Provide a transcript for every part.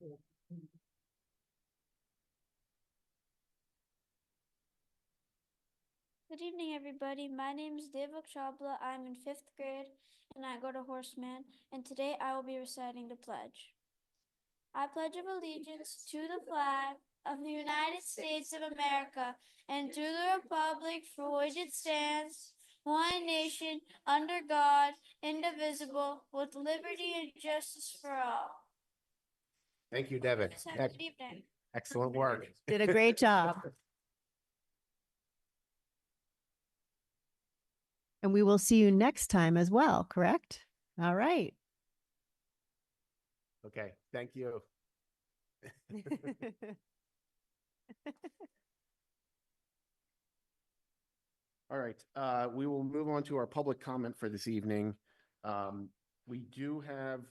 Good evening, everybody. My name is Devak Chabla. I'm in 5th grade, and I go to Horseman, and today I will be reciting the pledge. I pledge of allegiance to the flag of the United States of America and to the republic for which it stands, one nation, under God, indivisible, with liberty and justice for all. Thank you, Devin. Good evening. Excellent work. Did a great job. And we will see you next time as well, correct? All right. Okay, thank you. All right, we will move on to our public comment for this evening. We do have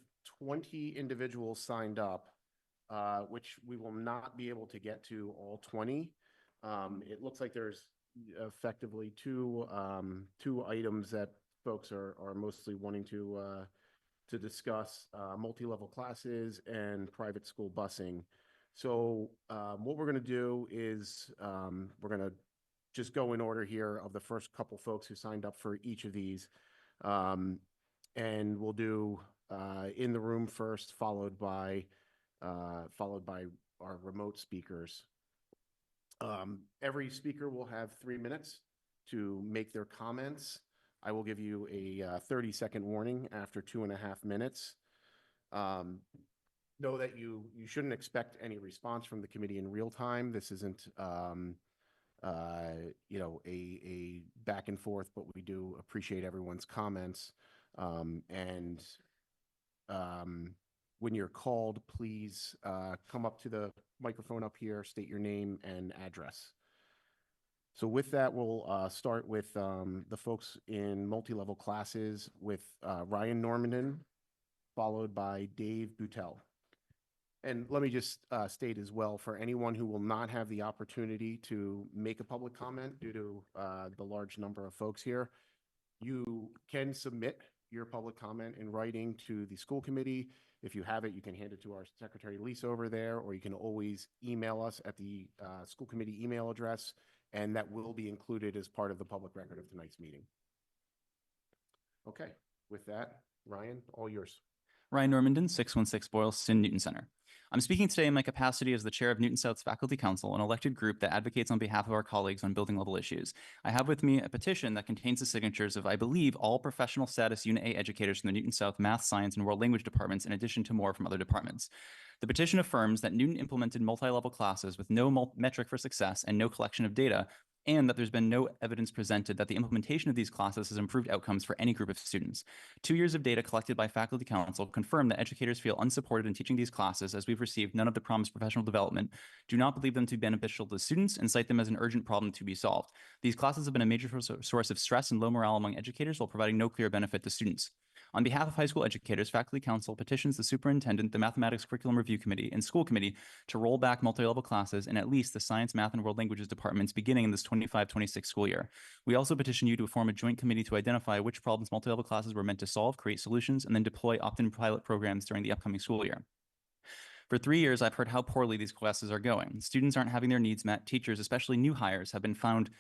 20 individuals signed up, which we will not be able to get to all 20. It looks like there's effectively two items that folks are mostly wanting to discuss, multi-level classes and private school busing. So what we're going to do is we're going to just go in order here of the first couple folks who signed up for each of these. And we'll do in the room first, followed by our remote speakers. Every speaker will have 3 minutes to make their comments. I will give you a 30-second warning after 2.5 minutes. Know that you shouldn't expect any response from the committee in real time. This isn't a back and forth, but we do appreciate everyone's comments. When you're called, please come up to the microphone up here, state your name and address. So with that, we'll start with the folks in multi-level classes with Ryan Normandin, followed by Dave Boutel. And let me just state as well, for anyone who will not have the opportunity to make a public comment due to the large number of folks here, you can submit your public comment in writing to the school committee. If you have it, you can hand it to our secretary Lisa over there, or you can always email us at the school committee email address, and that will be included as part of the public record of tonight's meeting. Okay, with that, Ryan, all yours. Ryan Normandin, 616 Boylston, Newton Center. I'm speaking today in my capacity as the chair of Newton South's Faculty Council, an elected group that advocates on behalf of our colleagues on building level issues. I have with me a petition that contains the signatures of, I believe, all professional status Unit A educators from the Newton South Math, Science, and World Language departments, in addition to more from other departments. The petition affirms that Newton implemented multi-level classes with no metric for success and no collection of data, and that there's been no evidence presented that the implementation of these classes has improved outcomes for any group of students. 2 years of data collected by Faculty Council confirm that educators feel unsupported in teaching these classes, as we've received none of the promised professional development, do not believe them to be beneficial to students, and cite them as an urgent problem to be solved. These classes have been a major source of stress and low morale among educators while providing no clear benefit to students. On behalf of high school educators, Faculty Council petitions the Superintendent, the Mathematics Curriculum Review Committee, and School Committee to roll back multi-level classes in at least the Science, Math, and World Languages departments beginning in this 25-26 school year. We also petition you to form a joint committee to identify which problems multi-level classes were meant to solve, create solutions, and then deploy opt-in pilot programs during the upcoming school year. For 3 years, I've heard how poorly these classes are going. Students aren't having their needs met. Teachers, especially new hires, have been found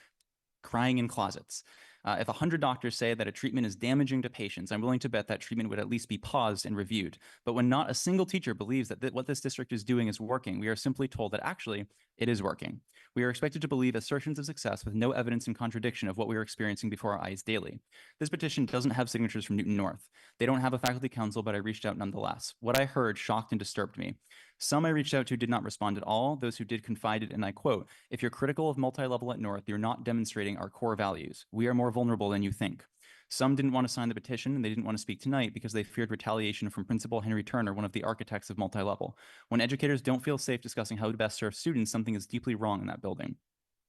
crying in closets. If 100 doctors say that a treatment is damaging to patients, I'm willing to bet that treatment would at least be paused and reviewed. But when not a single teacher believes that what this district is doing is working, we are simply told that actually it is working. We are expected to believe assertions of success with no evidence in contradiction of what we are experiencing before our eyes daily. This petition doesn't have signatures from Newton North. They don't have a faculty council, but I reached out nonetheless. What I heard shocked and disturbed me. Some I reached out to did not respond at all. Those who did confided, and I quote, "If you're critical of multi-level at North, you're not demonstrating our core values. We are more vulnerable than you think." Some didn't want to sign the petition, and they didn't want to speak tonight because they feared retaliation from Principal Henry Turner, one of the architects of multi-level. When educators don't feel safe discussing how to best serve students, something is deeply wrong in that building.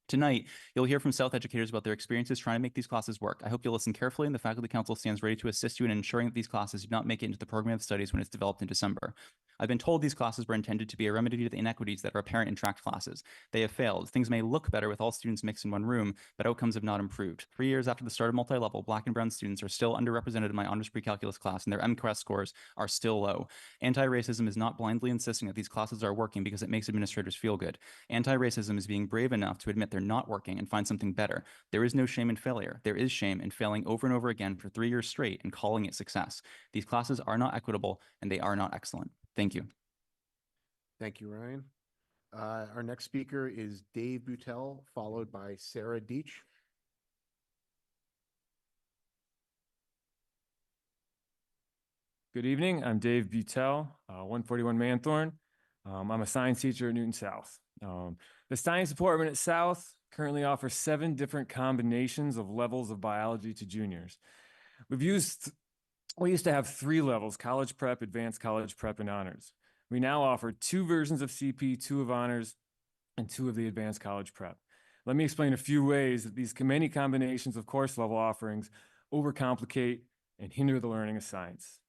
Tonight, you'll hear from South educators about their experiences trying to make these classes work. I hope you'll listen carefully, and the Faculty Council stands ready to assist you in ensuring that these classes do not make it into the program of studies when it's developed in December. I've been told these classes were intended to be a remedy to the inequities that are apparent in tracked classes. They have failed. Things may look better with all students mixed in one room, but outcomes have not improved. 3 years after the start of multi-level, Black and Brown students are still underrepresented in my honors pre-calculus class, and their MCAS scores are still low. Anti-racism is not blindly insisting that these classes are working because it makes administrators feel good. Anti-racism is being brave enough to admit they're not working and find something better. There is no shame in failure. There is shame in failing over and over again for 3 years straight and calling it success. These classes are not equitable and they are not excellent. Thank you. Thank you, Ryan. Our next speaker is Dave Butel, followed by Sarah Deach. Good evening. I'm Dave Butel, 141 Manthorn. I'm a science teacher at Newton South. The science department at South currently offers 7 different combinations of levels of biology to juniors. We used to have 3 levels: college prep, advanced college prep, and honors. We now offer 2 versions of CP, 2 of honors, and 2 of the advanced college prep. Let me explain a few ways that these many combinations of course level offerings overcomplicate and hinder the learning of science.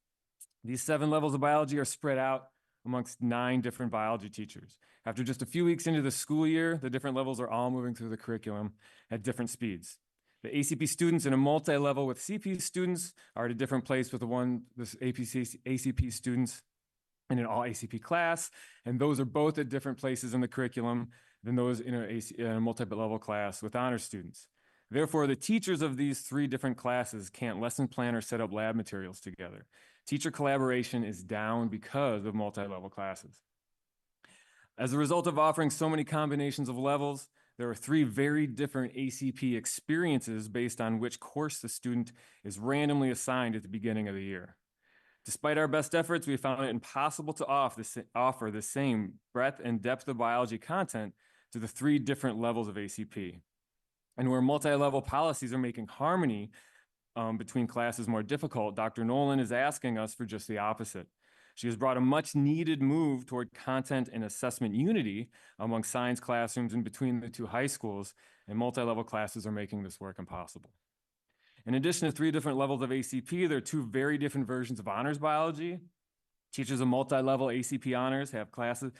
These 7 levels of biology are spread out amongst 9 different biology teachers. After just a few weeks into the school year, the different levels are all moving through the curriculum at different speeds. The ACP students in a multi-level with CP students are at a different place with the ACP students in an all ACP class, and those are both at different places in the curriculum than those in a multi-level class with honor students. Therefore, the teachers of these 3 different classes can't lesson plan or set up lab materials together. Teacher collaboration is down because of multi-level classes. As a result of offering so many combinations of levels, there are 3 very different ACP experiences based on which course the student is randomly assigned at the beginning of the year. Despite our best efforts, we found it impossible to offer the same breadth and depth of biology content to the 3 different levels of ACP. And where multi-level policies are making harmony between classes more difficult, Dr. Nolan is asking us for just the opposite. She has brought a much needed move toward content and assessment unity among science classrooms and between the 2 high schools, and multi-level classes are making this work impossible. In addition to 3 different levels of ACP, there are 2 very different versions of honors biology. Teachers of multi-level ACP honors have classes.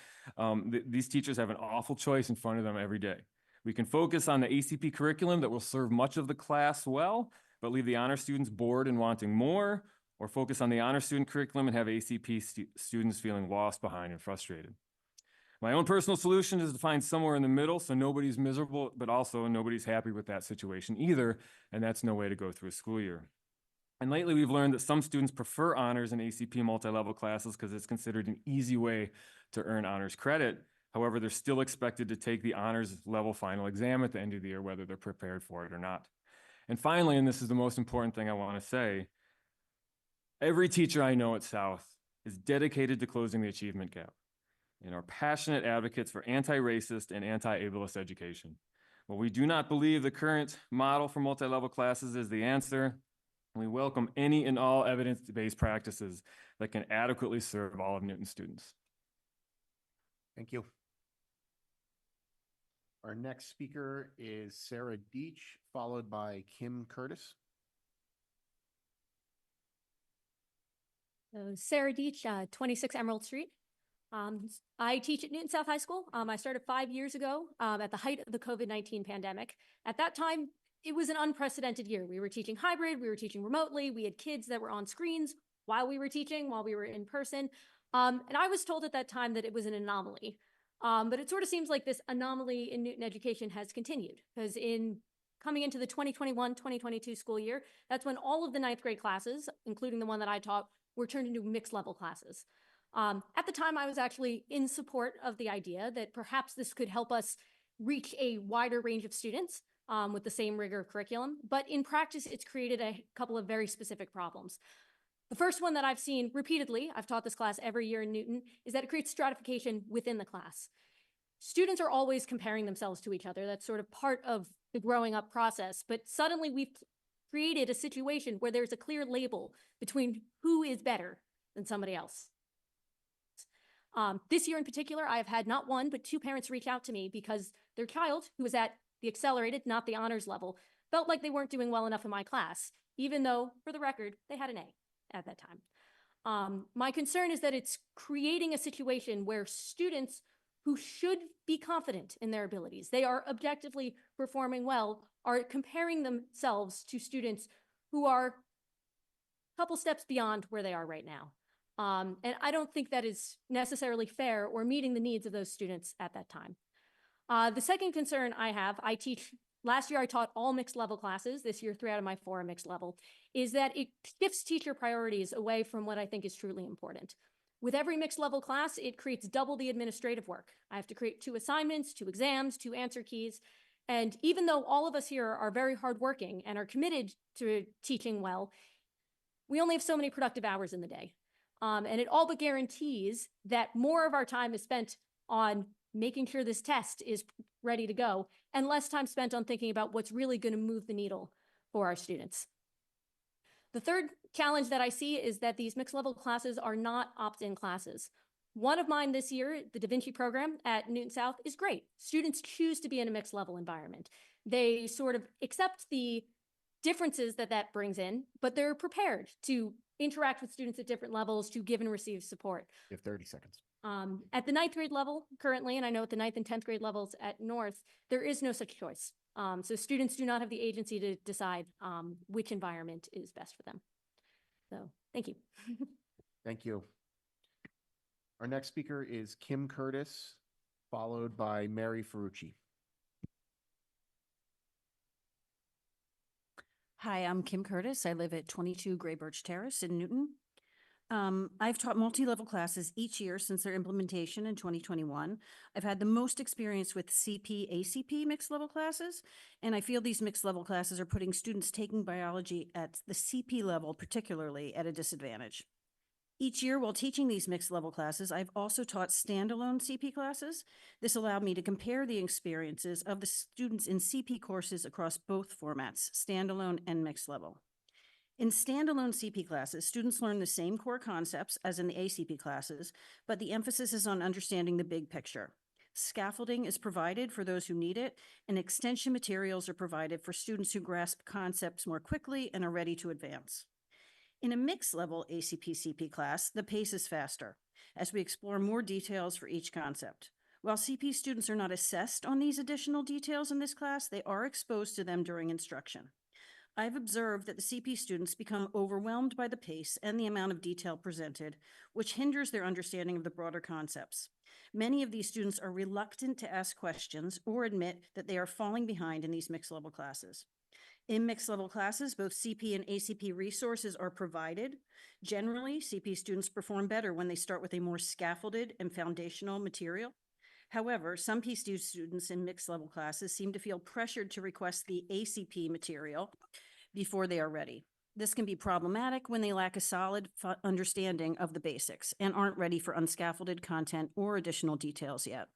These teachers have an awful choice in front of them every day. We can focus on the ACP curriculum that will serve much of the class well, but leave the honor students bored and wanting more, or focus on the honor student curriculum and have ACP students feeling lost behind and frustrated. My own personal solution is to find somewhere in the middle so nobody's miserable, but also nobody's happy with that situation either, and that's no way to go through a school year. And lately we've learned that some students prefer honors in ACP multi-level classes because it's considered an easy way to earn honors credit. However, they're still expected to take the honors level final exam at the end of the year, whether they're prepared for it or not. And finally, and this is the most important thing I want to say, every teacher I know at South is dedicated to closing the achievement gap and are passionate advocates for anti-racist and anti-ableist education. While we do not believe the current model for multi-level classes is the answer, we welcome any and all evidence-based practices that can adequately serve all of Newton students. Thank you. Our next speaker is Sarah Deach, followed by Kim Curtis. So Sarah Deach, 26 Emerald Street. I teach at Newton South High School. I started 5 years ago at the height of the COVID-19 pandemic. At that time, it was an unprecedented year. We were teaching hybrid, we were teaching remotely, we had kids that were on screens while we were teaching, while we were in person. And I was told at that time that it was an anomaly. But it sort of seems like this anomaly in Newton education has continued, because coming into the 2021-2022 school year, that's when all of the 9th grade classes, including the one that I taught, were turned into mixed level classes. At the time, I was actually in support of the idea that perhaps this could help us reach a wider range of students with the same rigor of curriculum. But in practice, it's created a couple of very specific problems. The first one that I've seen repeatedly, I've taught this class every year in Newton, is that it creates stratification within the class. Students are always comparing themselves to each other. That's sort of part of the growing up process. But suddenly we've created a situation where there's a clear label between who is better than somebody else. This year in particular, I have had not 1, but 2 parents reach out to me because their child, who was at the accelerated, not the honors level, felt like they weren't doing well enough in my class, even though, for the record, they had an A at that time. My concern is that it's creating a situation where students who should be confident in their abilities, they are objectively performing well, are comparing themselves to students who are a couple steps beyond where they are right now. And I don't think that is necessarily fair or meeting the needs of those students at that time. The second concern I have, last year I taught all mixed level classes, this year 3 out of my 4 are mixed level, is that it shifts teacher priorities away from what I think is truly important. With every mixed level class, it creates double the administrative work. I have to create 2 assignments, 2 exams, 2 answer keys. And even though all of us here are very hardworking and are committed to teaching well, we only have so many productive hours in the day. And it all but guarantees that more of our time is spent on making sure this test is ready to go and less time spent on thinking about what's really going to move the needle for our students. The third challenge that I see is that these mixed level classes are not opt-in classes. One of mine this year, the Da Vinci program at Newton South, is great. Students choose to be in a mixed level environment. They sort of accept the differences that that brings in, but they're prepared to interact with students at different levels to give and receive support. You have 30 seconds. At the 9th grade level currently, and I know at the 9th and 10th grade levels at North, there is no such choice. So students do not have the agency to decide which environment is best for them. So thank you. Thank you. Our next speaker is Kim Curtis, followed by Mary Ferrucci. Hi, I'm Kim Curtis. I live at 22 Gray Birch Terrace in Newton. I've taught multi-level classes each year since their implementation in 2021. I've had the most experience with CP-ACP mixed level classes, and I feel these mixed level classes are putting students taking biology at the CP level particularly at a disadvantage. Each year while teaching these mixed level classes, I've also taught standalone CP classes. This allowed me to compare the experiences of the students in CP courses across both formats, standalone and mixed level. In standalone CP classes, students learn the same core concepts as in the ACP classes, but the emphasis is on understanding the big picture. Scaffolding is provided for those who need it, and extension materials are provided for students who grasp concepts more quickly and are ready to advance. In a mixed level ACP-CP class, the pace is faster, as we explore more details for each concept. While CP students are not assessed on these additional details in this class, they are exposed to them during instruction. I've observed that the CP students become overwhelmed by the pace and the amount of detail presented, which hinders their understanding of the broader concepts. Many of these students are reluctant to ask questions or admit that they are falling behind in these mixed level classes. In mixed level classes, both CP and ACP resources are provided. Generally, CP students perform better when they start with a more scaffolded and foundational material. However, some PC students in mixed level classes seem to feel pressured to request the ACP material before they are ready. This can be problematic when they lack a solid understanding of the basics and aren't ready for unscaffolded content or additional details yet.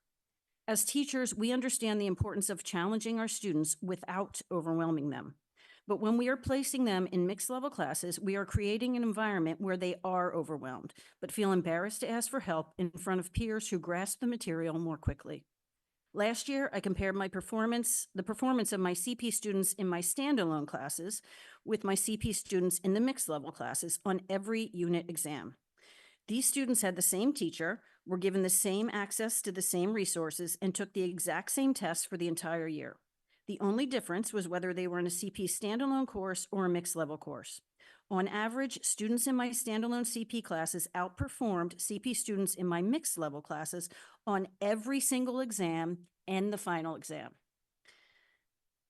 As teachers, we understand the importance of challenging our students without overwhelming them. But when we are placing them in mixed level classes, we are creating an environment where they are overwhelmed, but feel embarrassed to ask for help in front of peers who grasp the material more quickly. Last year, I compared the performance of my CP students in my standalone classes with my CP students in the mixed level classes on every unit exam. These students had the same teacher, were given the same access to the same resources, and took the exact same tests for the entire year. The only difference was whether they were in a CP standalone course or a mixed level course. On average, students in my standalone CP classes outperformed CP students in my mixed level classes on every single exam and the final exam.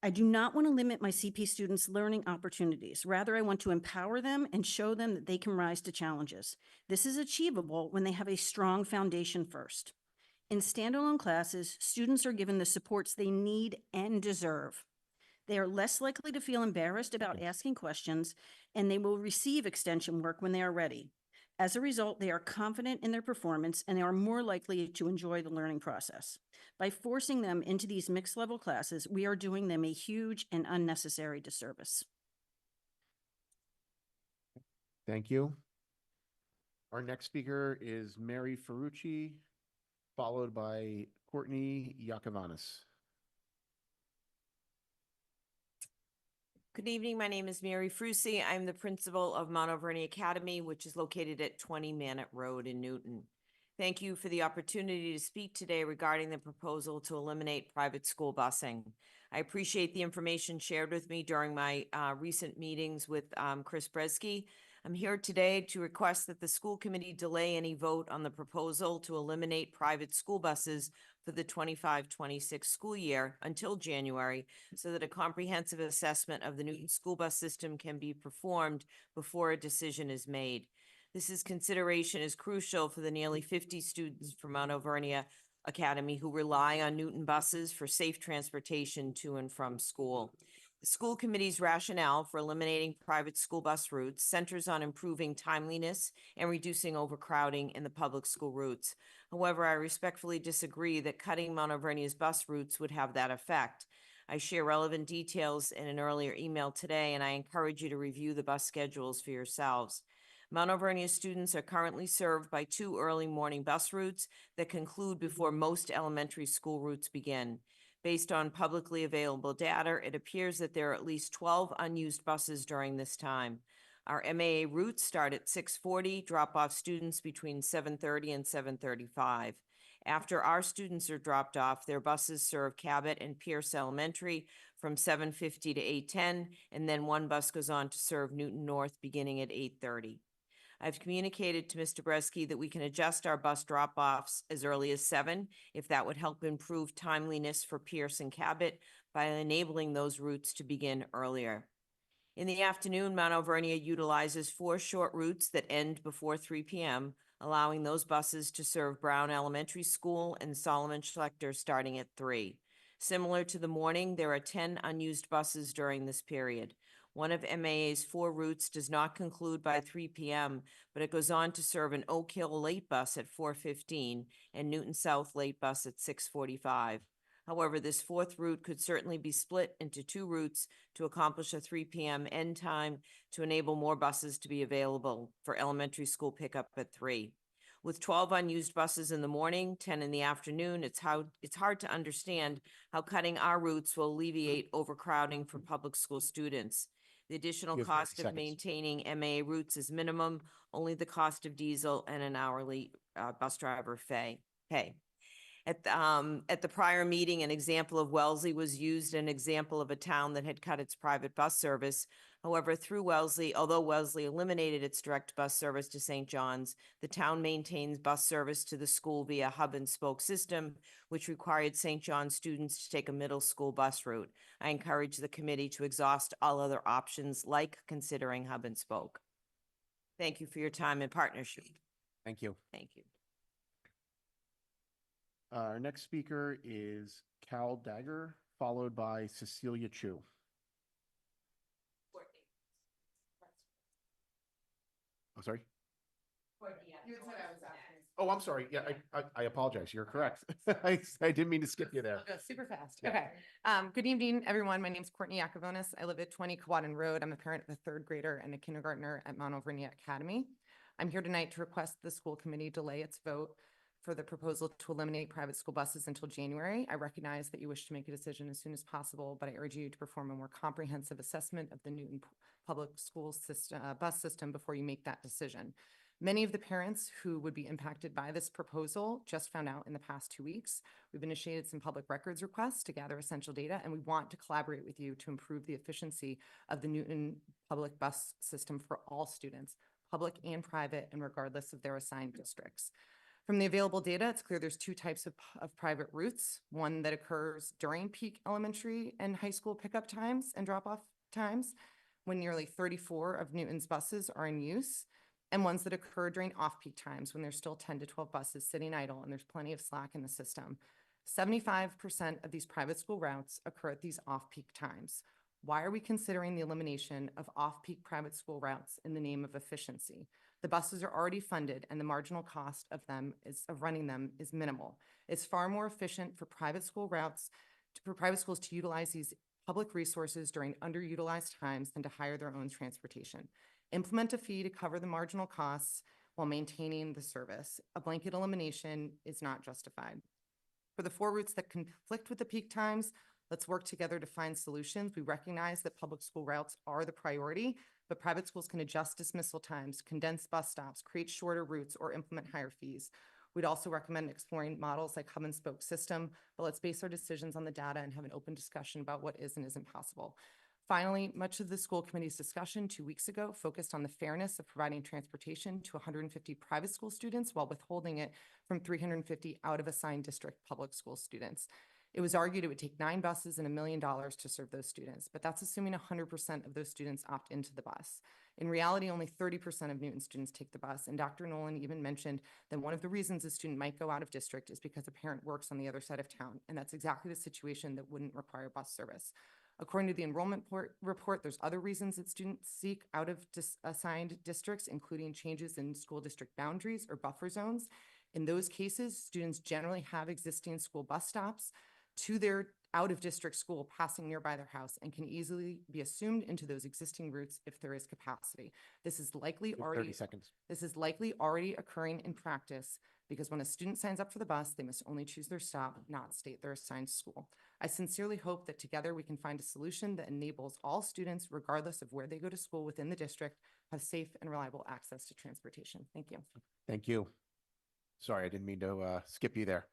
I do not want to limit my CP students' learning opportunities. Rather, I want to empower them and show them that they can rise to challenges. This is achievable when they have a strong foundation first. In standalone classes, students are given the supports they need and deserve. They are less likely to feel embarrassed about asking questions, and they will receive extension work when they are ready. As a result, they are confident in their performance, and they are more likely to enjoy the learning process. By forcing them into these mixed level classes, we are doing them a huge and unnecessary disservice. Thank you. Our next speaker is Mary Ferrucci, followed by Courtney Yakovanis. Good evening. My name is Mary Frusi. I'm the principal of Mount Alvernia Academy, which is located at 20 Manette Road in Newton. Thank you for the opportunity to speak today regarding the proposal to eliminate private school busing. I appreciate the information shared with me during my recent meetings with Chris Presky. I'm here today to request that the school committee delay any vote on the proposal to eliminate private school buses for the 25-26 school year until January, so that a comprehensive assessment of the Newton school bus system can be performed before a decision is made. This consideration is crucial for the nearly 50 students from Mount Alvernia Academy who rely on Newton buses for safe transportation to and from school. The school committee's rationale for eliminating private school bus routes centers on improving timeliness and reducing overcrowding in the public school routes. However, I respectfully disagree that cutting Mount Alvernia's bus routes would have that effect. I share relevant details in an earlier email today, and I encourage you to review the bus schedules for yourselves. Mount Alvernia students are currently served by 2 early morning bus routes that conclude before most elementary school routes begin. Based on publicly available data, it appears that there are at least 12 unused buses during this time. Our MAA routes start at 6:40, drop off students between 7:30 and 7:35. After our students are dropped off, their buses serve Cabot and Pierce Elementary from 7:50 to 8:10, and then one bus goes on to serve Newton North beginning at 8:30. I've communicated to Mr. Bresky that we can adjust our bus drop-offs as early as 7 if that would help improve timeliness for Pierce and Cabot by enabling those routes to begin earlier. In the afternoon, Mount Alvernia utilizes 4 short routes that end before 3 p.m., allowing those buses to serve Brown Elementary School and Solomon Schlechter starting at 3. Similar to the morning, there are 10 unused buses during this period. One of MAA's 4 routes does not conclude by 3 p.m., but it goes on to serve an Oak Hill late bus at 4:15 and Newton South late bus at 6:45. However, this 4th route could certainly be split into 2 routes to accomplish a 3 p.m. end time to enable more buses to be available for elementary school pickup at 3. With 12 unused buses in the morning, 10 in the afternoon, it's hard to understand how cutting our routes will alleviate overcrowding for public school students. The additional You have 30 cost of seconds. maintaining MAA routes is minimum, only the cost of diesel and an hourly bus driver pay. At the prior meeting, an example of Wellesley was used, an example of a town that had cut its private bus service. However, although Wellesley eliminated its direct bus service to St. John's, the town maintains bus service to the school via hub and spoke system, which required St. John's students to take a middle school bus route. I encourage the committee to exhaust all other options, like considering hub and spoke. Thank you for your time and partnership. Thank you. Thank you. Our next speaker is Cal Dagger, followed by Cecilia Chu. Oh, sorry? Oh, I'm sorry. Yeah, I apologize. You're correct. I didn't mean to skip you there. I'll go super fast. Yeah. Okay. Good evening, everyone. My name is Courtney Yakovonis. I live at 20 Kewadin Road. I'm a parent of a 3rd grader and a kindergartner at Mount Alvernia Academy. I'm here tonight to request the school committee delay its vote for the proposal to eliminate private school buses until January. I recognize that you wish to make a decision as soon as possible, but I urge you to perform a more comprehensive assessment of the Newton public school system, bus system before you make that decision. Many of the parents who would be impacted by this proposal just found out in the past 2 weeks. We've initiated some public records requests to gather essential data, and we want to collaborate with you to improve the efficiency of the Newton public bus system for all students, public and private, and regardless of their assigned districts. From the available data, it's clear there's 2 types of private routes, one that occurs during peak elementary and high school pickup times and drop-off times, when nearly 34 of Newton's buses are in use, and ones that occur during off-peak times when there's still 10 to 12 buses sitting idle and there's plenty of slack in the system. 75% of these private school routes occur at these off-peak times. Why are we considering the elimination of off-peak private school routes in the name of efficiency? The buses are already funded and the marginal cost of running them is minimal. It's far more efficient for private school routes, for private schools to utilize these public resources during underutilized times than to hire their own transportation. Implement a fee to cover the marginal costs while maintaining the service. A blanket elimination is not justified. For the 4 routes that conflict with the peak times, Let's work together to find solutions. We recognize that public school routes are the priority, but private schools can adjust dismissal times, condense bus stops, create shorter routes, or implement higher fees. We'd also recommend exploring models like hub and spoke system, but let's base our decisions on the data and have an open discussion about what is and isn't possible. Finally, much of the school committee's discussion 2 weeks ago focused on the fairness of providing transportation to 150 private school students while withholding it from 350 out of assigned district public school students. It was argued it would take 9 buses and $1 million to serve those students, but that's assuming 100% of those students opt into the bus. In reality, only 30% of Newton students take the bus, and Dr. Nolan even mentioned that one of the reasons a student might go out of district is because a parent works on the other side of town, and that's exactly the situation that wouldn't require bus service. According to the enrollment report, there's other reasons that students seek out of assigned districts, including changes in school district boundaries or buffer zones. In those cases, students generally have existing school bus stops to their out-of-district school passing nearby their house and can easily be assumed into those existing routes if there is capacity. This is likely You have already 30 seconds. This is likely already occurring in practice because when a student signs up for the bus, they must only choose their stop, not state their assigned school. I sincerely hope that together we can find a solution that enables all students, regardless of where they go to school within the district, have safe and reliable access to transportation. Thank you. Thank you. Sorry, I didn't mean to skip you there.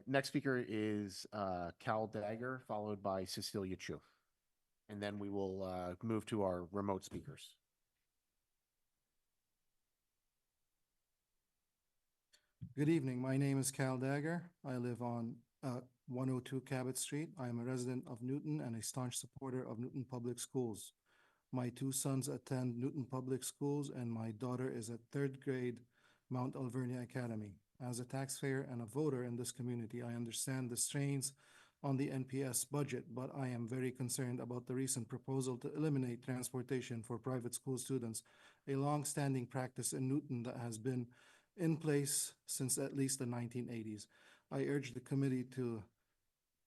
Next speaker is Cal Dagger, followed by Cecilia Chu. And then we will move to our remote speakers. Good evening. My name is Cal Dagger. I live on 102 Cabot Street. I am a resident of Newton and a staunch supporter of Newton Public Schools. My 2 sons attend Newton Public Schools, and my daughter is at 3rd grade Mount Alvernia Academy. As a taxpayer and a voter in this community, I understand the strains on the NPS budget, but I am very concerned about the recent proposal to eliminate transportation for private school students, a long-standing practice in Newton that has been in place since at least the 1980s. I urge the committee to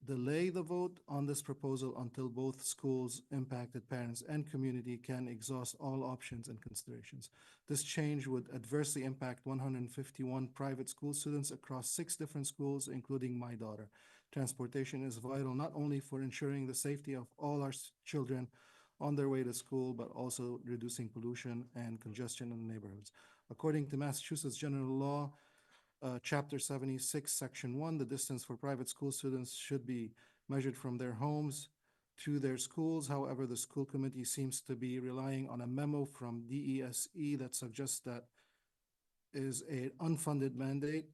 delay the vote on this proposal until both schools, impacted parents, and community can exhaust all options and considerations. This change would adversely impact 151 private school students across 6 different schools, including my daughter. Transportation is vital not only for ensuring the safety of all our children on their way to school, but also reducing pollution and congestion in the neighborhoods. According to Massachusetts General Law, Chapter 76, Section 1, the distance for private school students should be measured from their homes to their schools. However, the school committee seems to be relying on a memo from DESE that suggests that is an unfunded mandate.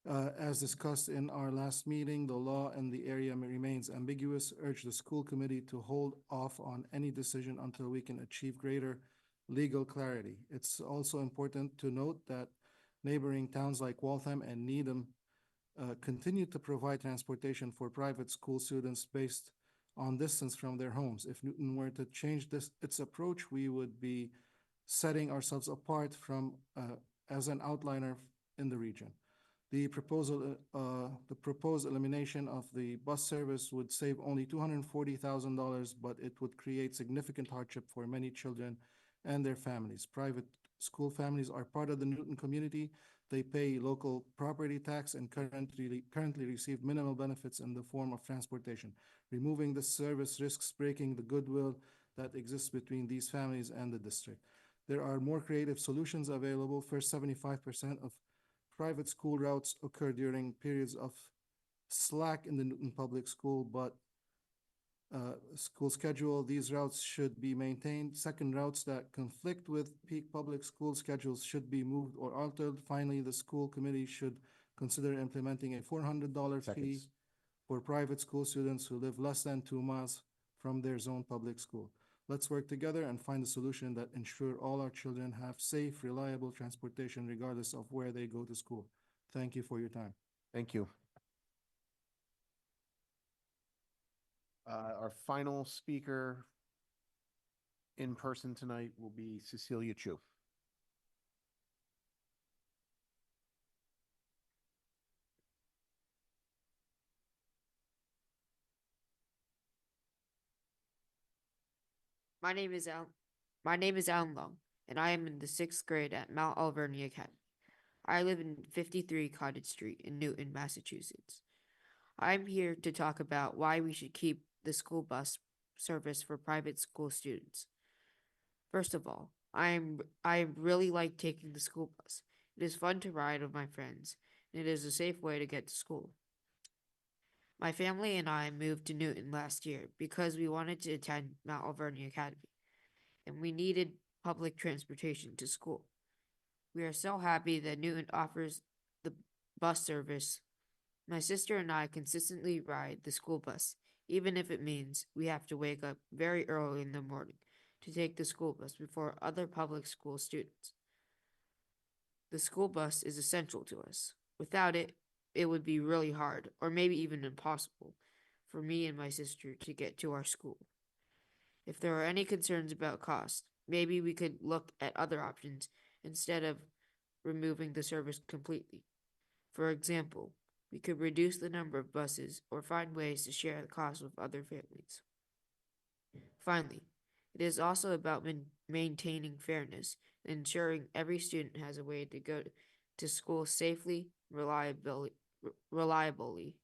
As discussed in our last meeting, the law in the area remains ambiguous. Urge the school committee to hold off on any decision until we can achieve greater legal clarity. It's also important to note that neighboring towns like Waltham and Needham continue to provide transportation for private school students based on distance from their homes. If Newton were to change its approach, we would be setting ourselves apart from as an outliner in the region. The proposed elimination of the bus service would save only $240,000, but it would create significant hardship for many children and their families. Private school families are part of the Newton community. They pay local property tax and currently receive minimal benefits in the form of transportation. Removing this service risks breaking the goodwill that exists between these families and the district. There are more creative solutions available. First, 75% of private school routes occur during periods of slack in the Newton Public School, but school schedule, these routes should be maintained. Second, routes that conflict with peak public school schedules should be moved or altered. Finally, the school committee should consider implementing a $400 fee for private school students who live less than 2 miles from their zone public school. Let's work together and find a solution that ensure all our children have safe, reliable transportation regardless of where they go to school. Thank you for your time. Thank you. Our final speaker in person tonight will be Cecilia Chu. My name is Alan Long, and I am in the 6th grade at Mount Alvernia Academy. I live in 53 Cottage Street in Newton, Massachusetts. I'm here to talk about why we should keep the school bus service for private school students. First of all, I really like taking the school bus. It is fun to ride with my friends, and it is a safe way to get to school. My family and I moved to Newton last year because we wanted to attend Mount Alvernia Academy, and we needed public transportation to school. We are so happy that Newton offers the bus service. My sister and I consistently ride the school bus, even if it means we have to wake up very early in the morning to take the school bus before other public school students. The school bus is essential to us. Without it, it would be really hard, or maybe even impossible, for me and my sister to get to our school. If there are any concerns about cost, maybe we could look at other options instead of removing the service completely. For example, we could reduce the number of buses or find ways to share the cost with other families. Finally, it is also about maintaining fairness and ensuring every student has a way to go to school safely, reliably.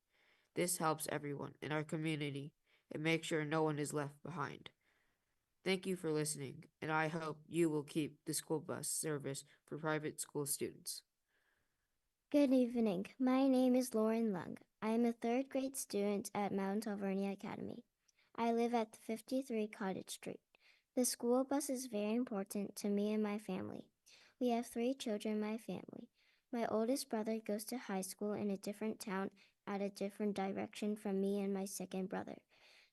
This helps everyone in our community and makes sure no one is left behind. Thank you for listening, and I hope you will keep the school bus service for private school students. Good evening. My name is Lauren Lung. I am a third grade student at Mount Alvernia Academy. I live at 53 Cottage Street. The school bus is very important to me and my family. We have 3 children in my family. My oldest brother goes to high school in a different town at a different direction from me and my second brother.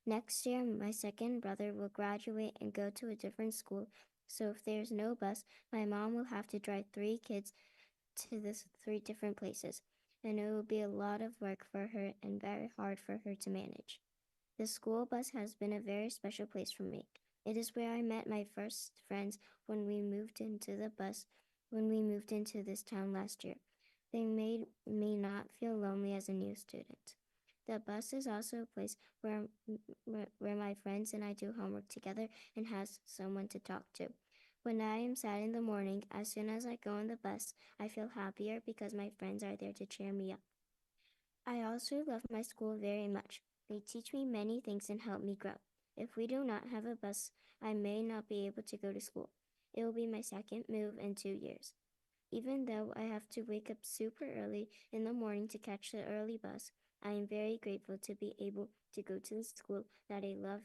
Next year, my second brother will graduate and go to a different school, so if there's no bus, my mom will have to drive 3 kids to the 3 different places, and it will be a lot of work for her and very hard for her to manage. The school bus has been a very special place for me. It is where I met my first friends when we moved into this town last year. They made me not feel lonely as a new student. The bus is also a place where my friends and I do homework together and has someone to talk to. When I am sad in the morning, as soon as I go on the bus, I feel happier because my friends are there to cheer me up. I also love my school very much. They teach me many things and help me grow. If we do not have a bus, I may not be able to go to school. It will be my second move in 2 years. Even though I have to wake up super early in the morning to catch the early bus, I am very grateful to be able to go to the school that I love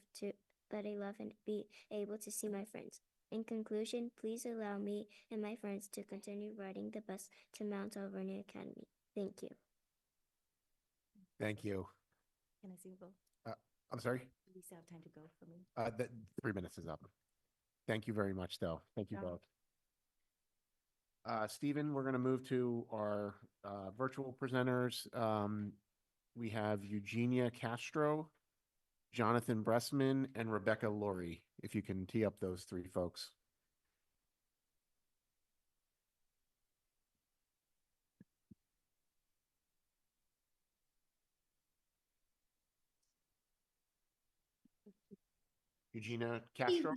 and be able to see my friends. In conclusion, please allow me and my friends to continue riding the bus to Mount Alvernia Academy. Thank you. Thank you. Can I see the vote? I'm sorry? Do we still have time to go for me? The 3 minutes is up. Thank you very much, though. Thank you both. Stephen, we're going to move to our virtual presenters. We have Eugenia Castro, Jonathan Bressman, and Rebecca Laurie. If you can tee up those 3 folks. Eugenia Castro.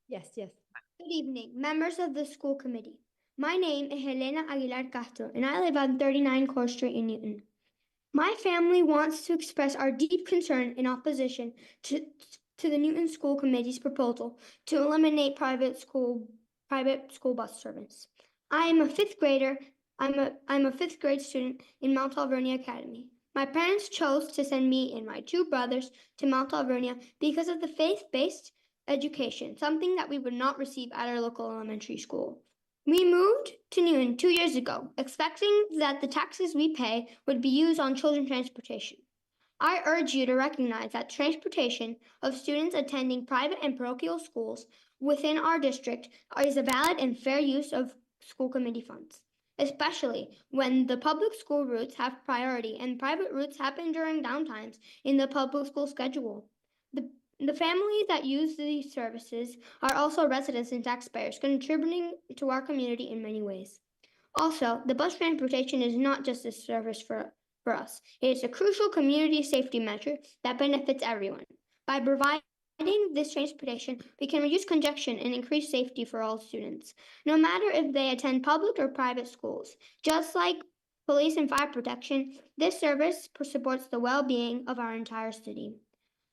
Yes. Good evening, members of the school committee. My name is Helena Aguilar Castro, and I live on 39 Core Street in Newton. My family wants to express our deep concern in opposition to the Newton School Committee's proposal to eliminate private school bus service. I am a 5th grader. I'm a 5th grade student in Mount Alvernia Academy. My parents chose to send me and my 2 brothers to Mount Alvernia because of the faith-based education, something that we would not receive at our local elementary school. We moved to Newton 2 years ago, expecting that the taxes we pay would be used on children's transportation. I urge you to recognize that transportation of students attending private and parochial schools within our district is a valid and fair use of school committee funds, especially when the public school routes have priority and private routes happen during downtimes in the public school schedule. The families that use these services are also residents and taxpayers, contributing to our community in many ways. Also, the bus transportation is not just a service for us. It is a crucial community safety measure that benefits everyone. By providing this transportation, we can reduce congestion and increase safety for all students, no matter if they attend public or private schools. Just like police, and fire protection, this service supports the well-being of our entire city.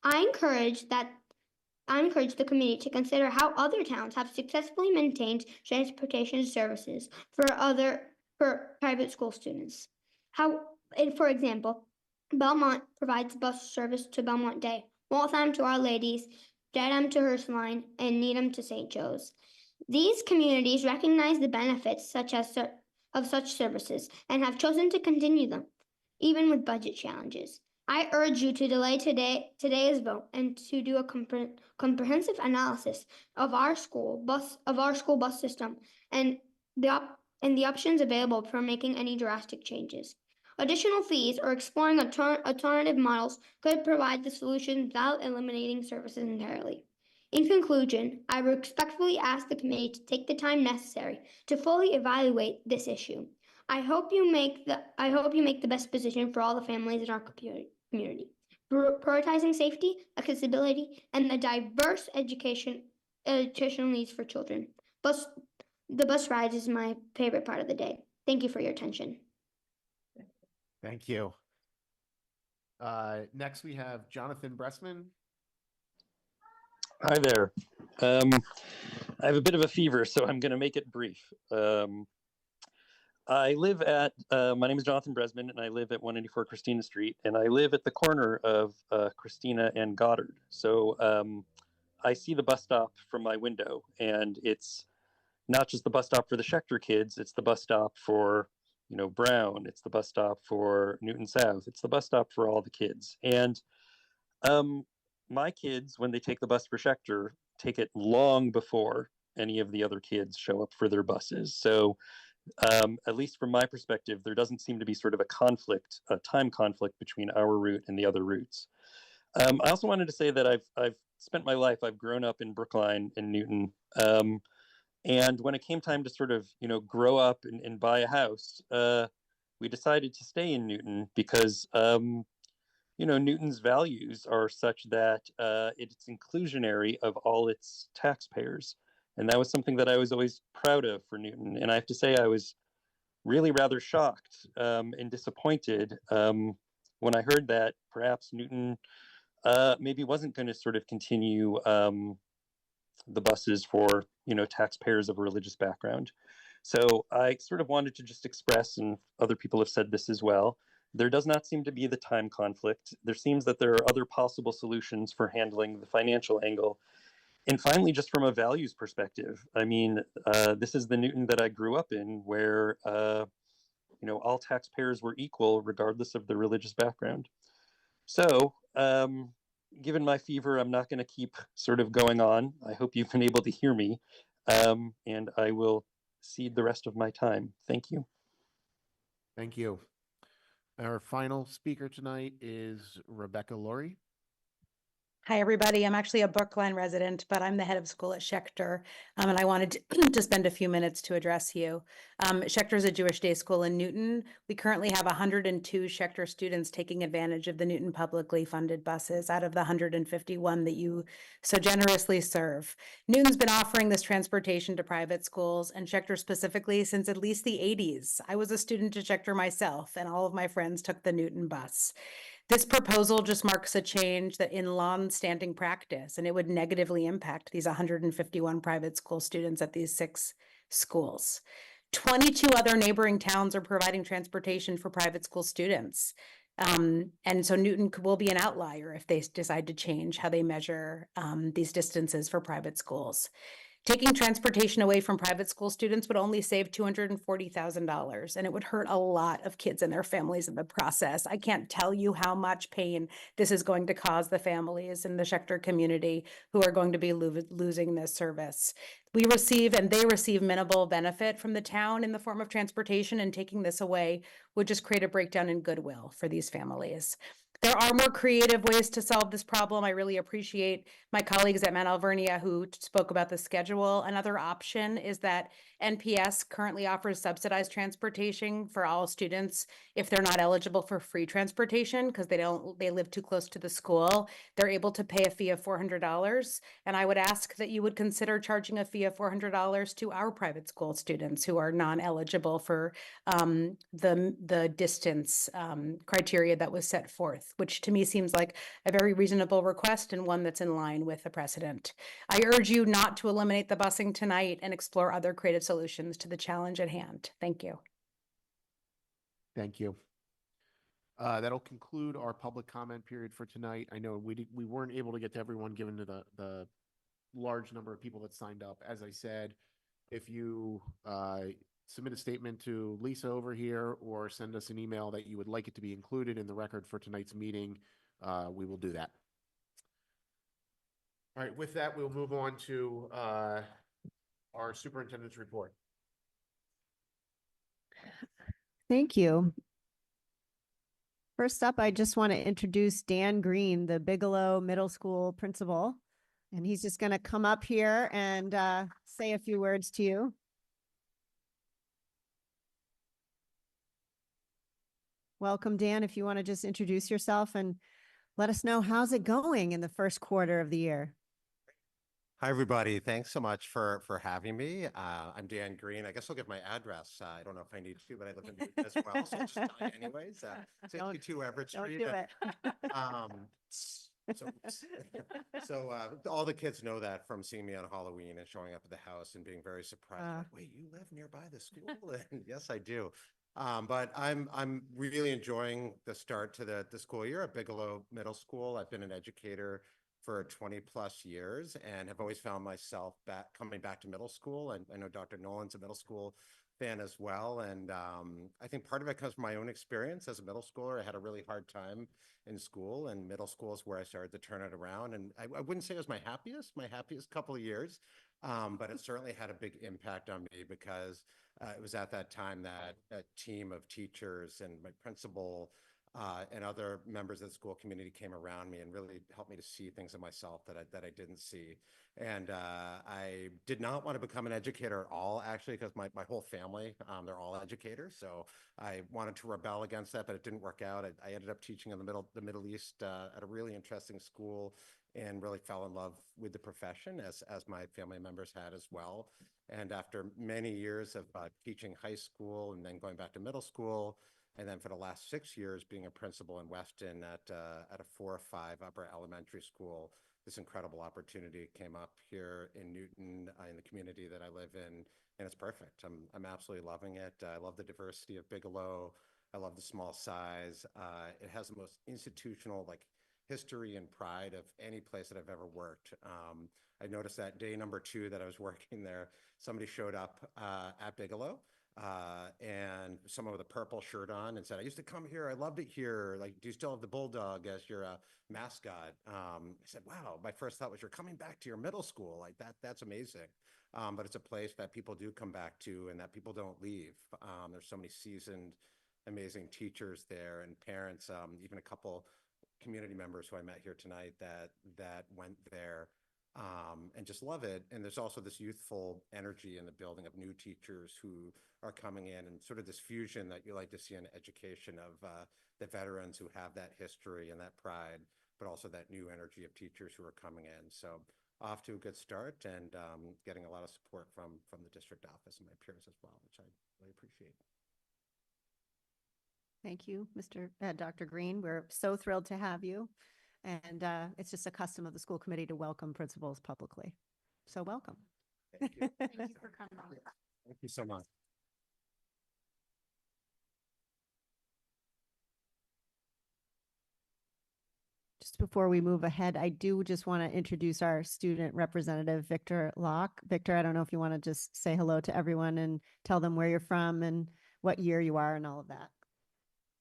I encourage the committee to consider how other towns have successfully maintained transportation services for private school students. For example, Belmont provides bus service to Belmont Day, Waltham to Our Ladies, Dedham to Hearstline, and Needham to St. Joe's. These communities recognize the benefits of such services and have chosen to continue them, even with budget challenges. I urge you to delay today's vote and to do a comprehensive analysis of our school bus system and the options available for making any drastic changes. Additional fees or exploring alternative models could provide the solution without eliminating services entirely. In conclusion, I respectfully ask the committee to take the time necessary to fully evaluate this issue. I hope you make the best decision for all the families in our community, prioritizing safety, accessibility, and the diverse educational needs for children. The bus ride is my favorite part of the day. Thank you for your attention. Thank you. Next, we have Jonathan Bressman. Hi there. I have a bit of a fever, so I'm going to make it brief. I live at, my name is Jonathan Bresman, and I live at 184 Christina Street, and I live at the corner of Christina and Goddard. So I see the bus stop from my window, and it's not just the bus stop for the Schechter kids, it's the bus stop for, you know, Brown, it's the bus stop for Newton South, it's the bus stop for all the kids. And my kids, when they take the bus for Schechter, take it long before any of the other kids show up for their buses. So at least from my perspective, there doesn't seem to be sort of a time conflict between our route and the other routes. I also wanted to say that I've spent my life, I've grown up in Brookline and Newton. And when it came time to sort of, you know, grow up and buy a house, we decided to stay in Newton because, you know, Newton's values are such that it's inclusionary of all its taxpayers. And that was something that I was always proud of for Newton. And I have to say, I was really rather shocked and disappointed when I heard that perhaps Newton maybe wasn't going to sort of continue the buses for, you know, taxpayers of a religious background. So I sort of wanted to just express, and other people have said this as well, there does not seem to be the time conflict. There seems that there are other possible solutions for handling the financial angle. And finally, just from a values perspective, I mean, this is the Newton that I grew up in, where, you know, all taxpayers were equal regardless of their religious background. So, given my fever, I'm not going to keep sort of going on. I hope you've been able to hear me, and I will cede the rest of my time. Thank you. Thank you. Our final speaker tonight is Rebecca Laurie. Hi, everybody. I'm actually a Brookline resident, but I'm the head of school at Schechter, and I wanted to spend a few minutes to address you. Schechter is a Jewish day school in Newton. We currently have 102 Schechter students taking advantage of the Newton publicly funded buses out of the 151 that you so generously serve. Newton's been offering this transportation to private schools, and Schechter specifically, since at least the 80s. I was a student at Schechter myself, and all of my friends took the Newton bus. This proposal just marks a change that in long-standing practice, and it would negatively impact these 151 private school students at these 6 schools. 22 other neighboring towns are providing transportation for private school students. And so Newton will be an outlier if they decide to change how they measure these distances for private schools. Taking transportation away from private school students would only save $240,000, and it would hurt a lot of kids and their families in the process. I can't tell you how much pain this is going to cause the families in the Schechter community who are going to be losing this service. We receive and they receive minimal benefit from the town in the form of transportation, and taking this away would just create a breakdown in goodwill for these families. There are more creative ways to solve this problem. I really appreciate my colleagues at Mount Alvernia who spoke about the schedule. Another option is that NPS currently offers subsidized transportation for all students if they're not eligible for free transportation because they live too close to the school. They're able to pay a fee of $400. And I would ask that you would consider charging a fee of $400 to our private school students who are non-eligible for the distance criteria that was set forth, which to me seems like a very reasonable request and one that's in line with the precedent. I urge you not to eliminate the busing tonight and explore other creative solutions to the challenge at hand. Thank you. Thank you. That'll conclude our public comment period for tonight. I know we weren't able to get to everyone given to the large number of people that signed up. As I said, if you submit a statement to Lisa over here or send us an email that you would like it to be included in the record for tonight's meeting, we will do that. All right, with that, we'll move on to our superintendent's report. Thank you. First up, I just want to introduce Dan Green, the Bigelow Middle School principal. And he's just going to come up here and say a few words to you. Welcome, Dan. If you want to just introduce yourself and let us know how's it going in the first quarter of the year. Hi, everybody. Thanks so much for having me. I'm Dan Green. I guess I'll give my address. I don't know if I need to, but I live in Newton as well, so I'll just tell you anyways. 62 Everett Street. Don't do it. So all the kids know that from seeing me on Halloween and showing up at the house and being very surprised. Like, wait, you live nearby the school? And yes, I do. But I'm really enjoying the start to the school year at Bigelow Middle School. I've been an educator for 20 plus years and have always found myself coming back to middle school. And I know Dr. Nolan's a middle school fan as well. And I think part of it comes from my own experience as a middle schooler. I had a really hard time in school, and middle school is where I started to turn it around. And I wouldn't say it was my happiest couple of years, but it certainly had a big impact on me because it was at that time that a team of teachers and my principal and other members of the school community came around me and really helped me to see things in myself that I didn't see. And I did not want to become an educator at all, actually, because my whole family, they're all educators. So I wanted to rebel against that, but it didn't work out. I ended up teaching in the Middle East at a really interesting school and really fell in love with the profession as my family members had as well. And after many years of teaching high school and then going back to middle school, and then for the last 6 years being a principal in Weston at a 4 or 5 upper elementary school, this incredible opportunity came up here in Newton, in the community that I live in, and it's perfect. I'm absolutely loving it. I love the diversity of Bigelow. I love the small size. It has the most institutional history and pride of any place that I've ever worked. I noticed that day number 2 that I was working there, somebody showed up at Bigelow. And someone with a purple shirt on and said, I used to come here. I loved it here. Like, do you still have the bulldog as your mascot? I said, wow, my first thought was you're coming back to your middle school. Like that's amazing. But it's a place that people do come back to and that people don't leave. There's so many seasoned, amazing teachers there and parents, even a couple community members who I met here tonight that went there. And just love it. And there's also this youthful energy in the building of new teachers who are coming in and sort of this fusion that you like to see in education of the veterans who have that history and that pride, but also that new energy of teachers who are coming in. So off to a good start and getting a lot of support from the district office and my peers as well, which I really appreciate. Thank you, Dr. Green. We're so thrilled to have you. And it's just a custom of the school committee to welcome principals publicly. So welcome. Thank you. Thank you for coming. Thank you so much. Just before we move ahead, I do just want to introduce our student representative, Victor Locke. Victor, I don't know if you want to just say hello to everyone and tell them where you're from and what year you are and all of that.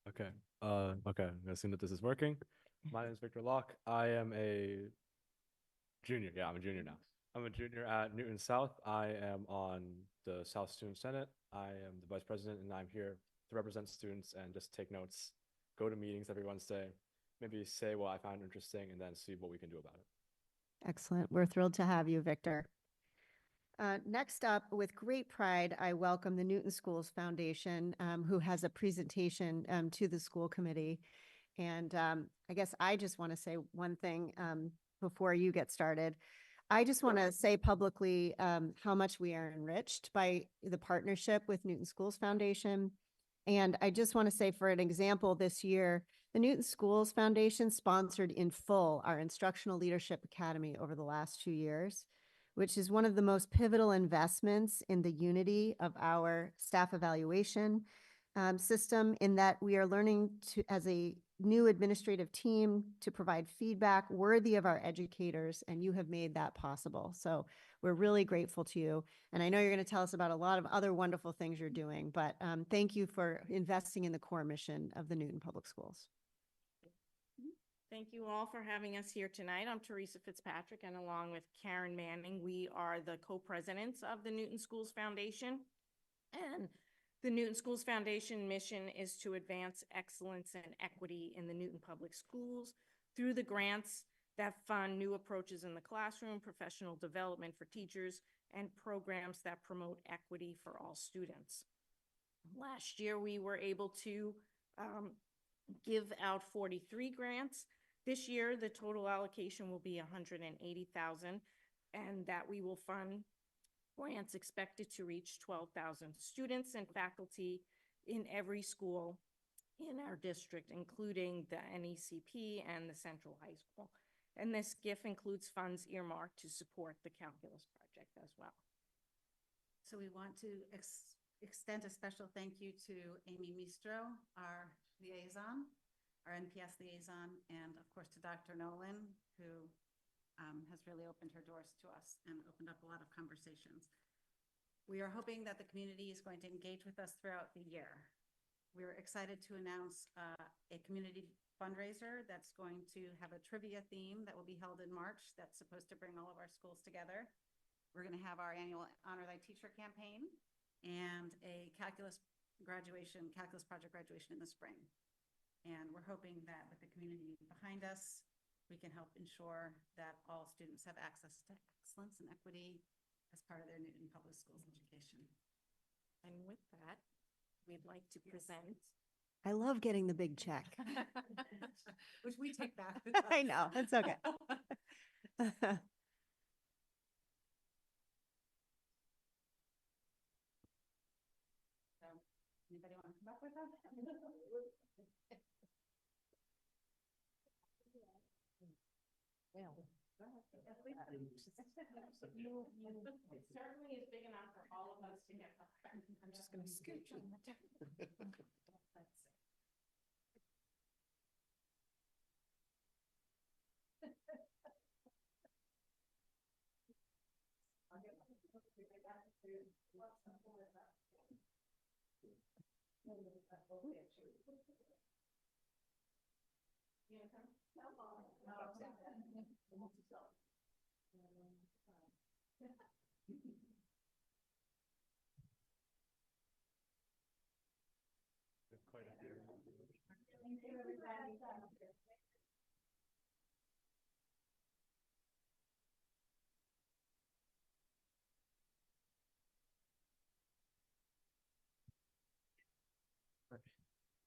Okay. Okay. I'm assuming that this is working. My name is Victor Locke. I am a junior. Yeah, I'm a junior now. I'm a junior at Newton South. I am on the South Student Senate. I am the vice president, and I'm here to represent students and just take notes, go to meetings every Wednesday, maybe say what I find interesting and then see what we can do about it. Excellent. We're thrilled to have you, Victor. Next up, with great pride, I welcome the Newton Schools Foundation, who has a presentation to the school committee. And I guess I just want to say one thing before you get started. I just want to say publicly how much we are enriched by the partnership with Newton Schools Foundation. And I just want to say, for an example, this year, the Newton Schools Foundation sponsored in full our Instructional Leadership Academy over the last 2 years, which is one of the most pivotal investments in the unity of our staff evaluation system, in that we are learning to, as a new administrative team, to provide feedback worthy of our educators, and you have made that possible. So we're really grateful to you. And I know you're going to tell us about a lot of other wonderful things you're doing, but thank you for investing in the core mission of the Newton Public Schools. Thank you all for having us here tonight. I'm Teresa Fitzpatrick, and along with Karen Manning, we are the co-presidents of the Newton Schools Foundation. And the Newton Schools Foundation mission is to advance excellence and equity in the Newton Public Schools through the grants that fund new approaches in the classroom, professional development for teachers, and programs that promote equity for all students. Last year, we were able to give out 43 grants. This year, the total allocation will be $180,000, and that we will fund grants expected to reach 12,000 students and faculty in every school in our district, including the NECP and the Central High School. And this gift includes funds earmarked to support the calculus project as well. So we want to extend a special thank you to Amy Mistro, our liaison, our NPS liaison, and of course to Dr. Nolan, who has really opened her doors to us and opened up a lot of conversations. We are hoping that the community is going to engage with us throughout the year. We're excited to announce a community fundraiser that's going to have a trivia theme that will be held in March that's supposed to bring all of our schools together. We're going to have our annual Honor Thy Teacher campaign and a calculus project graduation in the spring. And we're hoping that with the community behind us, we can help ensure that all students have access to excellence and equity as part of their Newton Public Schools education. And with that, we'd like to present. I love getting the big check. Which we take back. I know, it's okay. So, anybody want to come up with us? It certainly is big enough for all of us to get behind. I'm just going to scooch you.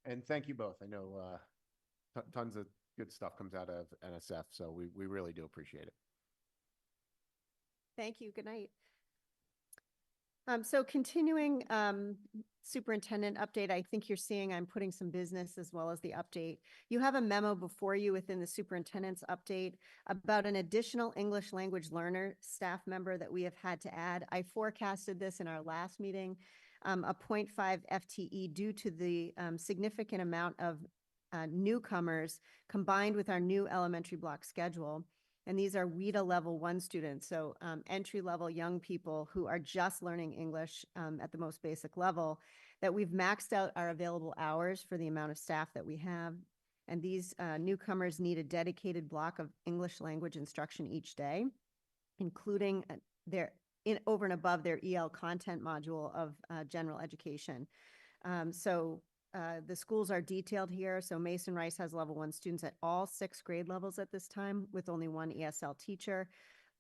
And thank you both. I know tons of good stuff comes out of NSF, so we really do appreciate it. Thank you. Good night. So continuing superintendent update, I think you're seeing I'm putting some business as well as the update. You have a memo before you within the superintendent's update about an additional English language learner staff member that we have had to add. I forecasted this in our last meeting, a 0.5 FTE due to the significant amount of newcomers combined with our new elementary block schedule. And these are WIDA level 1 students, so entry-level young people who are just learning English at the most basic level, that we've maxed out our available hours for the amount of staff that we have. And these newcomers need a dedicated block of English language instruction each day, including over and above their EL content module of general education. So the schools are detailed here. So Mason Rice has level 1 students at all 6 grade levels at this time with only 1 ESL teacher.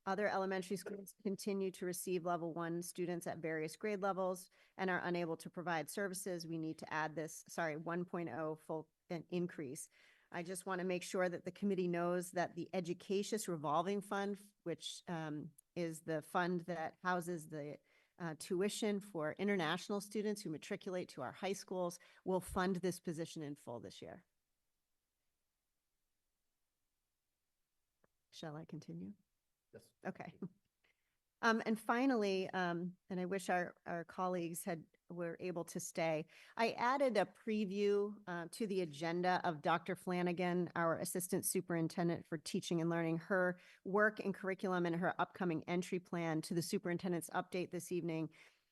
Other elementary schools continue to receive level 1 students at various grade levels and are unable to provide services. We need to add this, 1.0 full increase. I just want to make sure that the committee knows that the Educacious Revolving Fund, which is the fund that houses the tuition for international students who matriculate to our high schools, will fund this position in full this year. Shall I continue? Yes. Okay. And finally, and I wish our colleagues were able to stay, I added a preview to the agenda of Dr. Flanagan, our Assistant Superintendent for Teaching and Learning, her work and curriculum and her upcoming entry plan to the superintendent's update this evening,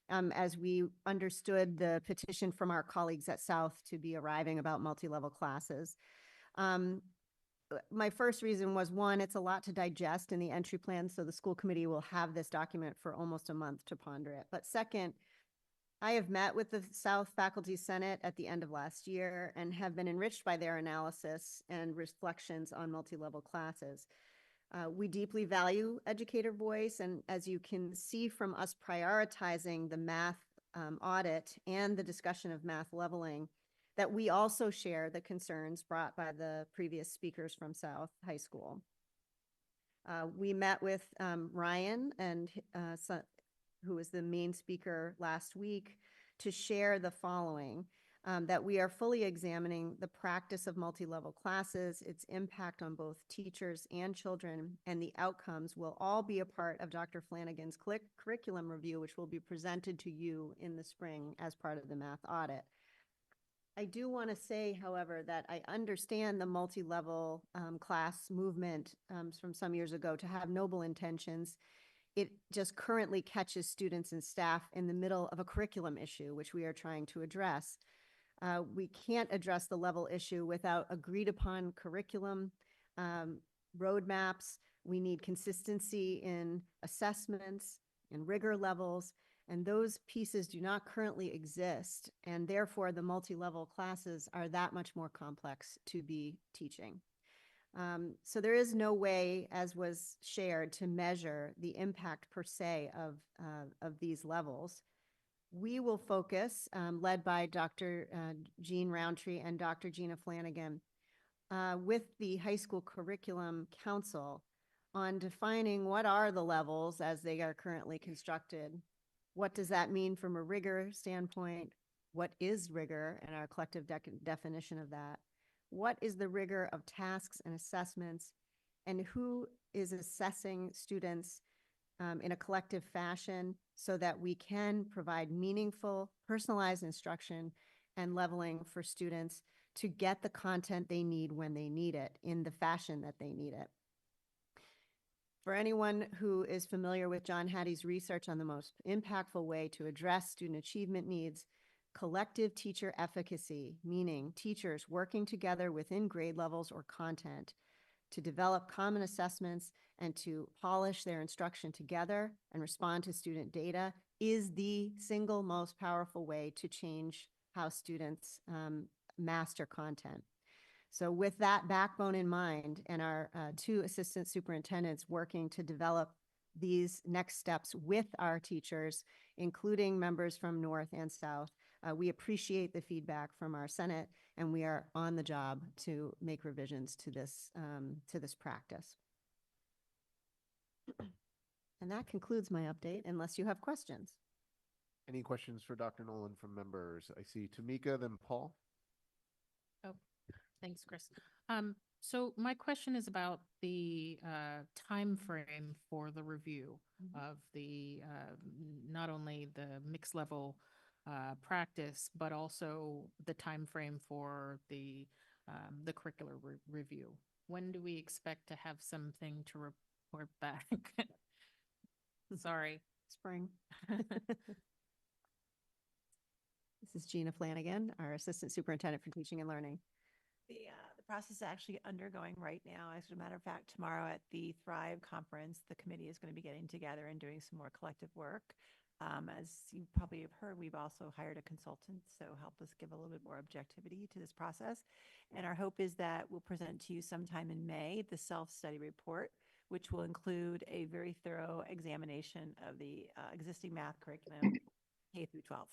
as we understood the petition from our colleagues at South to be arriving about multi-level classes. My first reason was, one, it's a lot to digest in the entry plan, so the school committee will have this document for almost a month to ponder it. But second, I have met with the South Faculty Senate at the end of last year and have been enriched by their analysis and reflections on multi-level classes. We deeply value educator voice, and as you can see from us prioritizing the math audit and the discussion of math leveling, that we also share the concerns brought by the previous speakers from South High School. We met with Ryan, and who was the main speaker last week, to share the following, that we are fully examining the practice of multi-level classes, its impact on both teachers and children, and the outcomes will all be a part of Dr. Flanagan's curriculum review, which will be presented to you in the spring as part of the math audit. I do want to say, however, that I understand the multi-level class movement from some years ago to have noble intentions. It just currently catches students and staff in the middle of a curriculum issue, which we are trying to address. We can't address the level issue without agreed upon curriculum, roadmaps. We need consistency in assessments and rigor levels. And those pieces do not currently exist, and therefore the multi-level classes are that much more complex to be teaching. So there is no way, as was shared, to measure the impact per se of these levels. We will focus, led by Dr. Jean Roundtree and Dr. Gina Flanagan, with the High School Curriculum Council on defining what are the levels as they are currently constructed. What does that mean from a rigor standpoint? What is rigor and our collective definition of that? What is the rigor of tasks and assessments? And who is assessing students in a collective fashion so that we can provide meaningful, personalized instruction and leveling for students to get the content they need when they need it in the fashion that they need it. For anyone who is familiar with John Hattie's research on the most impactful way to address student achievement needs, collective teacher efficacy, meaning teachers working together within grade levels or content to develop common assessments and to polish their instruction together and respond to student data, is the single most powerful way to change how students master content. So with that backbone in mind, and our 2 assistant superintendents working to develop these next steps with our teachers, including members from North and South, we appreciate the feedback from our Senate, and we are on the job to make revisions to this practice. And that concludes my update, unless you have questions. Any questions for Dr. Nolan from members? I see Tamika, then Paul. Oh, thanks, Chris. So my question is about the time frame for the review of the not only the mixed level practice, but also the time frame for the curricular review. When do we expect to have something to report back? Sorry. Spring. This is Gina Flanagan, our Assistant Superintendent for Teaching and Learning. The process is actually undergoing right now. As a matter of fact, tomorrow at the Thrive conference, the committee is going to be getting together and doing some more collective work. As you probably have heard, we've also hired a consultant, so help us give a little bit more objectivity to this process. And our hope is that we'll present to you sometime in May the self-study report, which will include a very thorough examination of the existing math curriculum K through 12.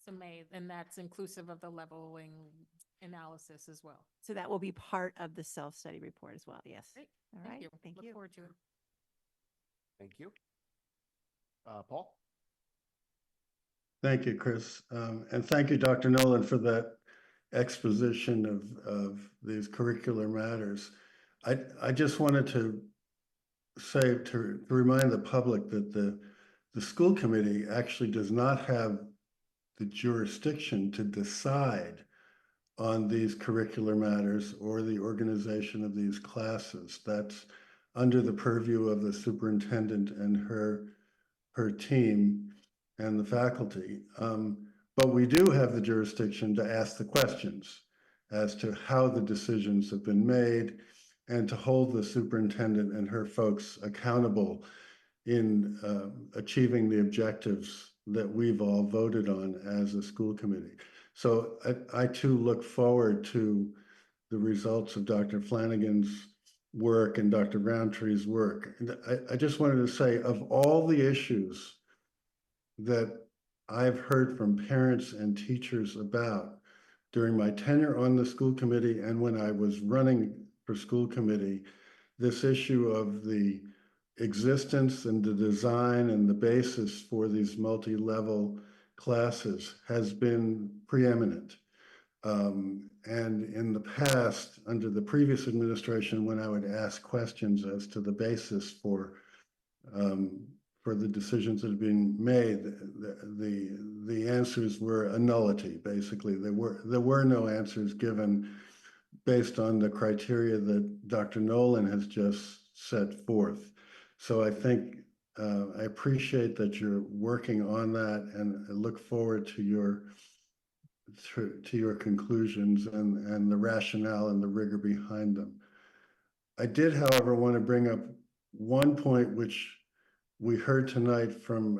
So May, and that's inclusive of the leveling analysis as well. So that will be part of the self-study report as well, yes. Great. All Thank right, you. thank Look you. forward to it. Thank you. Paul? Thank you, Chris. And thank you, Dr. Nolan, for that exposition of these curricular matters. I just wanted to say, to remind the public that the school committee actually does not have the jurisdiction to decide on these curricular matters or the organization of these classes. That's under the purview of the superintendent and her team and the faculty. But we do have the jurisdiction to ask the questions as to how the decisions have been made and to hold the superintendent and her folks accountable in achieving the objectives that we've all voted on as a school committee. So I too look forward to the results of Dr. Flanagan's work and Dr. Roundtree's work. And I just wanted to say, of all the issues that I've heard from parents and teachers about during my tenure on the school committee and when I was running for school committee, this issue of the existence and the design and the basis for these multi-level classes has been preeminent. And in the past, under the previous administration, when I would ask questions as to the basis for the decisions that have been made, the answers were a nullity. Basically, there were no answers given based on the criteria that Dr. Nolan has just set forth. So I think I appreciate that you're working on that, and I look forward to your conclusions and the rationale and the rigor behind them. I did, however, want to bring up one point which we heard tonight from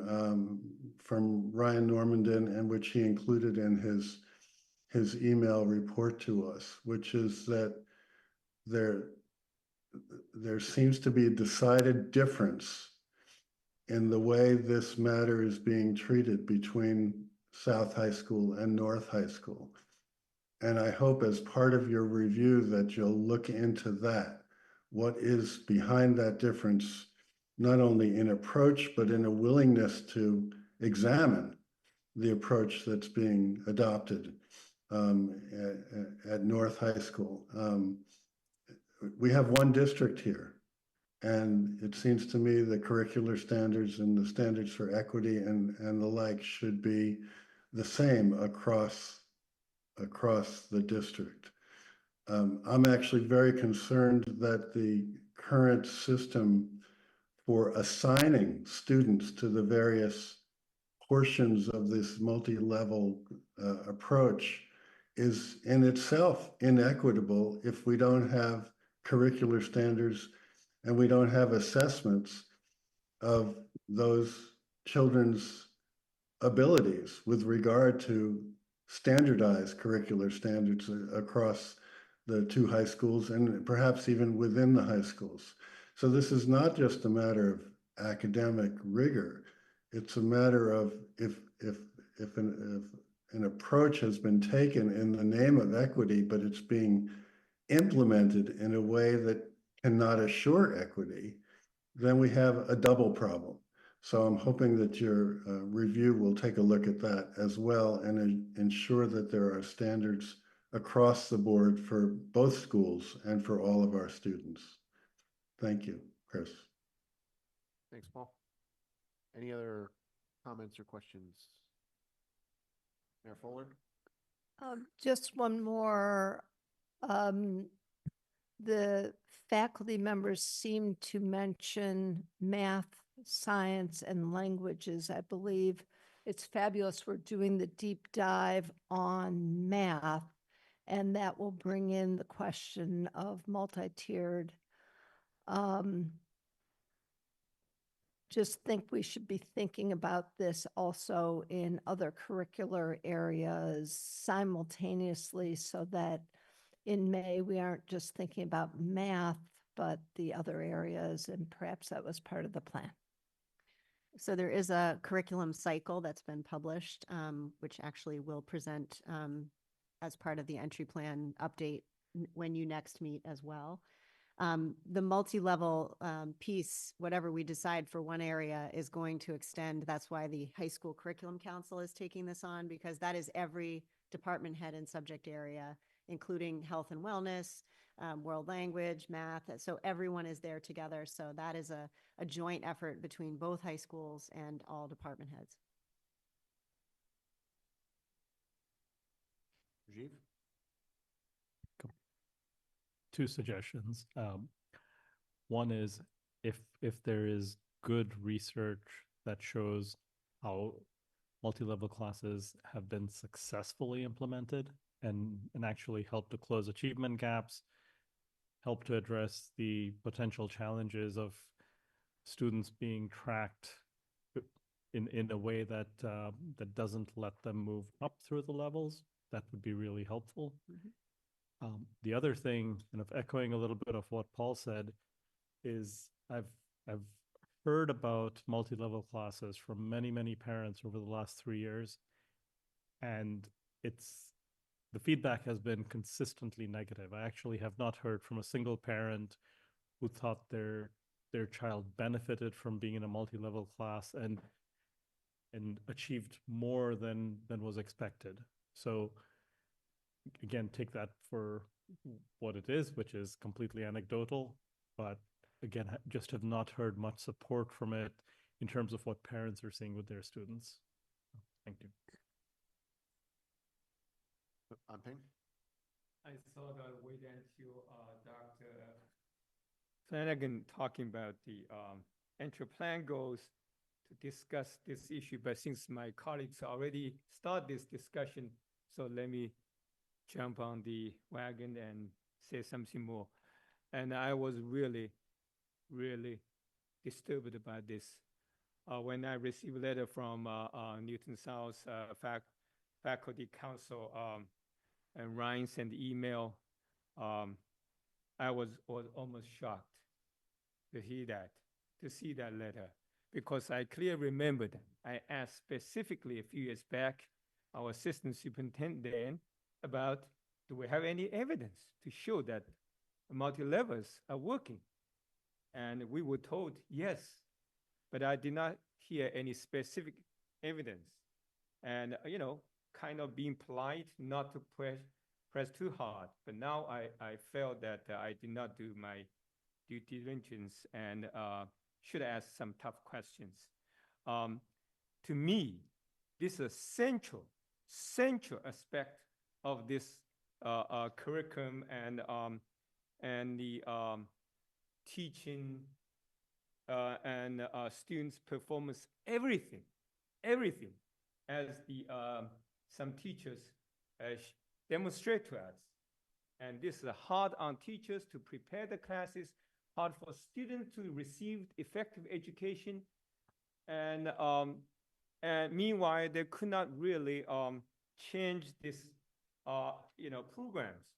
Ryan Normandin, and which he included in his email report to us, which is that there seems to be a decided difference in the way this matter is being treated between South High School and North High School. And I hope as part of your review that you'll look into that. What is behind that difference, not only in approach, but in a willingness to examine the approach that's being adopted at North High School. We have one district here, and it seems to me the curricular standards and the standards for equity and the like should be the same across the district. I'm actually very concerned that the current system for assigning students to the various portions of this multi-level approach is in itself inequitable if we don't have curricular standards and we don't have assessments of those children's abilities with regard to standardized curricular standards across the two high schools and perhaps even within the high schools. So this is not just a matter of academic rigor. It's a matter of if an approach has been taken in the name of equity, but it's being implemented in a way that cannot assure equity, then we have a double problem. So I'm hoping that your review will take a look at that as well and ensure that there are standards across the board for both schools and for all of our students. Thank you, Chris. Thanks, Paul. Any other comments or questions? Mayor Fuller? Just one more. The faculty members seem to mention math, science, and languages. I believe it's fabulous we're doing the deep dive on math, and that will bring in the question of multi-tiered just think we should be thinking about this also in other curricular areas simultaneously so that in May, we aren't just thinking about math, but the other areas, and perhaps that was part of the plan. So there is a curriculum cycle that's been published, which actually will present as part of the entry plan update when you next meet as well. The multi-level piece, whatever we decide for one area, is going to extend. That's why the High School Curriculum Council is taking this on, because that is every department head and subject area, including health and wellness, world language, math. So everyone is there together. So that is a joint effort between both high schools and all department heads. Rajiv? Two suggestions. One is if there is good research that shows how multi-level classes have been successfully implemented and actually help to close achievement gaps, help to address the potential challenges of students being tracked in a way that that doesn't let them move up through the levels, that would be really helpful. The other thing, kind of echoing a little bit of what Paul said, is I've heard about multi-level classes from many parents over the last 3 years, and the feedback has been consistently negative. I actually have not heard from a single parent who thought their child benefited from being in a multi-level class and achieved more than was expected. So again, take that for what it is, which is completely anecdotal, but again, just have not heard much support from it in terms of what parents are seeing with their students. Thank you. Ping? I saw the way into Dr. Flanagan talking about the entry plan goals to discuss this issue, but since my colleagues already started this discussion, so let me jump on the wagon and say something more. And I was really disturbed by this. When I received a letter from Newton South Faculty Council and Ryan sent the email, I was almost shocked to hear that, to see that letter, because I clearly remembered I asked specifically a few years back our assistant superintendent about, do we have any evidence to show that multi-levels are working? And we were told yes, but I did not hear any specific evidence. And, kind of being polite, not to press too hard. But now I felt that I did not do my due diligence and should ask some tough questions. To me, this is a central aspect of this curriculum and the teaching and students' performance, everything, as the some teachers demonstrate to us. And this is hard on teachers to prepare the classes, hard for students to receive effective education, and meanwhile they could not really change this programs.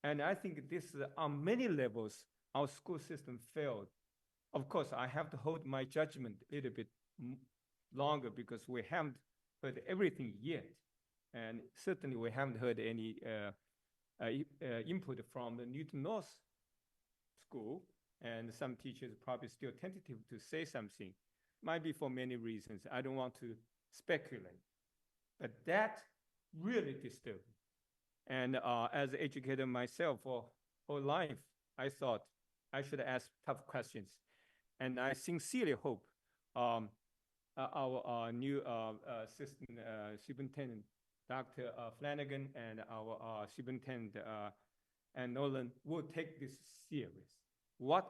And I think this is on many levels our school system failed. Of course, I have to hold my judgment a little bit longer because we haven't heard everything yet. And certainly we haven't heard any input from the Newton North School. And some teachers probably still tentative to say something. Might be for many reasons. I don't want to speculate. But that really disturbed me. And as an educator myself for whole life, I thought I should ask tough questions. And I sincerely hope our new assistant superintendent, Dr. Flanagan, and our superintendent, and Nolan, will take this serious. What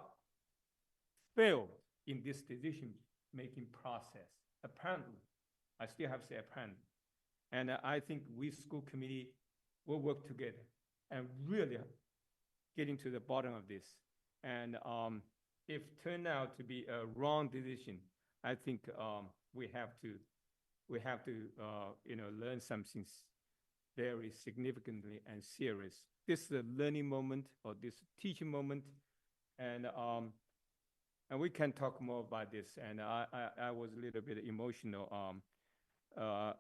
failed in this decision-making process? Apparently, I still have to say apparently. And I think we school committee will work together and really getting to the bottom of this. And if turned out to be a wrong decision, I think we have to learn something very significantly and serious. This is a learning moment or this teaching moment, and we can talk more about this. And I was a little bit emotional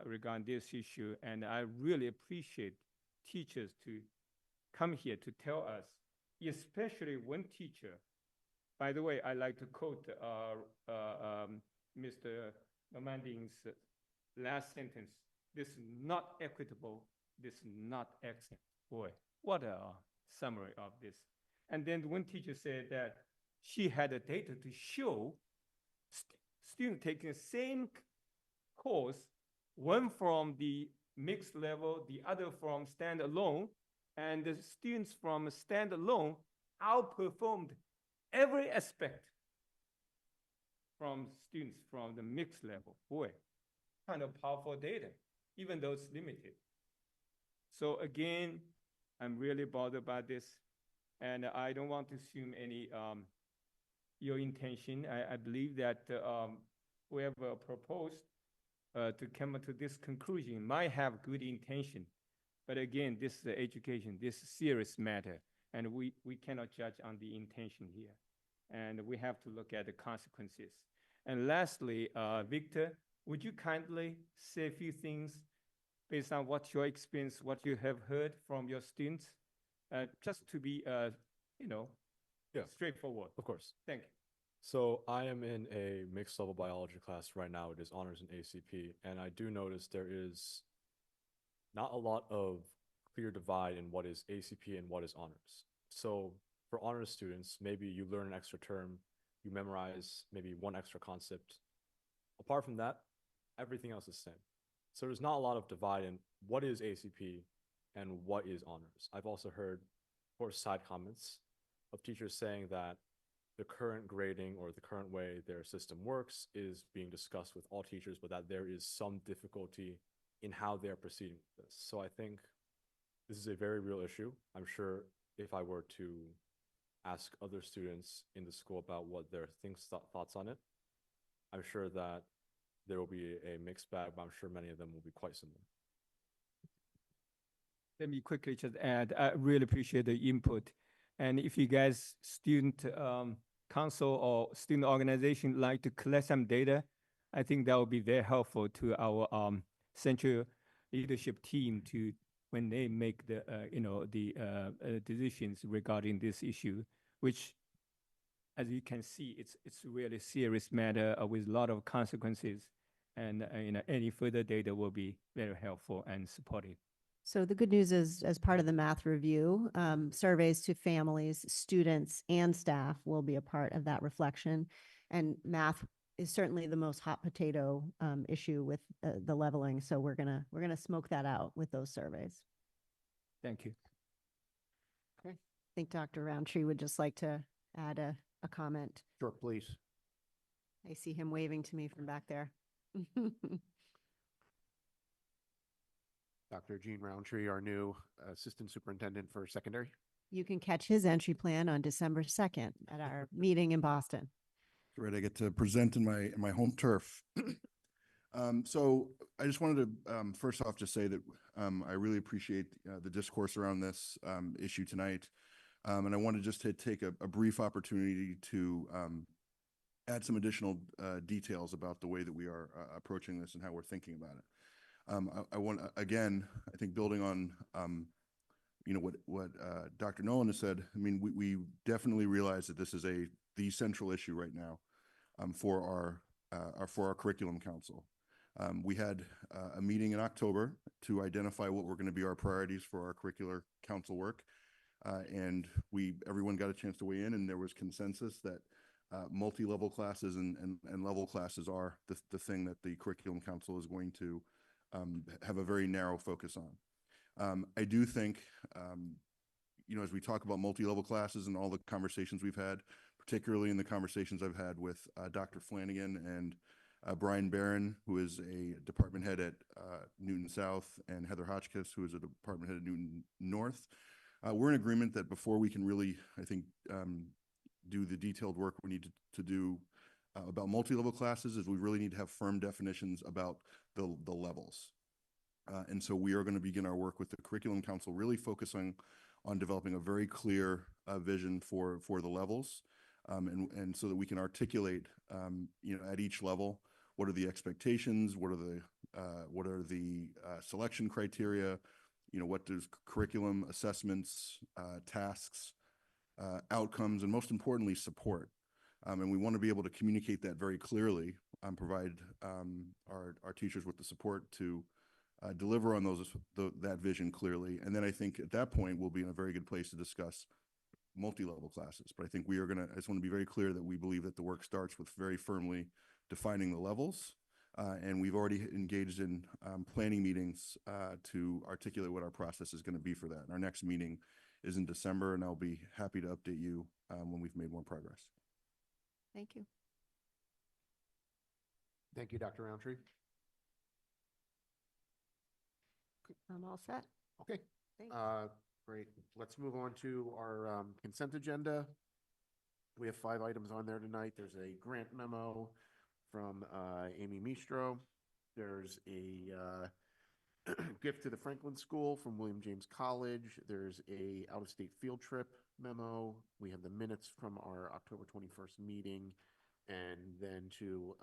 regarding this issue, and I really appreciate teachers to come here to tell us, especially one teacher. By the way, I like to quote Mr. Normandin's last sentence. This is not equitable. This is not excellent. Boy, what a summary of this. And then one teacher said that she had a data to show students taking the same course, one from the mixed level, the other from standalone, and the students from standalone outperformed every aspect from students from the mixed level. Boy, kind of powerful data, even though it's limited. So again, I'm really bothered about this, and I don't want to assume any your intention. I believe that whoever proposed to come to this conclusion might have good intention. But again, this is education, this is a serious matter, and we cannot judge on the intention here. And we have to look at the consequences. And lastly, Victor, would you kindly say a few things based on what your experience, what you have heard from your students, just to be, straightforward. Of course. Thank you. So I am in a mixed level biology class right now. It is honors and ACP, and I do notice there is not a lot of clear divide in what is ACP and what is honors. So for honors students, maybe you learn an extra term, you memorize maybe one extra concept. Apart from that, everything else is the same. So there's not a lot of divide in what is ACP and what is honors. I've also heard, of course, side comments of teachers saying that the current grading or the current way their system works is being discussed with all teachers, but that there is some difficulty in how they're proceeding with this. So I think this is a very real issue. I'm sure if I were to ask other students in the school about what their thoughts on it, I'm sure that there will be a mixed bag, but I'm sure many of them will be quite similar. Let me quickly just add, I really appreciate the input. And if you guys, student council or student organization like to collect some data, I think that will be very helpful to our central leadership team to when they make the decisions regarding this issue, which, as you can see, it's a really serious matter with a lot of consequences, and any further data will be very helpful and supportive. So the good news is, as part of the math review, surveys to families, students, and staff will be a part of that reflection. And math is certainly the most hot potato issue with the leveling. So we're gonna smoke that out with those surveys. Thank you. Okay. I think Dr. Roundtree would just like to add a comment. Sure, please. I see him waving to me from back there. Dr. Gene Roundtree, our new Assistant Superintendent for Secondary. You can catch his entry plan on December 2nd at our meeting in Boston. Great, I get to present in my home turf. So I just wanted to first off just say that I really appreciate the discourse around this issue tonight. And I wanted just to take a brief opportunity to add some additional details about the way that we are approaching this and how we're thinking about it. I want, again, I think building on what Dr. Nolan has said. I mean, we definitely realize that this is the central issue right now for our curriculum council. We had a meeting in October to identify what were going to be our priorities for our curricular council work, and everyone got a chance to weigh in, and there was consensus that multi-level classes and level classes are the thing that the curriculum council is going to have a very narrow focus on. I do think, as we talk about multi-level classes and all the conversations we've had, particularly in the conversations I've had with Dr. Flanagan and Brian Barron, who is a department head at Newton South, and Heather Hotchkiss, who is a department head at Newton North, we're in agreement that before we can really, I think, do the detailed work we need to do about multi-level classes is we really need to have firm definitions about the levels. And so we are going to begin our work with the Curriculum Council, really focusing on developing a very clear vision for the levels, and so that we can articulate, at each level, what are the expectations, what are the selection criteria, what does curriculum, assessments, tasks, outcomes, and most importantly, support. And we want to be able to communicate that very clearly, provide our teachers with the support to deliver on that vision clearly. And then I think at that point, we'll be in a very good place to discuss multi-level classes. But I think I just want to be very clear that we believe that the work starts with very firmly defining the levels. And we've already engaged in planning meetings to articulate what our process is going to be for that. And our next meeting is in December, and I'll be happy to update you when we've made more progress. Thank you. Thank you, Dr. Roundtree. I'm all set. Okay. Thanks. Great. Let's move on to our consent agenda. We have 5 items on there tonight. There's a grant memo from Amy Mistro. There's a gift to the Franklin School from William James College. There's a out-of-state field trip memo. We have the minutes from our October 21st meeting, and then to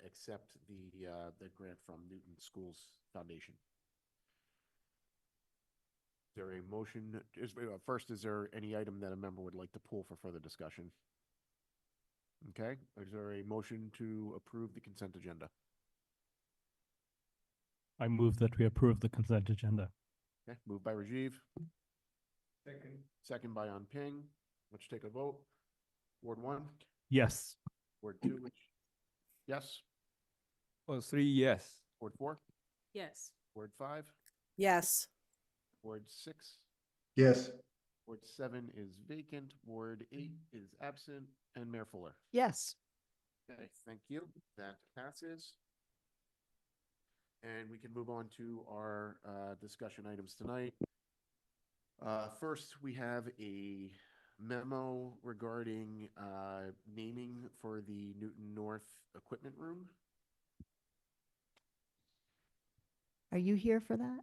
accept the grant from Newton Schools Foundation. Is there a motion? First, is there any item that a member would like to pull for further discussion? Okay. Is there a motion to approve the consent agenda? I move that we approve the consent agenda. Okay. Moved by Rajiv. Second. Second by Anping. Let's take a vote. Ward 1? Yes. Ward 2? Yes. Ward 3, yes. Ward 4? Yes. Ward 5? Yes. Ward 6? Yes. Ward 7 is vacant. Ward 8 is absent. And Mayor Fuller. Yes. Okay, thank you. That passes. And we can move on to our discussion items tonight. First, we have a memo regarding naming for the Newton North Equipment Room. Are you here for that?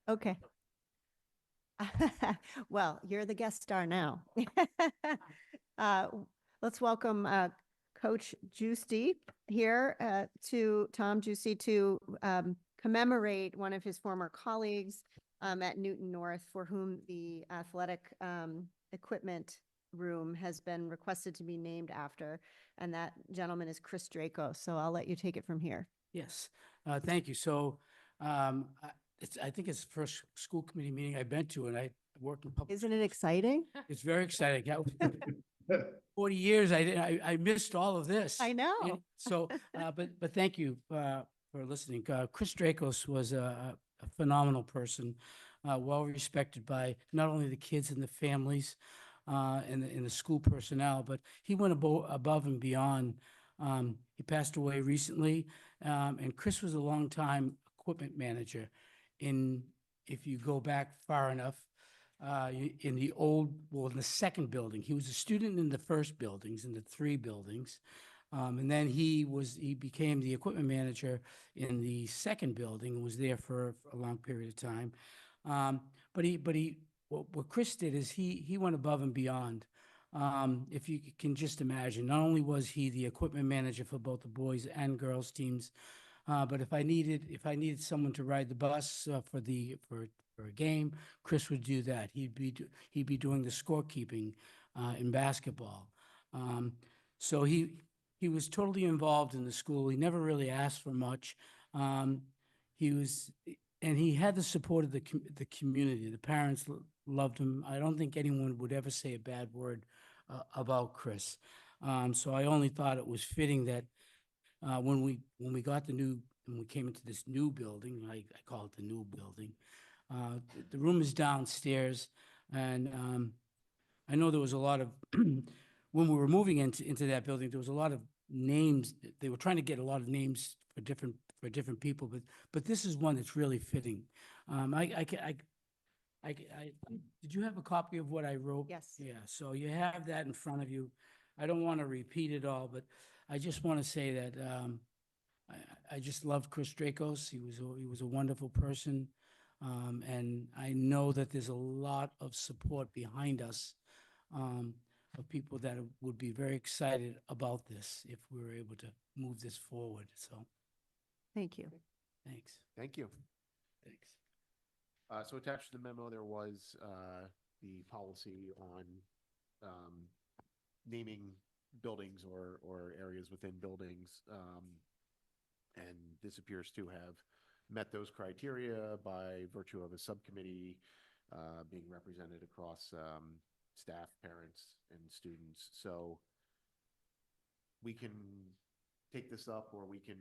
Okay. Well, you're the guest star now. Let's welcome Coach Giusti here to Tom Giusti to commemorate one of his former colleagues at Newton North, for whom the athletic equipment room has been requested to be named after. And that gentleman is Chris Draco. So I'll let you take it from here. Yes, thank you. So I think it's the first school committee meeting I've been to, and I worked in public. Isn't it exciting? It's very exciting. 40 years, I missed all of this. I know. And so, but thank you for listening. Chris Dracos was a phenomenal person, well respected by not only the kids and the families and the school personnel, but he went above and beyond. He passed away recently, and Chris was a longtime equipment manager. If you go back far enough, in the second building, he was a student in the first buildings, in the 3 buildings. And then he became the equipment manager in the second building and was there for a long period of time. What Chris did is he went above and beyond. If you can just imagine, not only was he the equipment manager for both the boys and girls teams, but if I needed someone to ride the bus for a game, Chris would do that. He'd be doing the scorekeeping in basketball. So he was totally involved in the school. He never really asked for much. He had the support of the community. The parents loved him. I don't think anyone would ever say a bad word about Chris. So I only thought it was fitting that when we came into this new building, I call it the new building. The room is downstairs, and I know there was a lot of when we were moving into that building, there was a lot of names. They were trying to get a lot of names for different people, but this is one that's really fitting. Did you have a copy of what I wrote? Yes. Yeah. So you have that in front of you. I don't want to repeat it all, but I just want to say that I just love Chris Dracos. He was a wonderful person. And I know that there's a lot of support behind us of people that would be very excited about this if we were able to move this forward. So, Thank you. thanks. Thank you. Thanks. So attached to the memo, there was the policy on naming buildings or areas within buildings. And this appears to have met those criteria by virtue of a subcommittee being represented across staff, parents, and students. So we can take this up, or we can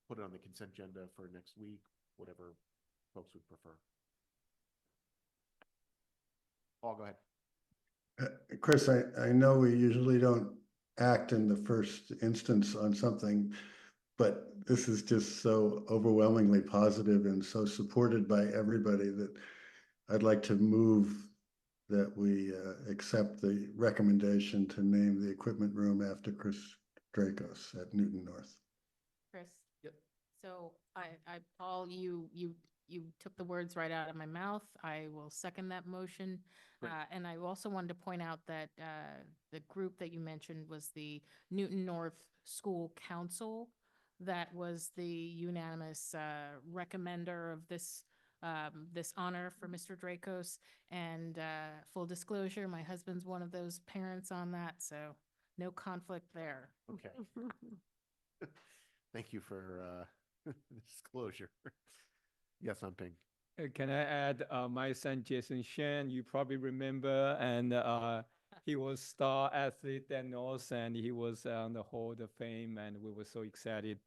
put it on the consent agenda for next week, whatever folks would prefer. Paul, go ahead. Chris, I know we usually don't act in the first instance on something, but this is just so overwhelmingly positive and so supported by everybody that I'd like to move that we accept the recommendation to name the equipment room after Chris Dracos at Newton North. Chris? Yep. So Paul, you took the words right out of my mouth. I will second that motion. Great. And I also wanted to point out that the group that you mentioned was the Newton North School Council. That was the unanimous recommender of this this honor for Mr. Dracos. And full disclosure, my husband's one of those parents on that, so no conflict there. Okay. Thank you for disclosure. Yes, I'm Ping. Can I add my son Jason Shen? You probably remember, and he was star athlete at North, and he was on the Hall of Fame, and we were so excited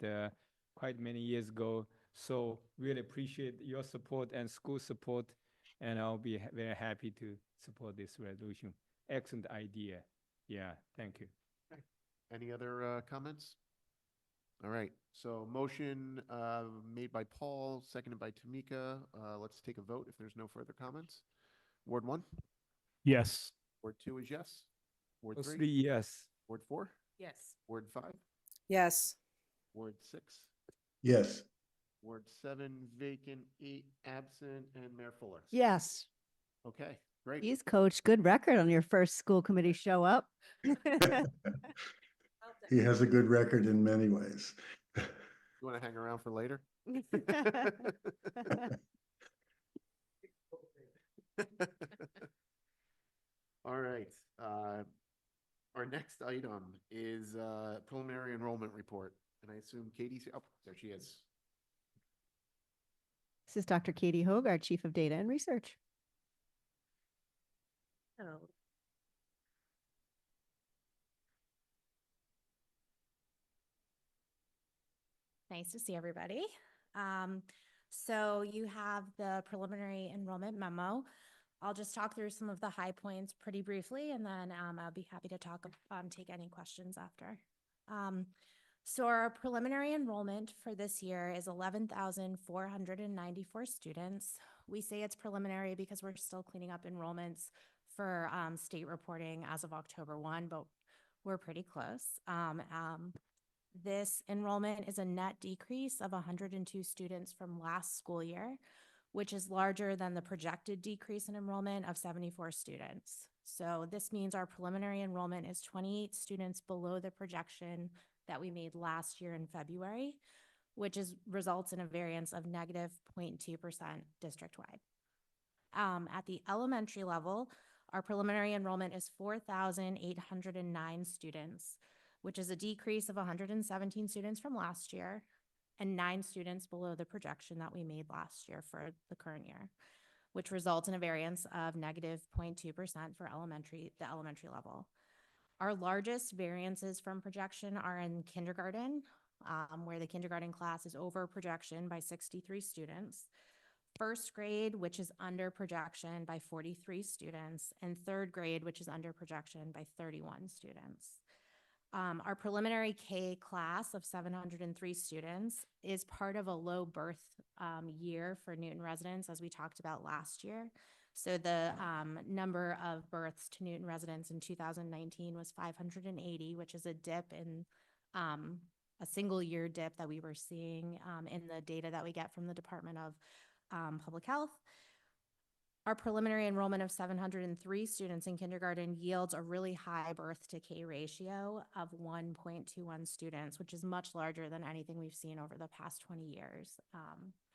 quite many years ago. So really appreciate your support and school support, and I'll be very happy to support this resolution. Excellent idea. Yeah, thank you. Okay. Any other comments? All right, so motion made by Paul, seconded by Tamika. Let's take a vote if there's no further comments. Ward 1? Yes. Ward 2 is yes. Ward 3? 3, yes. Ward 4? Yes. Ward 5? Yes. Ward 6? Yes. Ward 7 vacant, 8 absent, and Mayor Fuller. Yes. Okay, great. Geez, Coach, good record on your first school committee show up. He has a good record in many ways. You want to hang around for later? All right. Our next item is preliminary enrollment report. And I assume Katie's, oh, there she is. This is Dr. Katie Hoag, our Chief of Data and Research. Oh. Nice to see everybody. So you have the preliminary enrollment memo. I'll just talk through some of the high points pretty briefly, and then I'll be happy to take any questions after. So our preliminary enrollment for this year is 11,494 students. We say it's preliminary because we're still cleaning up enrollments for state reporting as of October 1, but we're pretty close. This enrollment is a net decrease of 102 students from last school year, which is larger than the projected decrease in enrollment of 74 students. So this means our preliminary enrollment is 28 students below the projection that we made last year in February, which results in a variance of negative 0.2% district-wide. At the elementary level, our preliminary enrollment is 4,809 students, which is a decrease of 117 students from last year and 9 students below the projection that we made last year for the current year, which results in a variance of negative 0.2% for the elementary level. Our largest variances from projection are in kindergarten, where the kindergarten class is over projection by 63 students, first grade, which is under projection by 43 students, and third grade, which is under projection by 31 students. Our preliminary K class of 703 students is part of a low birth year for Newton residents, as we talked about last year. So the number of births to Newton residents in 2019 was 580, which is a dip in a single year dip that we were seeing in the data that we get from the Department of Public Health. Our preliminary enrollment of 703 students in kindergarten yields a really high birth to K ratio of 1.21 students, which is much larger than anything we've seen over the past 20 years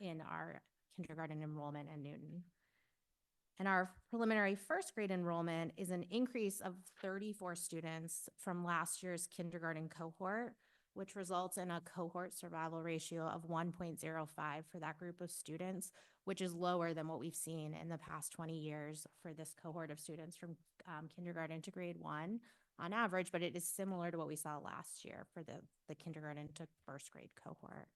in our kindergarten enrollment in Newton. And our preliminary first grade enrollment is an increase of 34 students from last year's kindergarten cohort, which results in a cohort survival ratio of 1.05 for that group of students, which is lower than what we've seen in the past 20 years for this cohort of students from kindergarten to grade 1 on average, but it is similar to what we saw last year for the kindergarten to first grade cohort.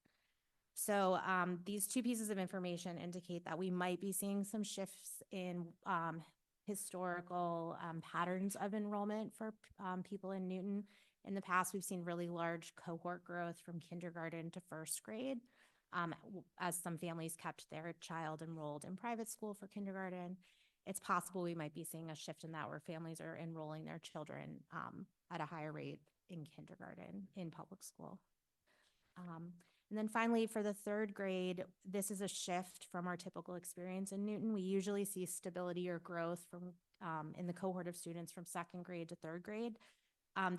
So these two pieces of information indicate that we might be seeing some shifts in historical patterns of enrollment for people in Newton. In the past, we've seen really large cohort growth from kindergarten to first grade as some families kept their child enrolled in private school for kindergarten. It's possible we might be seeing a shift in that where families are enrolling their children at a higher rate in kindergarten in public school. And then finally, for the third grade, this is a shift from our typical experience in Newton. We usually see stability or growth from in the cohort of students from second grade to third grade.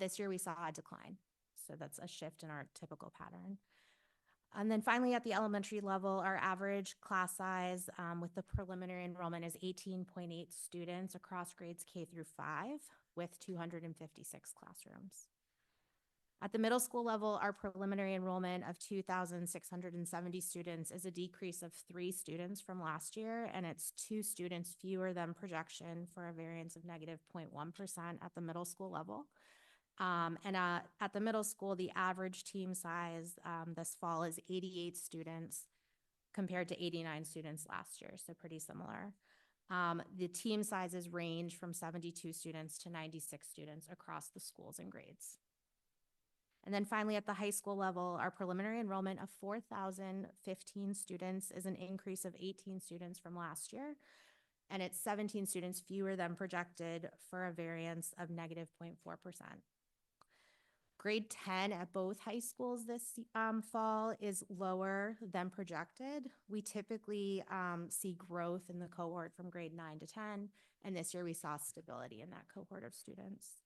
This year we saw a decline. So that's a shift in our typical pattern. And then finally, at the elementary level, our average class size with the preliminary enrollment is 18.8 students across grades K through 5 with 256 classrooms. At the middle school level, our preliminary enrollment of 2,670 students is a decrease of 3 students from last year, and it's 2 students fewer than projection for a variance of negative 0.1% at the middle school level. At the middle school, the average team size this fall is 88 students compared to 89 students last year, so pretty similar. The team sizes range from 72 students to 96 students across the schools and grades. And then finally, at the high school level, our preliminary enrollment of 4,015 students is an increase of 18 students from last year, and it's 17 students fewer than projected for a variance of negative 0.4%. Grade 10 at both high schools this fall is lower than projected. We typically see growth in the cohort from grade 9 to 10, and this year we saw stability in that cohort of students.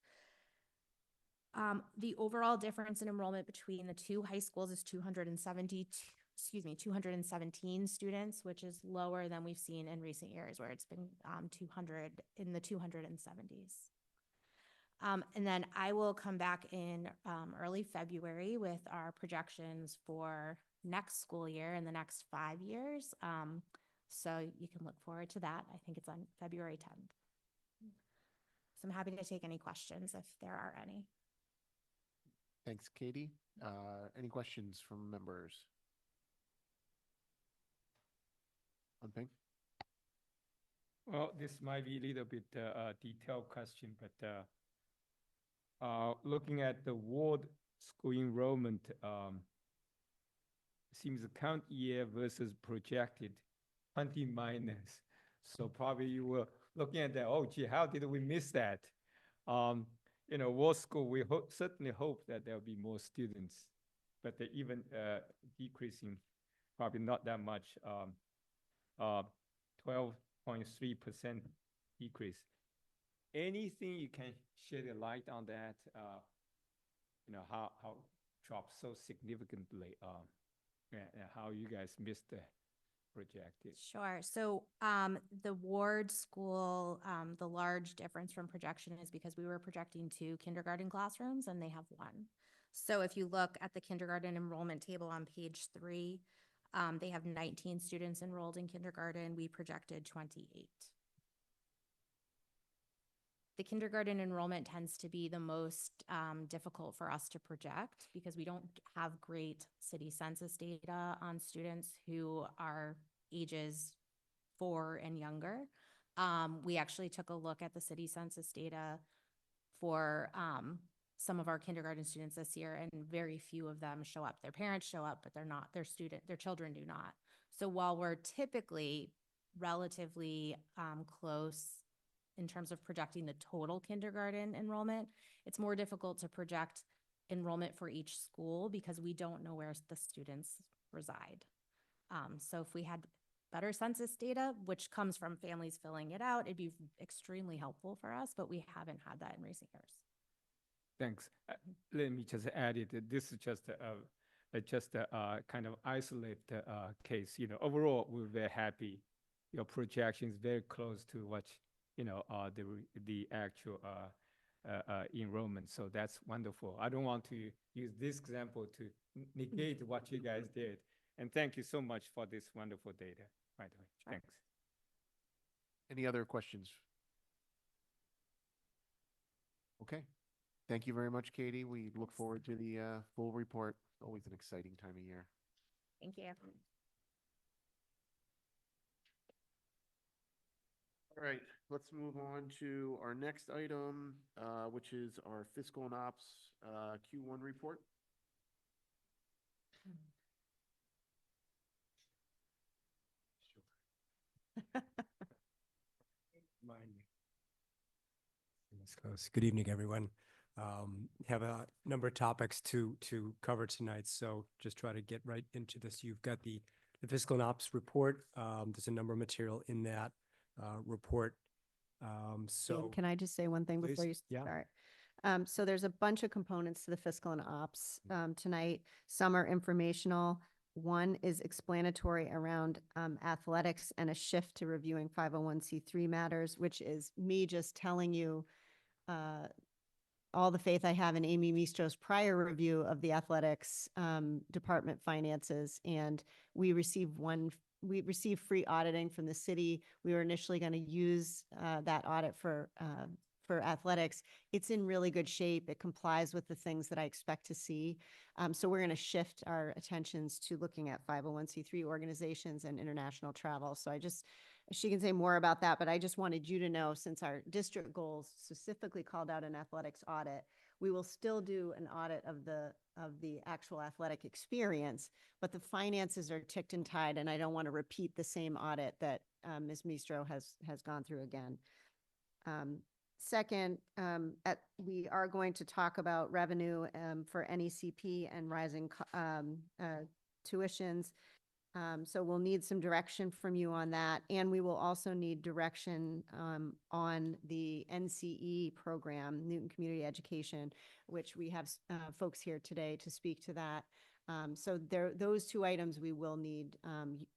The overall difference in enrollment between the two high schools is 217 students, which is lower than we've seen in recent years where it's been 200 in the 270s. And then I will come back in early February with our projections for next school year and the next 5 years. So you can look forward to that. I think it's on February 10th. So I'm happy to take any questions if there are any. Thanks, Katie. Any questions from members? On Ping? Well, this might be a little bit a detailed question, but looking at the ward school enrollment, seems the count year versus projected 20 minus. So probably you were looking at that, oh gee, how did we miss that? You know, ward school, we certainly hope that there'll be more students, but they're even decreasing, probably not that much, 12.3% decrease. Anything you can shed a light on that, you know, how dropped so significantly, and how you guys missed the projected? Sure. So the ward school, the large difference from projection is because we were projecting 2 kindergarten classrooms and they have 1. So if you look at the kindergarten enrollment table on page 3, they have 19 students enrolled in kindergarten. We projected 28. The kindergarten enrollment tends to be the most difficult for us to project because we don't have great city census data on students who are ages 4 and younger. We actually took a look at the city census data for some of our kindergarten students this year, and very few of them show up. Their parents show up, but their children do not. So while we're typically relatively close in terms of projecting the total kindergarten enrollment. It's more difficult to project enrollment for each school because we don't know where the students reside. So if we had better census data, which comes from families filling it out, it'd be extremely helpful for us, but we haven't had that in recent years. Thanks. Let me just add it. This is just a kind of isolated case. You know, overall, we're very happy. Your projection is very close to what the actual enrollment. So that's wonderful. I don't want to use this example to negate what you guys did. And thank you so much for this wonderful data, by the way. Thanks. Any other questions? Okay. Thank you very much, Katie. We look forward to the full report. Always an exciting time of year. Thank you. All right, let's move on to our next item, which is our fiscal and ops Q1 report. Close. Good evening, everyone. Have a number of topics to cover tonight, so just try to get right into this. You've got the fiscal and ops report. There's a number of material in that report. So can I just say one thing before you Yeah. start? So there's a bunch of components to the fiscal and ops tonight. Some are informational. One is explanatory around athletics and a shift to reviewing 501c3 matters, which is me just telling you all the faith I have in Amy Mistro's prior review of the athletics department finances. And we received free auditing from the city. We were initially going to use that audit for athletics. It's in really good shape. It complies with the things that I expect to see. So we're going to shift our attentions to looking at 501c3 organizations and international travel. So she can say more about that, but I just wanted you to know, since our district goals specifically called out an athletics audit, we will still do an audit of the actual athletic experience, but the finances are ticked and tied, and I don't want to repeat the same audit that Ms. Mistro has gone through again. Second, we are going to talk about revenue for NECP and rising tuitions. So we'll need some direction from you on that. And we will also need direction on the NCE program, Newton Community Education, which we have folks here today to speak to that. So those two items, we will need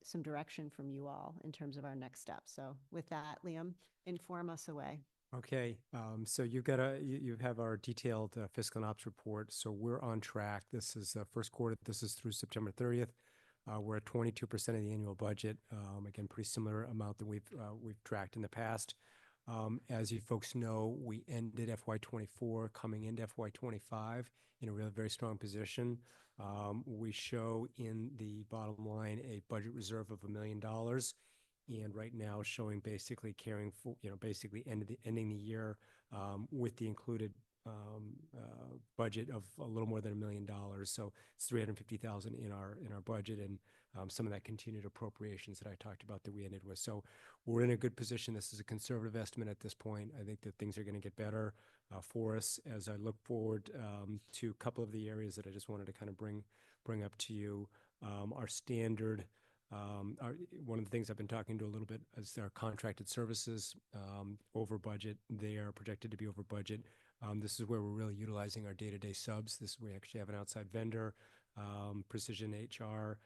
some direction from you all in terms of our next steps. So with that, Liam, inform us away. Okay, so you have our detailed fiscal and ops report. So we're on track. This is the first quarter. This is through September 30th. We're at 22% of the annual budget. Again, pretty similar amount that we've tracked in the past. As you folks know, we ended FY24 coming into FY25 in a really very strong position. We show in the bottom line a budget reserve of $1 million. And right now showing basically carrying, basically ending the year with the included budget of a little more than $1 million. So it's $350,000 in our budget, and some of that continued appropriations that I talked about that we ended with. So we're in a good position. This is a conservative estimate at this point. I think that things are going to get better for us as I look forward to a couple of the areas that I just wanted to kind of bring up to you. Our standard. One of the things I've been talking to a little bit is our contracted services over budget. They are projected to be over budget. This is where we're really utilizing our day-to-day subs. We actually have an outside vendor, Precision HR,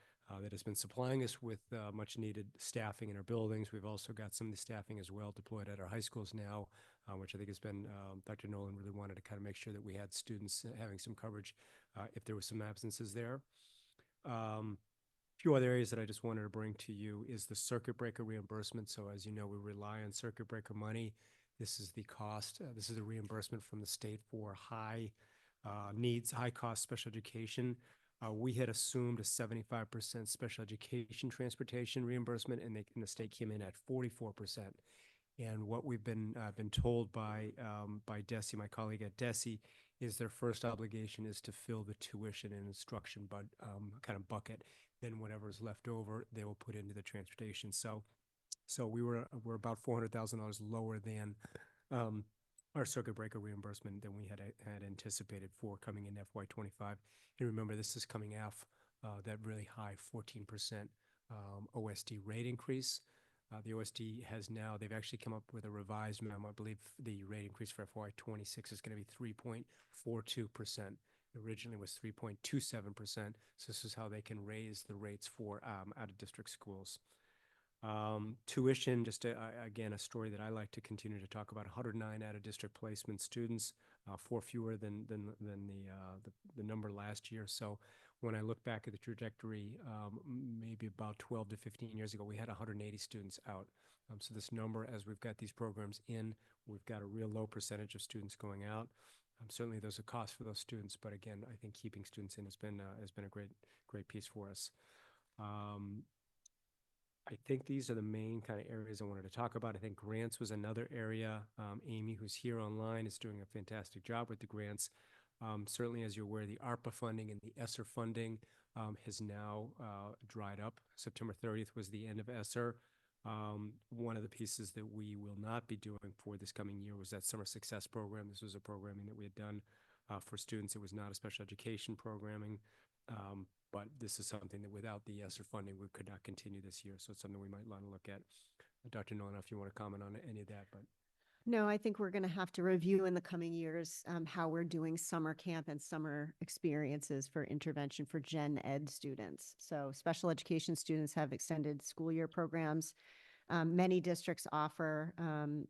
that has been supplying us with much needed staffing in our buildings. We've also got some of the staffing as well deployed at our high schools now, which I think has been, Dr. Nolan really wanted to kind of make sure that we had students having some coverage if there was some absences there. Few other areas that I just wanted to bring to you is the circuit breaker reimbursement. So as you know, we rely on circuit breaker money. This is the cost. This is a reimbursement from the state for high cost special education. We had assumed a 75% special education transportation reimbursement, and the state came in at 44%. And what we've been told by DESE, my colleague at DESE, is their first obligation is to fill the tuition and instruction kind of bucket. Then whatever is left over, they will put into the transportation. So So we're about $400,000 lower than our circuit breaker reimbursement than we had anticipated for coming in FY25. And remember, this is coming off that really high 14% OSD rate increase. The OSD they've actually come up with a revised memo. I believe the rate increase for FY26 is going to be 3.42%. Originally was 3.27%. So this is how they can raise the rates for out-of-district schools. Tuition, just again, a story that I like to continue to talk about. 109 out-of-district placement students, 4 fewer than the number last year. So when I look back at the trajectory, maybe about 12 to 15 years ago, we had 180 students out. So this number, as we've got these programs in, we've got a real low percentage of students going out. Certainly, there's a cost for those students, but again, I think keeping students in has been a great piece for us. I think these are the main kind of areas I wanted to talk about. I think grants was another area. Amy, who's here online, is doing a fantastic job with the grants. Certainly, as you're aware, the ARPA funding and the ESSER funding has now dried up. September 30th was the end of ESSER. One of the pieces that we will not be doing for this coming year was that Summer Success Program. This was a programming that we had done for students. It was not a special education programming, but this is something that without the ESSER funding, we could not continue this year. So it's something we might want to look at. Dr. Nolan, if you want to comment on any of that, but. No, I think we're going to have to review in the coming years how we're doing summer camp and summer experiences for intervention for gen ed students. So special education students have extended school year programs. Many districts offer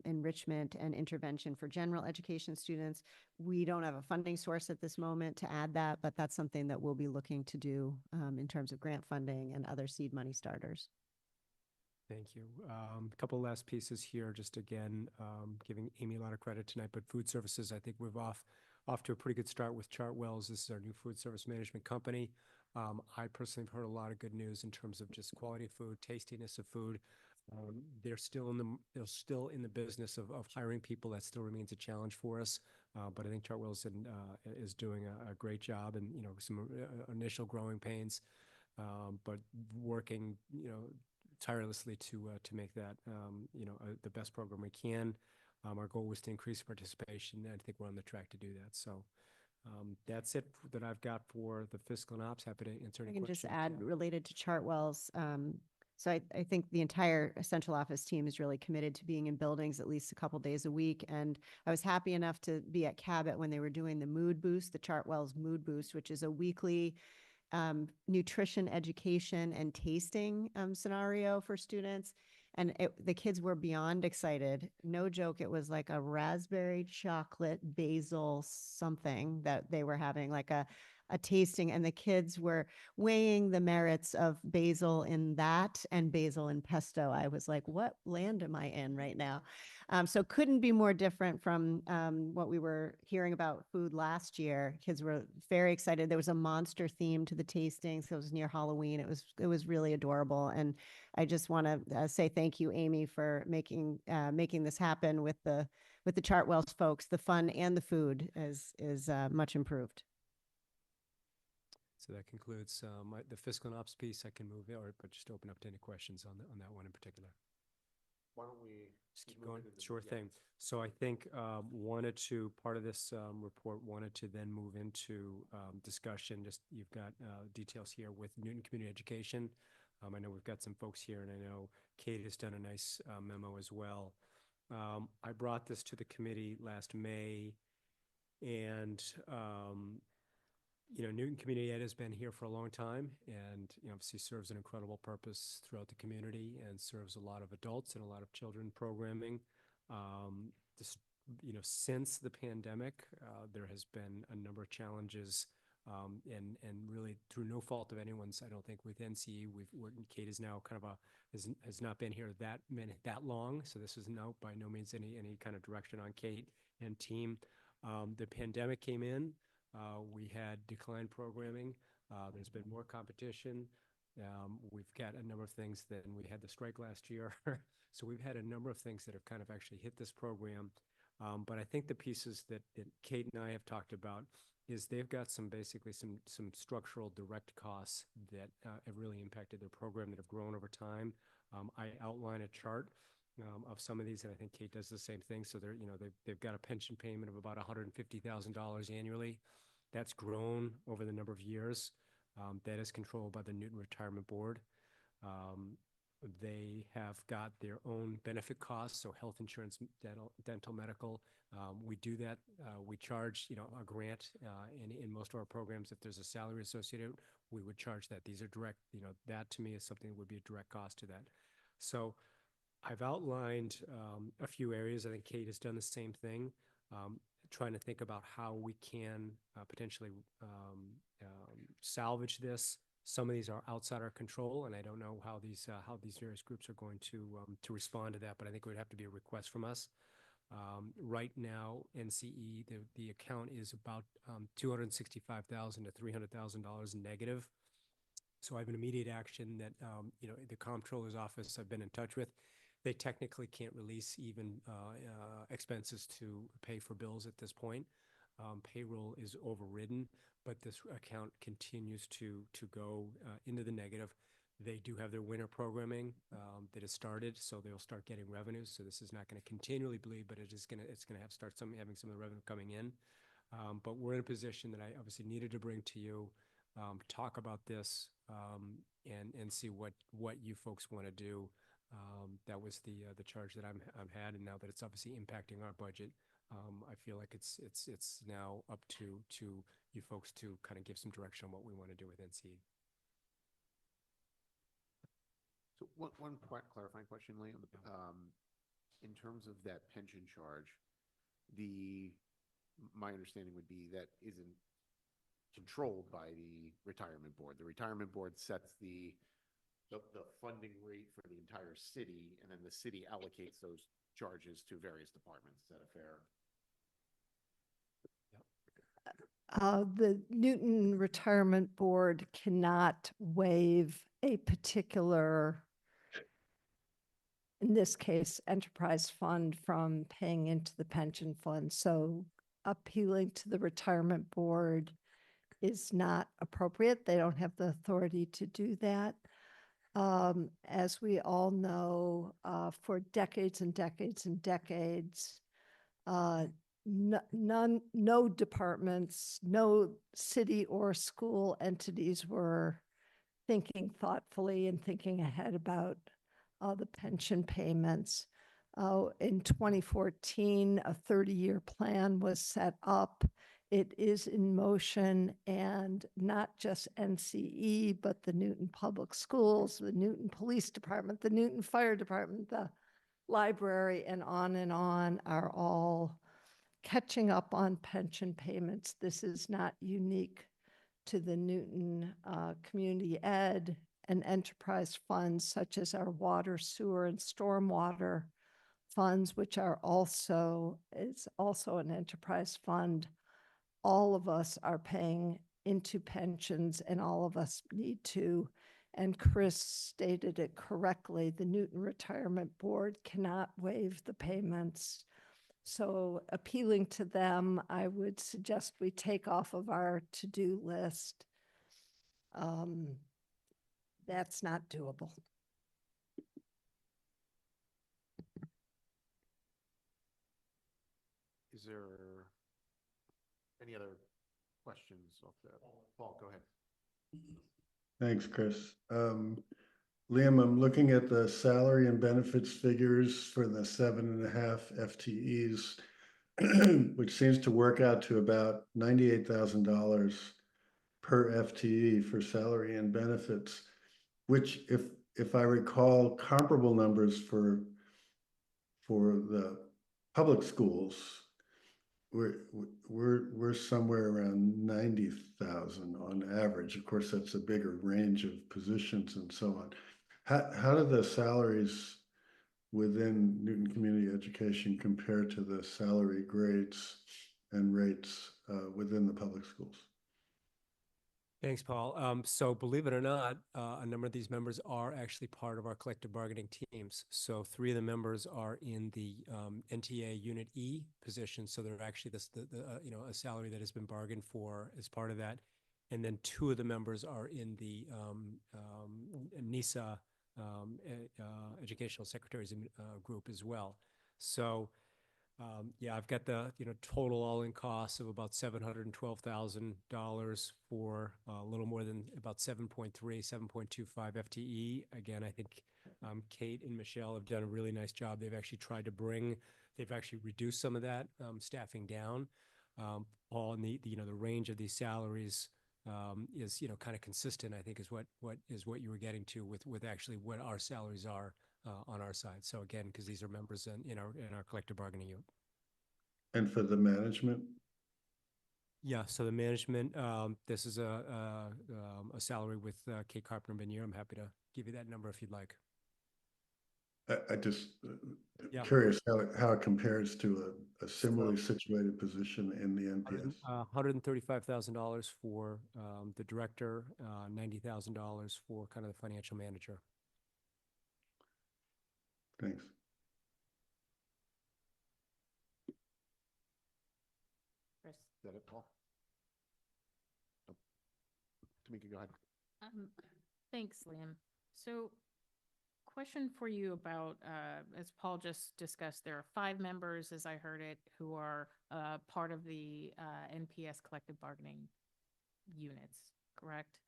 enrichment and intervention for general education students. We don't have a funding source at this moment to add that, but that's something that we'll be looking to do in terms of grant funding and other seed money starters. Thank you. A couple last pieces here, just again, giving Amy a lot of credit tonight, but food services, I think we're off to a pretty good start with Chartwells. This is our new food service management company. I personally have heard a lot of good news in terms of just quality of food, tastiness of food. They're still in the business of hiring people. That still remains a challenge for us. But I think Chartwells is doing a great job, and some initial growing pains, but working tirelessly to make that the best program we can. Our goal was to increase participation, and I think we're on the track to do that. So that's it that I've got for the fiscal and ops. Happy to answer any questions. I can just add related to Chartwells. So I think the entire central office team is really committed to being in buildings at least a couple days a week. And I was happy enough to be at Cabot when they were doing the Mood Boost, the Chartwells Mood Boost, which is a weekly nutrition education and tasting scenario for students. And the kids were beyond excited. No joke, it was like a raspberry chocolate basil something that they were having, like a tasting, and the kids were weighing the merits of basil in that and basil in pesto. I was like, what land am I in right now? So couldn't be more different from what we were hearing about food last year. Kids were very excited. There was a monster theme to the tastings. It was near Halloween. It was really adorable. And I just want to say thank you, Amy, for making this happen with the Chartwells folks. The fun and the food is much improved. So that concludes the fiscal and ops piece. I can move it, but just open up to any questions on that one in particular. Why don't we just keep going? Sure thing. So I think wanted to, part of this report, wanted to then move into discussion. Just you've got details here with Newton Community Education. I know we've got some folks here, and I know Kate has done a nice memo as well. I brought this to the committee last May, and Newton Community Ed has been here for a long time, and obviously serves an incredible purpose throughout the community and serves a lot of adults and a lot of children programming. Since the pandemic, there has been a number of challenges, and really through no fault of anyone's, I don't think, with NCE. Kate is now kind of has not been here that long, so this is by no means any kind of direction on Kate and team. The pandemic came in. We had declined programming. There's been more competition. We've got a number of things we had the strike last year. So we've had a number of things that have kind of actually hit this program. But I think the pieces that Kate and I have talked about is they've got basically some structural direct costs that have really impacted their program that have grown over time. I outline a chart of some of these, and I think Kate does the same thing. So they've got a pension payment of about $150,000 annually. That's grown over the number of years. That is controlled by the Newton Retirement Board. They have got their own benefit costs, so health insurance, dental, medical. We do that. We charge, a grant in most of our programs. If there's a salary associated, we would charge that. These are direct, that to me is something that would be a direct cost to that. So I've outlined a few areas. I think Kate has done the same thing, trying to think about how we can potentially salvage this. Some of these are outside our control, and I don't know how these various groups are going to respond to that. But I think it would have to be a request from us. Right now, NCE, the account is about $265,000 to $300,000 negative. So I have an immediate action that the comptroller's office I've been in touch with. They technically can't release even expenses to pay for bills at this point. Payroll is overridden, but this account continues to go into the negative. They do have their winter programming that has started, so they'll start getting revenues. So this is not going to continually bleed, but it's going to have start having some of the revenue coming in. But we're in a position that I obviously needed to bring to you, talk about this, and see what you folks want to do. That was the charge that I'm had, and now that it's obviously impacting our budget, I feel like it's now up to you folks to kind of give some direction on what we want to do with NCE. So one clarifying question, Liam. In terms of that pension charge, my understanding would be that isn't controlled by the retirement board. The retirement board sets the funding rate for the entire city, and then the city allocates those charges to various departments. Is that a fair? The Newton Retirement Board cannot waive a particular, in this case, enterprise fund from paying into the pension fund. So appealing to the retirement board is not appropriate. They don't have the authority to do that. As we all know, for decades and decades and decades, no departments, no city or school entities were thinking thoughtfully and thinking ahead about the pension payments. In 2014, a 30-year plan was set up. It is in motion, and not just NCE, but the Newton Public Schools, the Newton Police Department, the Newton Fire Department, the library, and on are all catching up on pension payments. This is not unique to the Newton Community Ed and enterprise funds, such as our water, sewer, and stormwater funds, which are also an enterprise fund. All of us are paying into pensions, and all of us need to. And Chris stated it correctly, the Newton Retirement Board cannot waive the payments. So appealing to them, I would suggest we take off of our to-do list. That's not doable. Is there any other questions off that? Paul, go ahead. Thanks, Chris. Liam, I'm looking at the salary and benefits figures for the 7.5 FTEs, which seems to work out to about $98,000 per FTE for salary and benefits, which if I recall comparable numbers for the public schools, we're somewhere around 90,000 on average. Of course, that's a bigger range of positions and so on. How do the salaries within Newton Community Education compare to the salary grades and rates within the public schools? Thanks, Paul. So believe it or not, a number of these members are actually part of our collective bargaining teams. So 3 of the members are in the NTA Unit E position. So they're actually a salary that has been bargained for as part of that. And then 2 of the members are in the NISA Educational Secretaries group as well. So yeah, I've got the total all-in costs of about $712,000 for a little more than about 7.3, 7.25 FTE. Again, I think Kate and Michelle have done a really nice job. They've actually reduced some of that staffing down. Paul, and the range of these salaries is kind of consistent, I think, is what you were getting to with actually what our salaries are on our side. So again, because these are members in our collective bargaining unit. And for the management? Yeah, so the management, this is a salary with Kate Carpenter Benier. I'm happy to give you that number if you'd like. I just Yeah. curious how it compares to a similarly situated position in the NPS. $135,000 for the director, $90,000 for kind of the financial manager. Thanks. Chris. Is that it, Paul? Oh. Tamika, go ahead. Thanks, Liam. So question for you about, as Paul just discussed, there are 5 members, as I heard it, who are part of the NPS collective bargaining units, correct?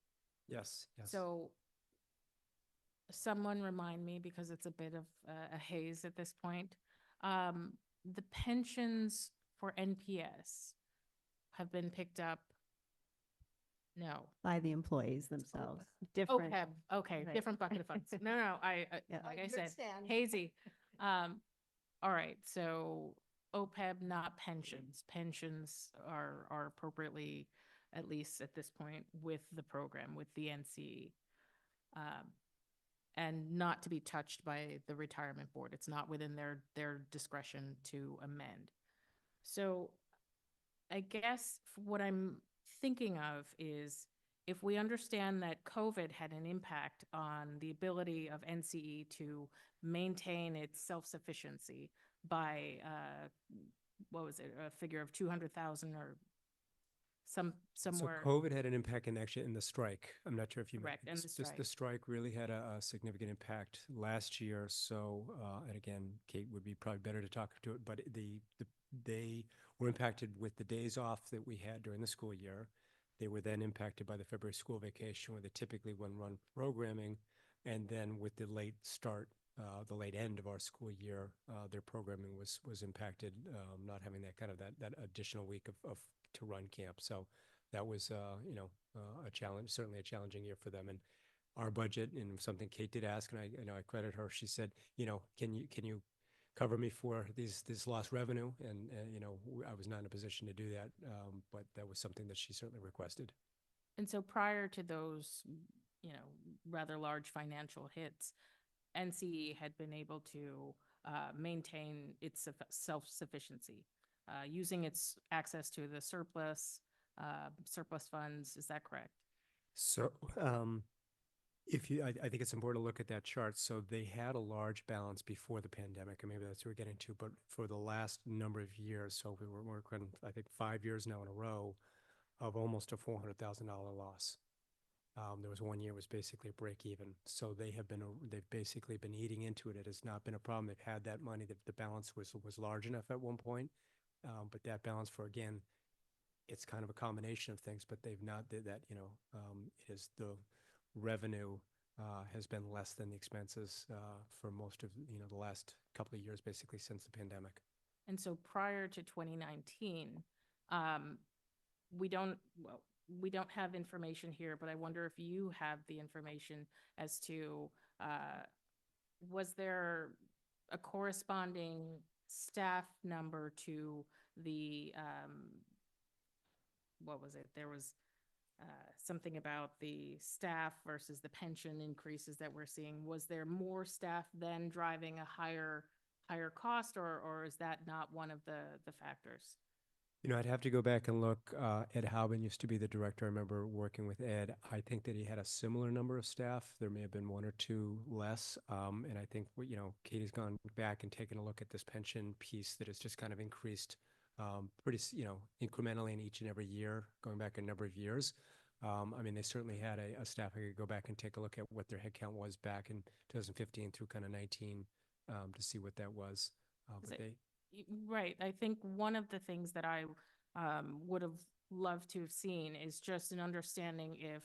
Yes, yes. So someone remind me, because it's a bit of a haze at this point, the pensions for NPS have been picked up. No. By the employees themselves. Different. Okay, Right. different bucket of funds. No, Yeah. like I I said, understand. hazy. All right, so OPEB, not pensions. Pensions are appropriately, at least at this point, with the program, with the NCE. And not to be touched by the retirement board. It's not within their discretion to amend. So I guess what I'm thinking of is, if we understand that COVID had an impact on the ability of NCE to maintain its self-sufficiency by, what was it, a figure of 200,000 or somewhere. So COVID had an impact in the strike. I'm not sure if you Correct, and the strike. The strike really had a significant impact last year. So, and again, Kate would be probably better to talk to it, but they were impacted with the days off that we had during the school year. They were then impacted by the February school vacation, where they typically run programming, and then with the late start, the late end of our school year, their programming was impacted, not having that additional week of to run camp. So that was a challenge, certainly a challenging year for them. And our budget, and something Kate did ask, and I credit her. She said, can you cover me for this lost revenue? And I was not in a position to do that, but that was something that she certainly requested. And so prior to those, rather large financial hits, NCE had been able to maintain its self-sufficiency using its access to the surplus funds. Is that correct? So, I think it's important to look at that chart. So they had a large balance before the pandemic, and maybe that's what we're getting to. But for the last number of years, so we were working, I think, 5 years now in a row of almost a $400,000 loss. There was one year was basically a break even. So they've basically been eating into it. It has not been a problem. They've had that money. The balance was large enough at one point, but that balance for, again, it's kind of a combination of things. But they've not did that. It is the revenue has been less than the expenses for most of the last couple of years, basically since the pandemic. And so prior to 2019, we don't have information here, but I wonder if you have the information as to, was there a corresponding staff number to the, what was it? There was something about the staff versus the pension increases that we're seeing. Was there more staff then driving a higher cost, or is that not one of the factors? I'd have to go back and look. Ed Hauben used to be the director. I remember working with Ed. I think that he had a similar number of staff. There may have been one or two less. And I think, Katie's gone back and taken a look at this pension piece that has just kind of increased pretty, incrementally in each and every year, going back a number of years. They certainly had a staff. I could go back and take a look at what their headcount was back in 2015 through kind of 19 to see what that was. But Right. I think one of the things that I would have loved to have seen is just an understanding if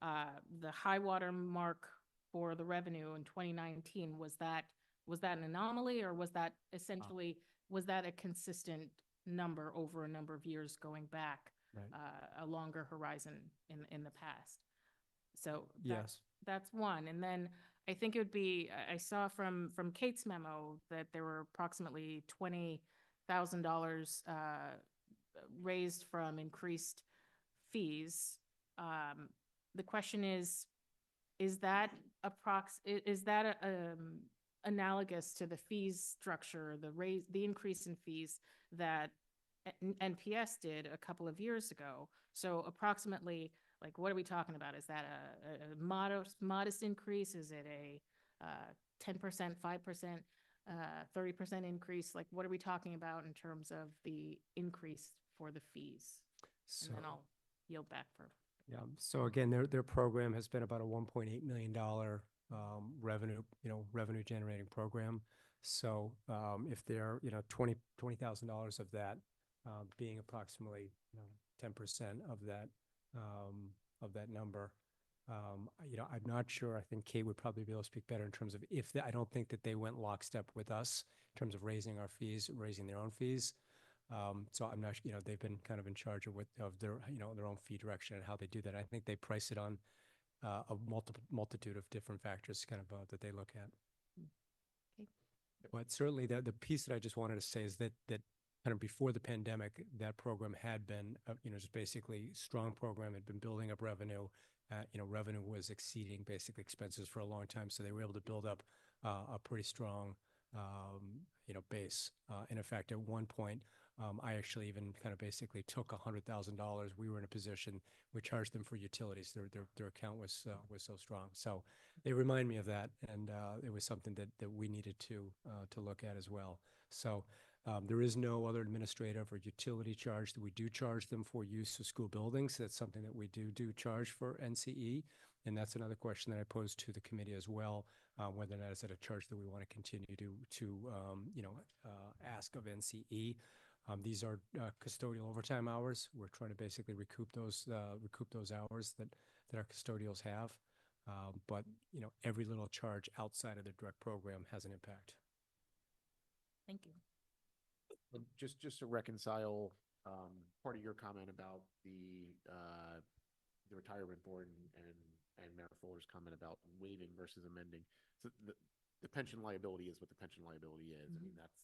the high water mark for the revenue in 2019 was that an anomaly, or was that essentially was that a consistent number over a number of years going back a longer horizon in the past? So that's one. And then I think it would be, I saw from Kate's memo that there were approximately $20,000 raised from increased fees. The question is that analogous to the fees structure, the increase in fees that NPS did a couple of years ago? So approximately, like, what are we talking about? Is that a modest increase? Is it a 10%, 5%, 30% increase? Like, what are we talking about in terms of the increase for the fees? And then I'll yield back for. Yeah. So again, their program has been about a $1.8 million revenue generating program. So if they're $20,000 of that being approximately 10% of that number, I'm not sure. I think Kate would probably be able to speak better in terms of I don't think that they went lockstep with us in terms of raising our fees, raising their own fees. So I'm not, they've been kind of in charge of their, their own fee direction and how they do that. I think they price it on a multitude of different factors kind of that they look at. Okay. But certainly the piece that I just wanted to say is that kind of before the pandemic, that program had been, just basically strong program, had been building up revenue. Revenue was exceeding basically expenses for a long time. So they were able to build up a pretty strong, base. And in fact, at one point, I actually even kind of basically took $100,000. We were in a position, we charged them for utilities. Their account was so strong. So they remind me of that. And it was something that we needed to look at as well. So there is no other administrative or utility charge. That we do charge them for use of school buildings. That's something that we do charge for NCE. And that's another question that I posed to the committee as well, whether or not is that a charge that we want to continue to ask of NCE. These are custodial overtime hours. We're trying to basically recoup those hours that our custodials have. But every little charge outside of the direct program has an impact. Thank you. And just to reconcile part of your comment about the retirement board and Mayor Fuller's comment about waiving versus amending. So the pension liability is what the pension liability is. I mean, that's,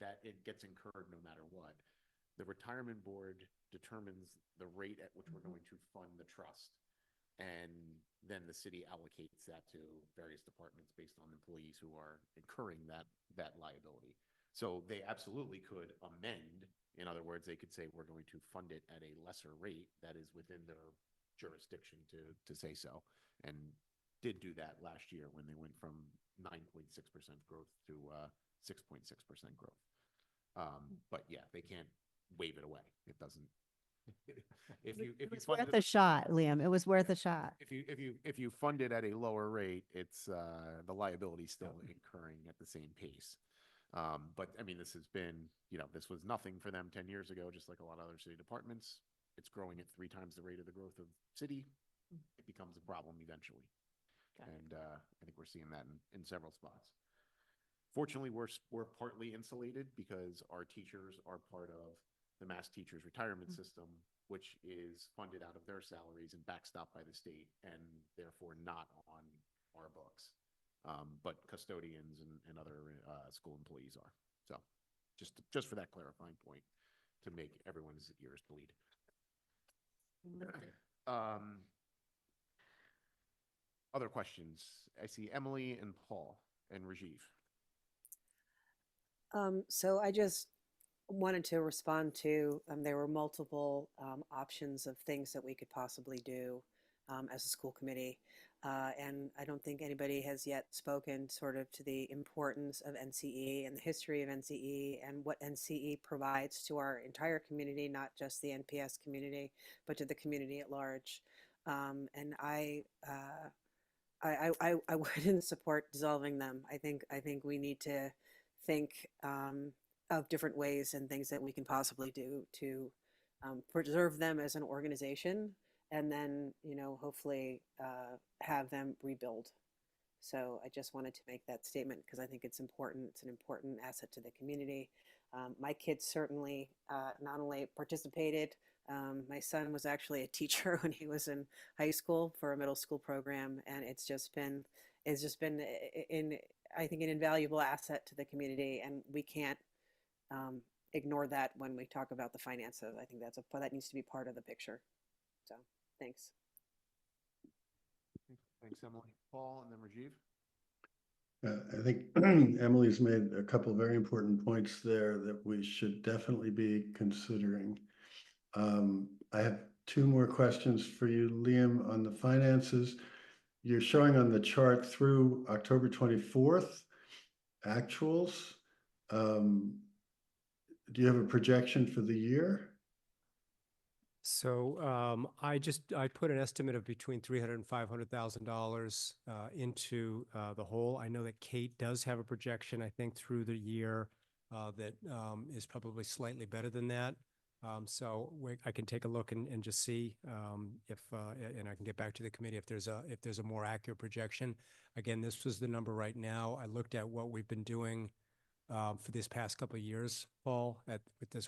that it gets incurred no matter what. The retirement board determines the rate at which we're going to fund the trust. And then the city allocates that to various departments based on employees who are incurring that liability. So they absolutely could amend. In other words, they could say, we're going to fund it at a lesser rate that is within their jurisdiction to say so, and did do that last year when they went from 9.6% growth to 6.6% growth. But yeah, they can't wave it away. It doesn't. It was worth a shot, Liam. It was worth a shot. If you fund it at a lower rate, it's the liability still incurring at the same pace. But I mean, this has been, this was nothing for them 10 years ago, just like a lot of other city departments. It's growing at 3 times the rate of the growth of city. It becomes a problem eventually. And I think we're seeing that in several spots. Fortunately, we're partly insulated because our teachers are part of the Mass Teachers Retirement System, which is funded out of their salaries and backstopped by the state, and therefore not on our books. But custodians and other school employees are. So just for that clarifying point to make everyone's ears bleed. Other questions? I see Emily and Paul and Rajiv. So I just wanted to respond to, there were multiple options of things that we could possibly do as a school committee. And I don't think anybody has yet spoken sort of to the importance of NCE and the history of NCE and what NCE provides to our entire community, not just the NPS community, but to the community at large. And I wouldn't support dissolving them. I think we need to think of different ways and things that we can possibly do to preserve them as an organization, and then, you know, hopefully have them rebuild. So I just wanted to make that statement because I think it's important. It's an important asset to the community. My kids certainly not only participated, my son was actually a teacher when he was in high school for a middle school program, and it's just been I think an invaluable asset to the community, and we can't ignore that when we talk about the finances. I think that needs to be part of the picture. So thanks. Thanks, Emily. Paul, and then Rajiv. I think Emily's made a couple very important points there that we should definitely be considering. I have two more questions for you, Liam, on the finances. You're showing on the chart through October 24th, actuals. Do you have a projection for the year? So I put an estimate of between $300,000 and $500,000 into the whole. I know that Kate does have a projection, I think, through the year that is probably slightly better than that. So I can take a look and just see if and I can get back to the committee if there's a more accurate projection. Again, this was the number right now. I looked at what we've been doing for this past couple of years, Paul,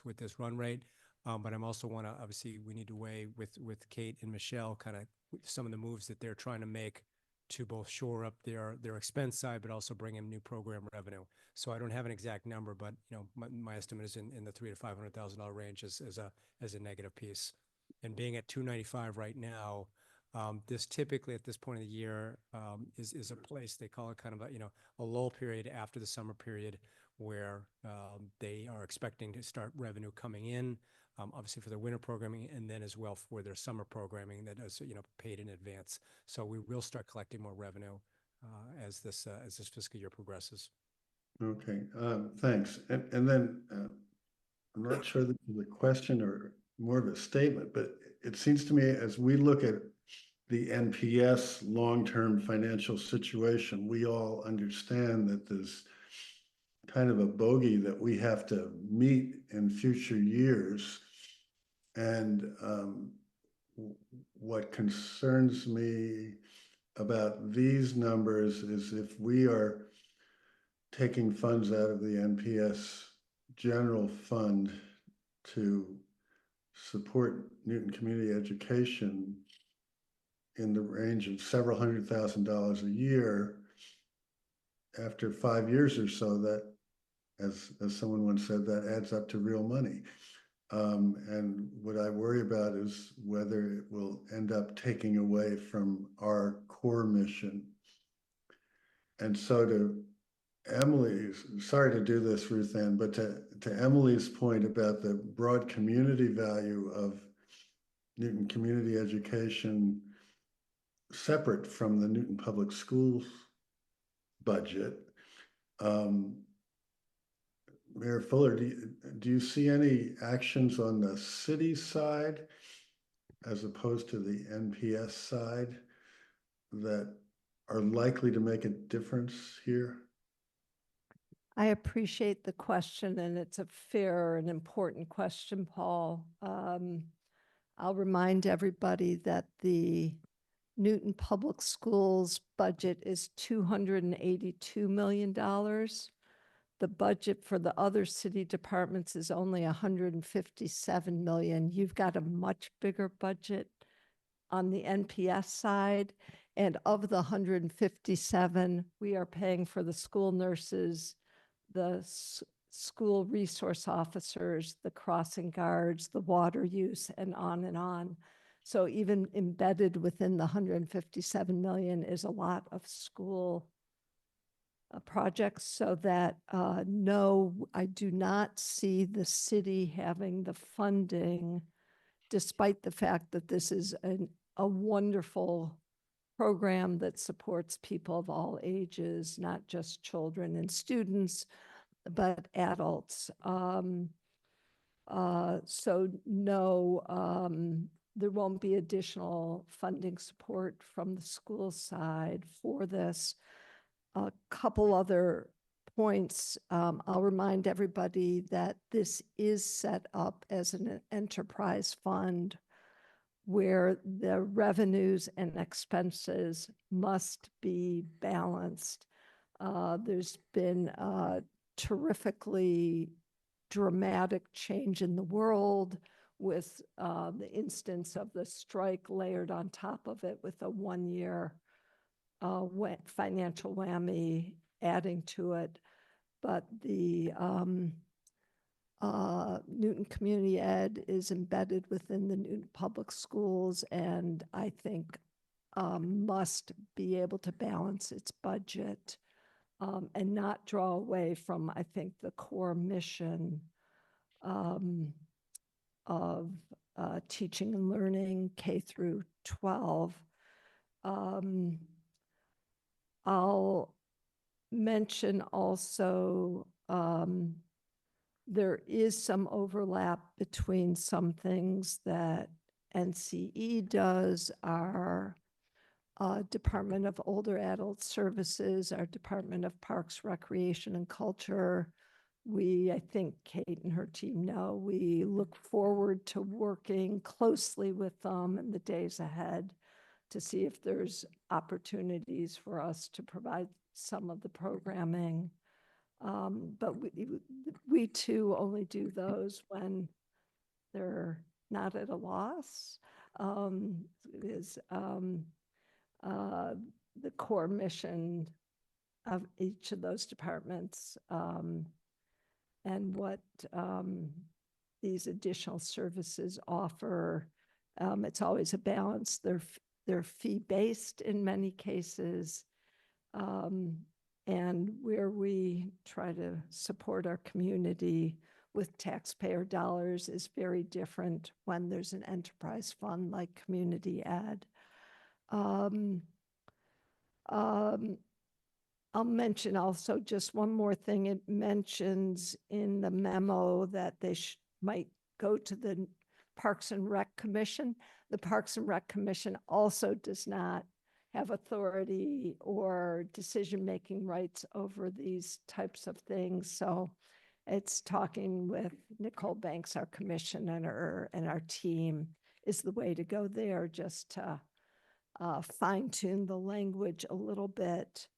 with this run rate. But I'm also obviously we need to weigh with Kate and Michelle kind of some of the moves that they're trying to make to both shore up their expense side, but also bring in new program revenue. So I don't have an exact number, but you know my estimate is in the $300,000 to $500,000 range as a negative piece. And being at 295 right now, this typically at this point of the year is a place they call it kind of a lull period after the summer period where they are expecting to start revenue coming in. Obviously for their winter programming, and then as well for their summer programming that is paid in advance. So we will start collecting more revenue as this fiscal year progresses. Okay, thanks. And then I'm not sure this is a question or more of a statement, but it seems to me as we look at the NPS long-term financial situation, we all understand that there's kind of a bogey that we have to meet in future years. And what concerns me about these numbers is if we are taking funds out of the NPS general fund to support Newton community education in the range of several $100,000 a year, after 5 years or so, that, as someone once said, that adds up to real money. And what I worry about is whether it will end up taking away from our core mission. And so to Emily's, sorry to do this, Ruth Ann, but to Emily's point about the broad community value of Newton community education separate from the Newton Public Schools budget, Mayor Fuller, do you see any actions on the city side as opposed to the NPS side that are likely to make a difference here? I appreciate the question, and it's a fair and important question, Paul. I'll remind everybody that the Newton Public Schools budget is $282 million. The budget for the other city departments is only $157 million. You've got a much bigger budget on the NPS side. And of the 157, we are paying for the school nurses, the school resource officers, the crossing guards, the water use, and on and on. So even embedded within the 157 million is a lot of school projects, so that, no, I do not see the city having the funding, despite the fact that this is a wonderful program that supports people of all ages, not just children and students, but adults. So no, there won't be additional funding support from the school side for this. A couple other points. I'll remind everybody that this is set up as an enterprise fund where the revenues and expenses must be balanced. There's been a terrifically dramatic change in the world with the instance of the strike layered on top of it with a 1-year financial whammy adding to it. But the Newton Community Ed is embedded within the Newton Public Schools, and I think must be able to balance its budget and not draw away from, I think, the core mission of teaching and learning K through 12. I'll mention also there is some overlap between some things that NCE does, our Department of Older Adult Services, our Department of Parks, Recreation, and Culture. I think Kate and her team know, we look forward to working closely with them in the days ahead to see if there's opportunities for us to provide some of the programming. But we too only do those when they're not at a loss. Is the core mission of each of those departments, and what these additional services offer. It's always a balance. They're fee-based in many cases, and where we try to support our community with taxpayer dollars is very different when there's an enterprise fund like Community Ed. I'll mention also just one more thing. It mentions in the memo that they might go to the Parks and Rec Commission. The Parks and Rec Commission also does not have authority or decision-making rights over these types of things. So it's talking with Nicole Banks, our commissioner, and our team is the way to go there, just to fine-tune the language a little bit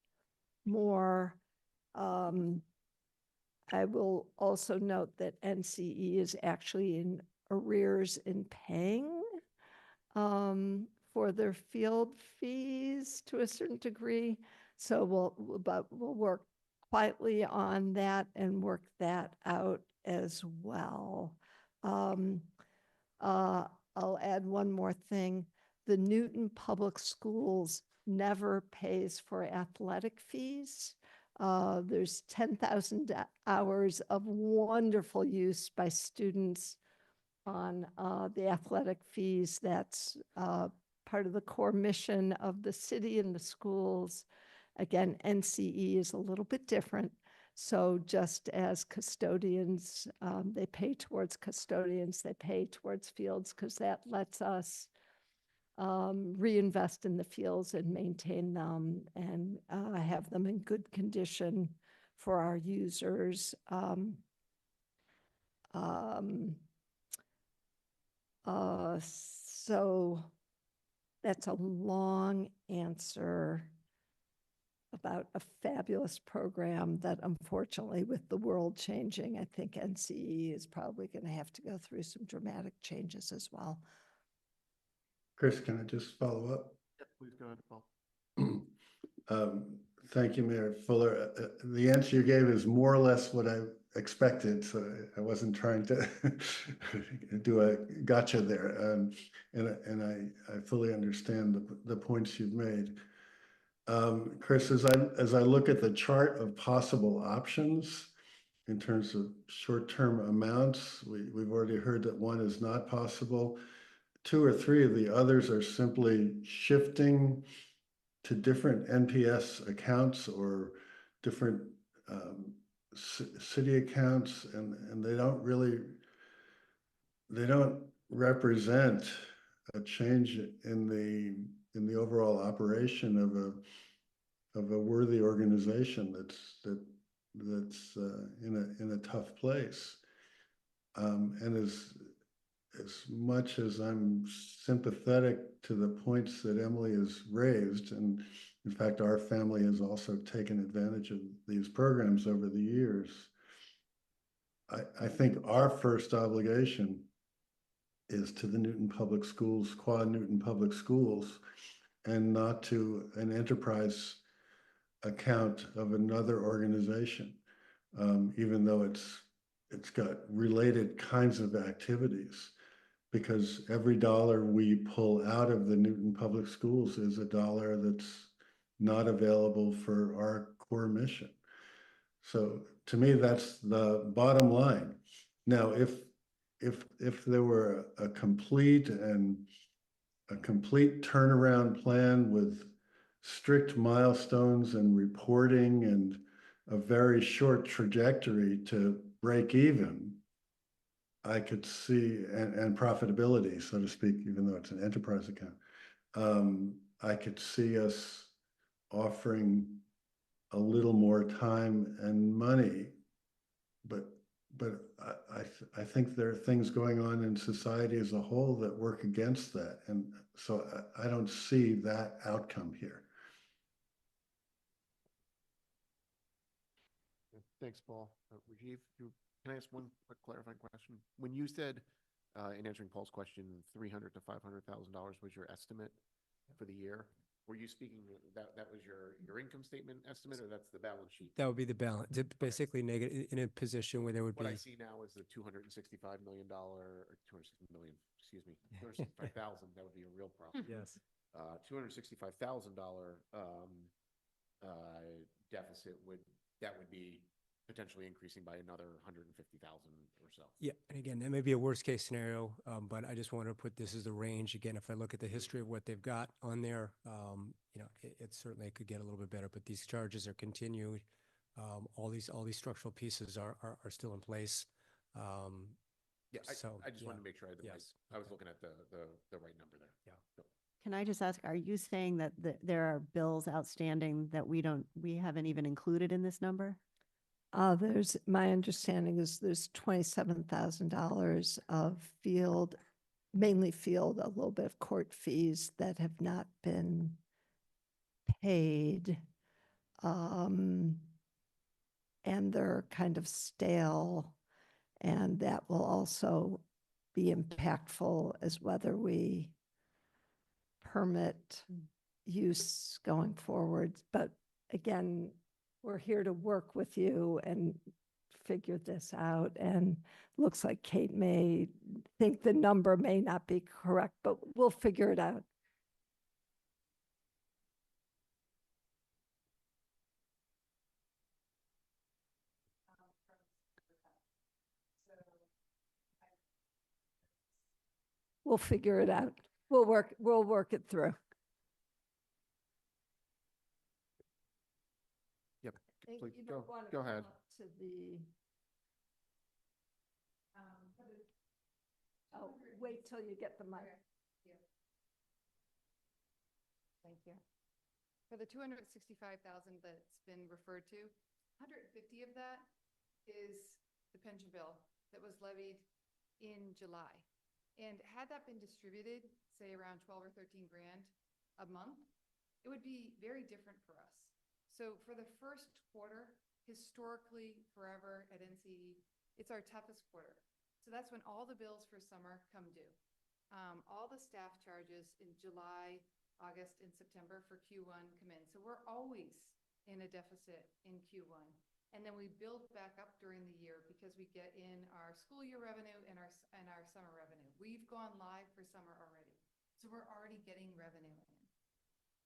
more. I will also note that NCE is actually in arrears in paying for their field fees to a certain degree. So we'll work quietly on that and work that out as well. I'll add one more thing. The Newton Public Schools never pays for athletic fees. There's 10,000 hours of wonderful use by students on the athletic fees. That's part of the core mission of the city and the schools. Again, NCE is a little bit different. So just as custodians, they pay towards custodians, they pay towards fields, because that lets us reinvest in the fields and maintain them and have them in good condition for our users. So that's a long answer about a fabulous program that, unfortunately, with the world changing, I think NCE is probably going to have to go through some dramatic changes as well. Chris, can I just follow up? Please go ahead, Paul. Thank you, Mayor Fuller. The answer you gave is more or less what I expected, so I wasn't trying to do a gotcha there. And I fully understand the points you've made. Chris, as I look at the chart of possible options in terms of short-term amounts, we've already heard that one is not possible. 2 or 3 of the others are simply shifting to different NPS accounts or different city accounts, and they don't represent a change in the overall operation of a worthy organization that's in a tough place. And as much as I'm sympathetic to the points that Emily has raised, and in fact, our family has also taken advantage of these programs over the years, I think our first obligation is to the Newton Public Schools, Quad Newton Public Schools, and not to an enterprise account of another organization, even though it's got related kinds of activities, because every dollar we pull out of the Newton Public Schools is a dollar that's not available for our core mission. So to me, that's the bottom line. Now, if there were a complete turnaround plan with strict milestones and reporting and a very short trajectory to break even, I could see, and profitability, so to speak, even though it's an enterprise account, I could see us offering a little more time and money, but I think there are things going on in society as a whole that work against that, and so I don't see that outcome here. Thanks, Paul. Rajiv, can I ask one quick clarifying question? When you said, in answering Paul's question, $300,000 to $500,000 was your estimate for the year, were you speaking that was your income statement estimate, or that's the balance sheet? That would be the balance. Basically, negative in a position where there would What be. I see now is the $265 million, or 260 million, excuse me, 265,000. That would be a real problem. Yes. $265,000 deficit would be potentially increasing by another 150,000 or so. Yeah, and again, that may be a worst case scenario, but I just wanted to put this as the range. Again, if I look at the history of what they've got on there, it certainly could get a little bit better, but these charges are continued. All these structural pieces are still in place. Yeah, so, I just wanted to make sure I was looking at the right number there. Yeah. So, Can I just ask, are you saying that there are bills outstanding that we haven't even included in this number? My understanding is there's $27,000 of mainly field, a little bit of court fees that have not been paid. And they're kind of stale, and that will also be impactful as whether we permit use going forward. But again, we're here to work with you and figure this out. And looks like Kate may think the number may not be correct, but we'll figure it out. We'll figure it out. We'll work it through. yep. think Please, you don't go wanna go come ahead. up to the. Oh, wait till you get the mic. Thank you. For the 265,000 that's been referred to, 150 of that is the pension bill that was levied in July. And had that been distributed, say around 12 or 13 grand a month, it would be very different for us. So for the first quarter, historically, forever at NCE, it's our toughest quarter. So that's when all the bills for summer come due. All the staff charges in July, August, and September for Q1 come in. So we're always in a deficit in Q1. And then we build back up during the year because we get in our school year revenue and our summer revenue. We've gone live for summer already. So we're already getting revenue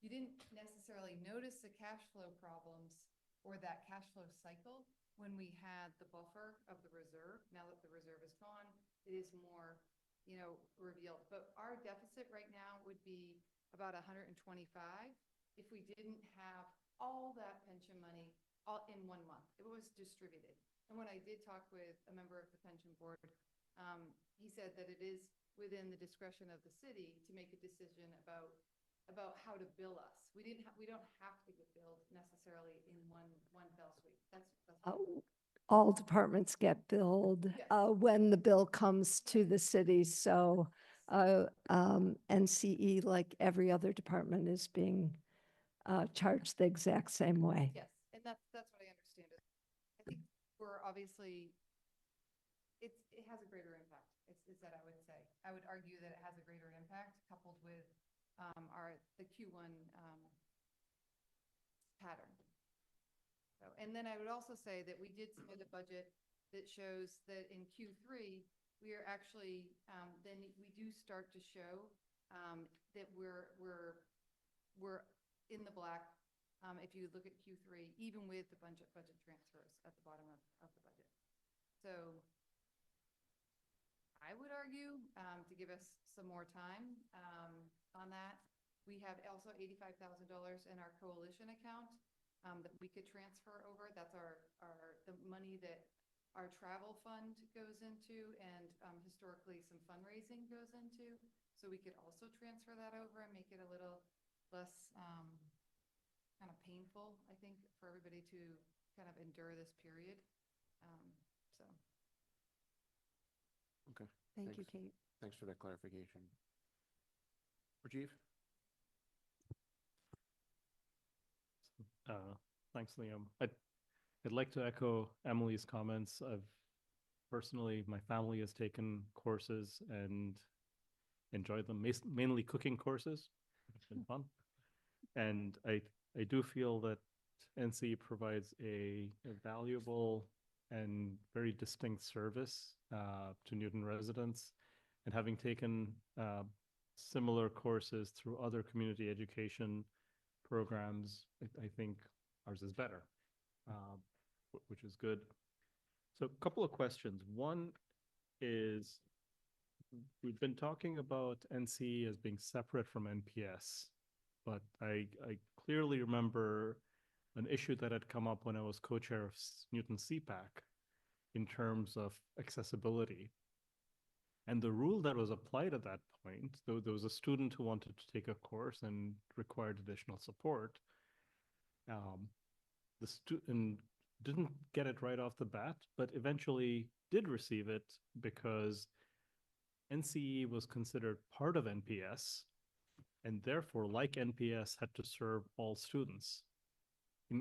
in. you didn't necessarily notice the cash flow problems or that cash flow cycle when we had the buffer of the reserve. Now that the reserve is gone, it is more, revealed. But our deficit right now would be about 125 if we didn't have all that pension money all in 1 month. It was distributed. And when I did talk with a member of the pension board, he said that it is within the discretion of the city to make a decision about how to bill us. We don't have to get billed necessarily in one fell sweep. That's All departments get billed when the bill comes to the city. So NCE, like every other department, is being charged the exact same way. Yes, and that's what I understand. I think we're obviously, it has a greater impact. Is that I would say. I would argue that it has a greater impact coupled with the Q1 pattern. So, and then I would also say that we did submit a budget that shows that in Q3 we are actually then we do start to show that we're in the black. If you look at Q3, even with the budget transfers at the bottom of the budget. So I would argue to give us some more time on that. We have also $85,000 in our coalition account that we could transfer over. That's the money that our travel fund goes into, and historically some fundraising goes into. So we could also transfer that over and make it a little less kind of painful, I think, for everybody to kind of endure this period. So. Okay. Thank you, Kate. Thanks for that clarification. Rajiv? Thanks, Liam. I'd like to echo Emily's comments. Personally, my family has taken courses and enjoyed them, mainly cooking courses. It's been fun. And I do feel that NC provides a valuable and very distinct service to Newton residents. And having taken similar courses through other community education programs, I think ours is better, which is good. So a couple of questions. One is, we've been talking about NC as being separate from NPS, but I clearly remember an issue that had come up when I was co-chair of Newton CPAC in terms of accessibility. And the rule that was applied at that point, though there was a student who wanted to take a course and required additional support, the student didn't get it right off the bat, but eventually did receive it because NCE was considered part of NPS, and therefore, like NPS, had to serve all students,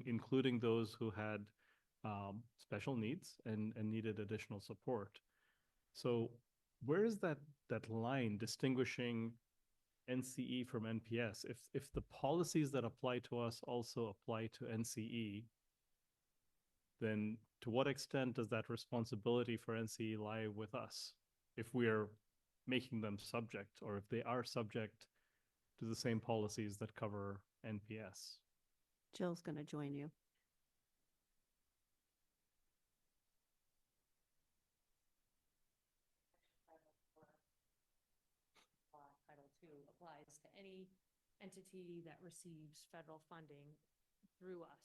including those who had special needs and needed additional support. So where is that line distinguishing NCE from NPS? If the policies that apply to us also apply to NCE, then to what extent does that responsibility for NCE lie with us if we are making them subject, or if they are subject to the same policies that cover NPS? Jill's going to join you. Title II applies to any entity that receives federal funding through us,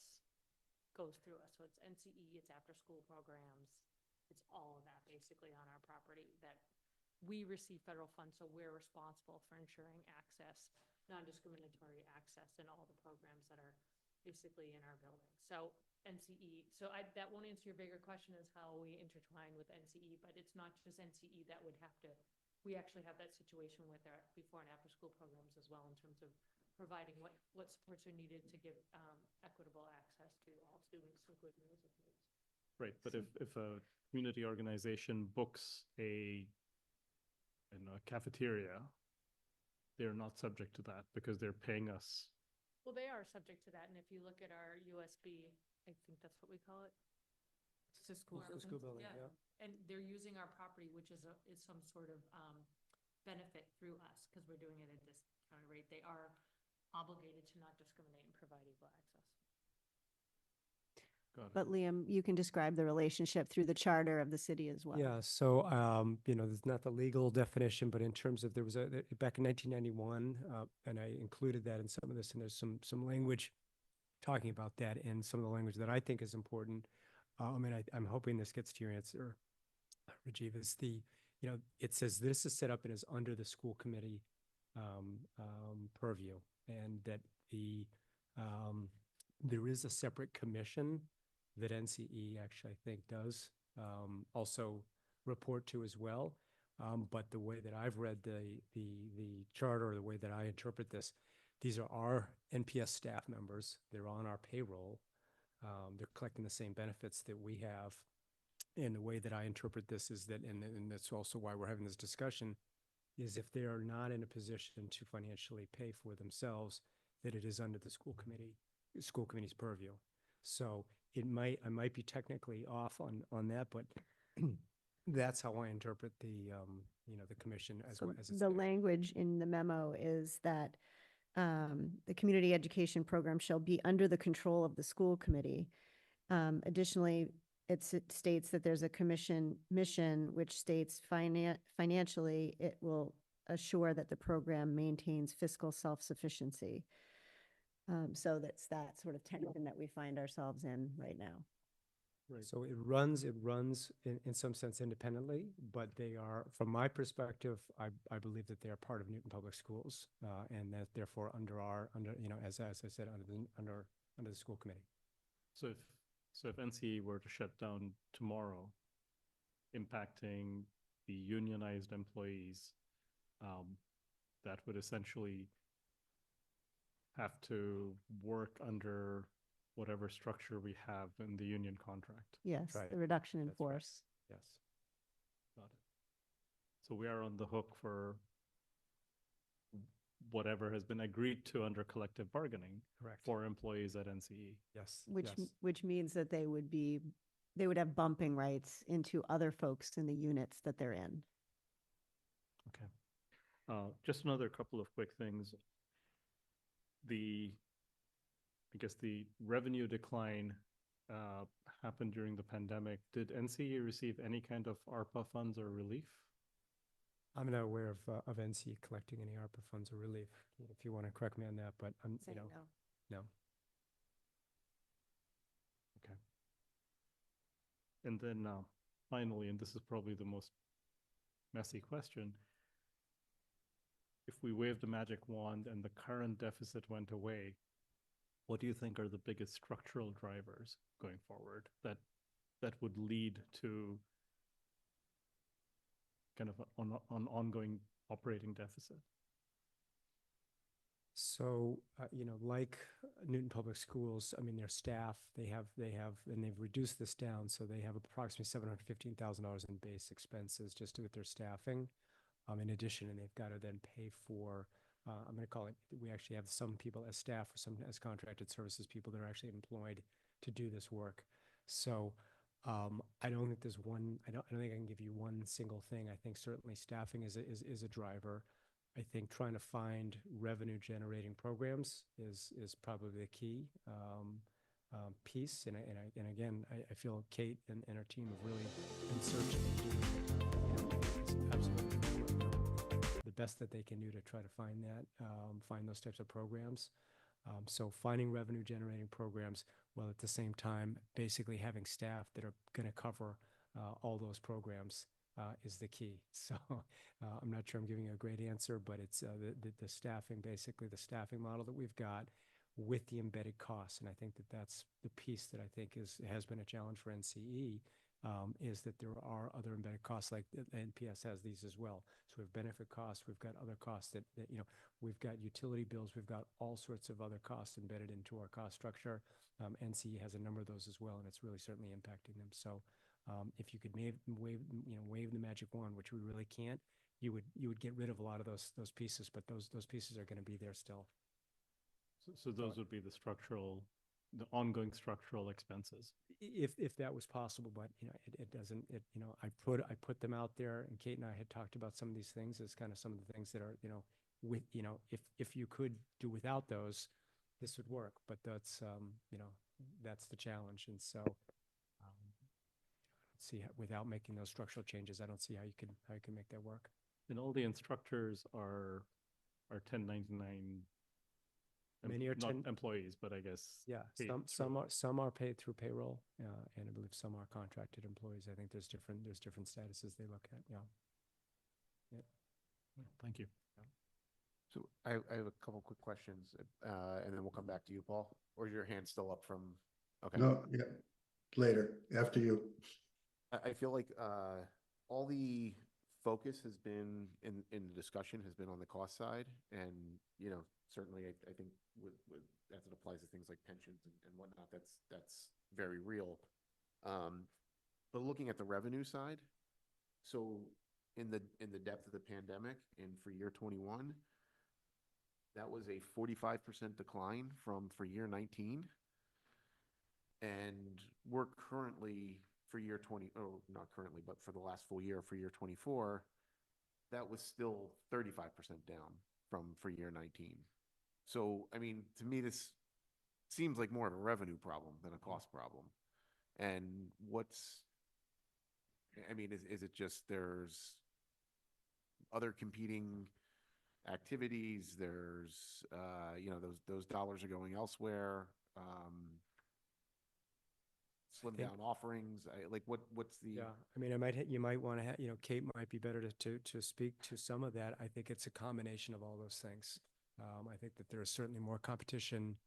goes through us. So it's NCE, it's after school programs, it's all of that basically on our property that we receive federal funds. So we're responsible for ensuring access, non-discriminatory access in all the programs that are basically in our building. So NCE, that won't answer your bigger question is how we intertwine with NCE, but it's not just NCE that would have to. We actually have that situation with our before and after school programs as well in terms of providing what supports are needed to give equitable access to all students, including those with needs. Right, but if a community organization books a cafeteria, they're not subject to that because they're paying us. Well, they are subject to that, and if you look at our USB, I think that's what we call it. It's a school building, yeah. And they're using our property, which is some sort of benefit through us because we're doing it at a discounted rate. They are obligated to not discriminate and provide equal access. Got it. But Liam, you can describe the relationship through the charter of the city as well. Yeah, so, there's not the legal definition, but in terms of, there was back in 1991, and I included that in some of this, and there's some language talking about that, and some of the language that I think is important. I'm hoping this gets to your answer, Rajiv, is it says this is set up and is under the school committee purview, and that there is a separate commission that NCE actually, I think, does also report to as well. But the way that I've read the charter, or the way that I interpret this, these are our NPS staff members. They're on our payroll. They're collecting the same benefits that we have. And the way that I interpret this is that, and that's also why we're having this discussion, is if they are not in a position to financially pay for themselves, that it is under the school committee's purview. So I might be technically off on that, but that's how I interpret the commission as So well as it's the language in the memo is that the community education program shall be under the control of the school committee. Additionally, it states that there's a commission mission which states financially it will assure that the program maintains fiscal self-sufficiency. So that's that sort of tension that we find ourselves in right now. Right. So it runs in some sense independently, but they are, from my perspective, I believe that they are part of Newton Public Schools, and that therefore under as I said, under the school committee. So if NCE were to shut down tomorrow, impacting the unionized employees, that would essentially have to work under whatever structure we have in the union contract. Yes, Right. the reduction in That's right. force. Yes. Got it. So we are on the hook for whatever has been agreed to under collective bargaining. Correct. For employees at NCE. Yes. Which means that they would have bumping rights into other folks in the units that they're in. Okay. Just another couple of quick things. I guess the revenue decline happened during the pandemic. Did NCE receive any kind of ARPA funds or relief? I'm not aware of NCE collecting any ARPA funds or relief, if you want to correct me on that, but I'm, Say no. Okay. And then finally, and this is probably the most messy question, if we waved a magic wand and the current deficit went away, what do you think are the biggest structural drivers going forward that would lead to kind of an ongoing operating deficit? So, like Newton Public Schools, I mean, their staff, and they've reduced this down, so they have approximately $715,000 in base expenses just with their staffing. In addition, and they've got to then pay for, I'm going to call it, we actually have some people as staff or some as contracted services people that are actually employed to do this work. So I don't think there's one, I don't think I can give you one single thing. I think certainly staffing is a driver. I think trying to find revenue generating programs is probably the key piece. And again, I feel Kate and her team have really been searching and doing absolutely the best that they can do to try to find those types of programs. So finding revenue generating programs, while at the same time basically having staff that are going to cover all those programs is the key. So I'm not sure I'm giving you a great answer, but it's the staffing, basically the staffing model that we've got with the embedded costs. And I think that that's the piece that I think has been a challenge for NCE, is that there are other embedded costs, like NPS has these as well. So we have benefit costs, we've got other costs that we've got utility bills, we've got all sorts of other costs embedded into our cost structure. NCE has a number of those as well, and it's really certainly impacting them. So if you could wave the magic wand, which we really can't, you would get rid of a lot of those pieces, but those pieces are going to be there still. So those would be the ongoing structural expenses. If that was possible, but it doesn't. I put them out there, and Kate and I had talked about some of these things as kind of some of the things that are with, if you could do without those, this would work, but that's, that's the challenge. And so, without making those structural changes, I don't see how you can make that work. And all the instructors are 1099. Many are not 10 employees, but I guess. Yeah, paid some are paid through payroll, and I believe some are contracted employees. I think there's different statuses they look at. Yeah. Thank you. So I have a couple quick questions, and then we'll come back to you, Paul. Or is your hand still up from? Okay. No, yeah, later, after you. I feel like all the focus has been in the discussion has been on the cost side, and certainly I think with as it applies to things like pensions and whatnot, that's very real. But looking at the revenue side, so in the depth of the pandemic and for year 21, that was a 45% decline for year 19. And we're currently for year 20, oh, not currently, but for the last full year for year 24, that was still 35% down for year 19. So, I mean, to me, this seems like more of a revenue problem than a cost problem. And is it just there's other competing activities? There's, those dollars are going elsewhere. Slim down offerings. What's the? Yeah, I mean, you might want to Kate might be better to speak to some of that. I think it's a combination of all those things. I think that there is certainly more competition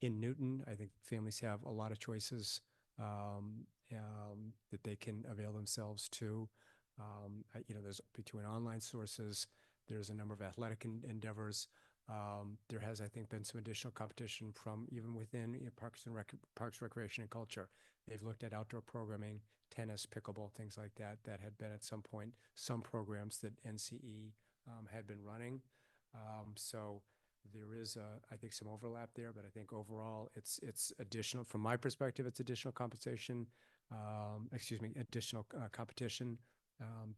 in Newton. I think families have a lot of choices that they can avail themselves to. There's between online sources, there's a number of athletic endeavors. There has, I think, been some additional competition from even within Parks, Recreation, and Culture. They've looked at outdoor programming, tennis, pickleball, things like that, that had been at some point some programs that NCE had been running. So there is, I think, some overlap there, but I think overall it's additional, from my perspective, it's additional compensation, additional competition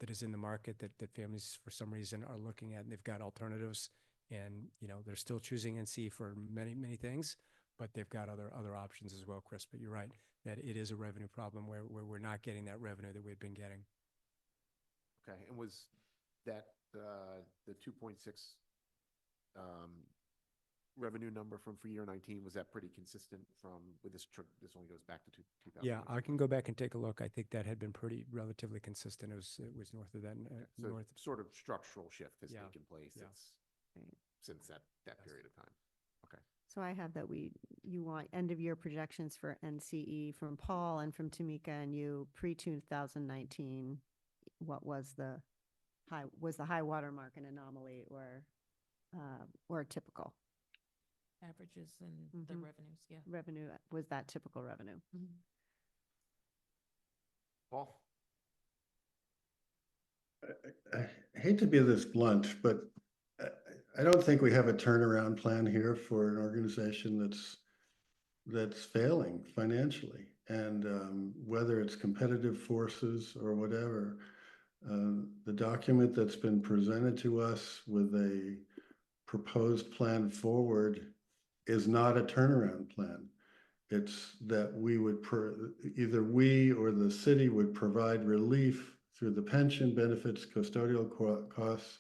that is in the market that families for some reason are looking at, and they've got alternatives, and they're still choosing NC for many, many things, but they've got other options as well, Chris. But you're right that it is a revenue problem where we're not getting that revenue that we've been getting. Okay, and was that the 2.6 revenue number for year 19, was that pretty consistent with this only goes back to 2000? Yeah, I can go back and take a look. I think that had been relatively consistent. It was north of that. So sort of structural shift has taken place Yeah. since that period of time. Okay. So I have that you want end of year projections for NCE from Paul and from Tamika and you pre-2019. What was the high water mark an anomaly or typical? Averages and the revenues, yeah. Revenue, was that typical revenue? Paul? I hate to be this blunt, but I don't think we have a turnaround plan here for an organization that's failing financially. And whether it's competitive forces or whatever, the document that's been presented to us with a proposed plan forward is not a turnaround plan. It's that we would, either we or the city would provide relief through the pension benefits, custodial costs.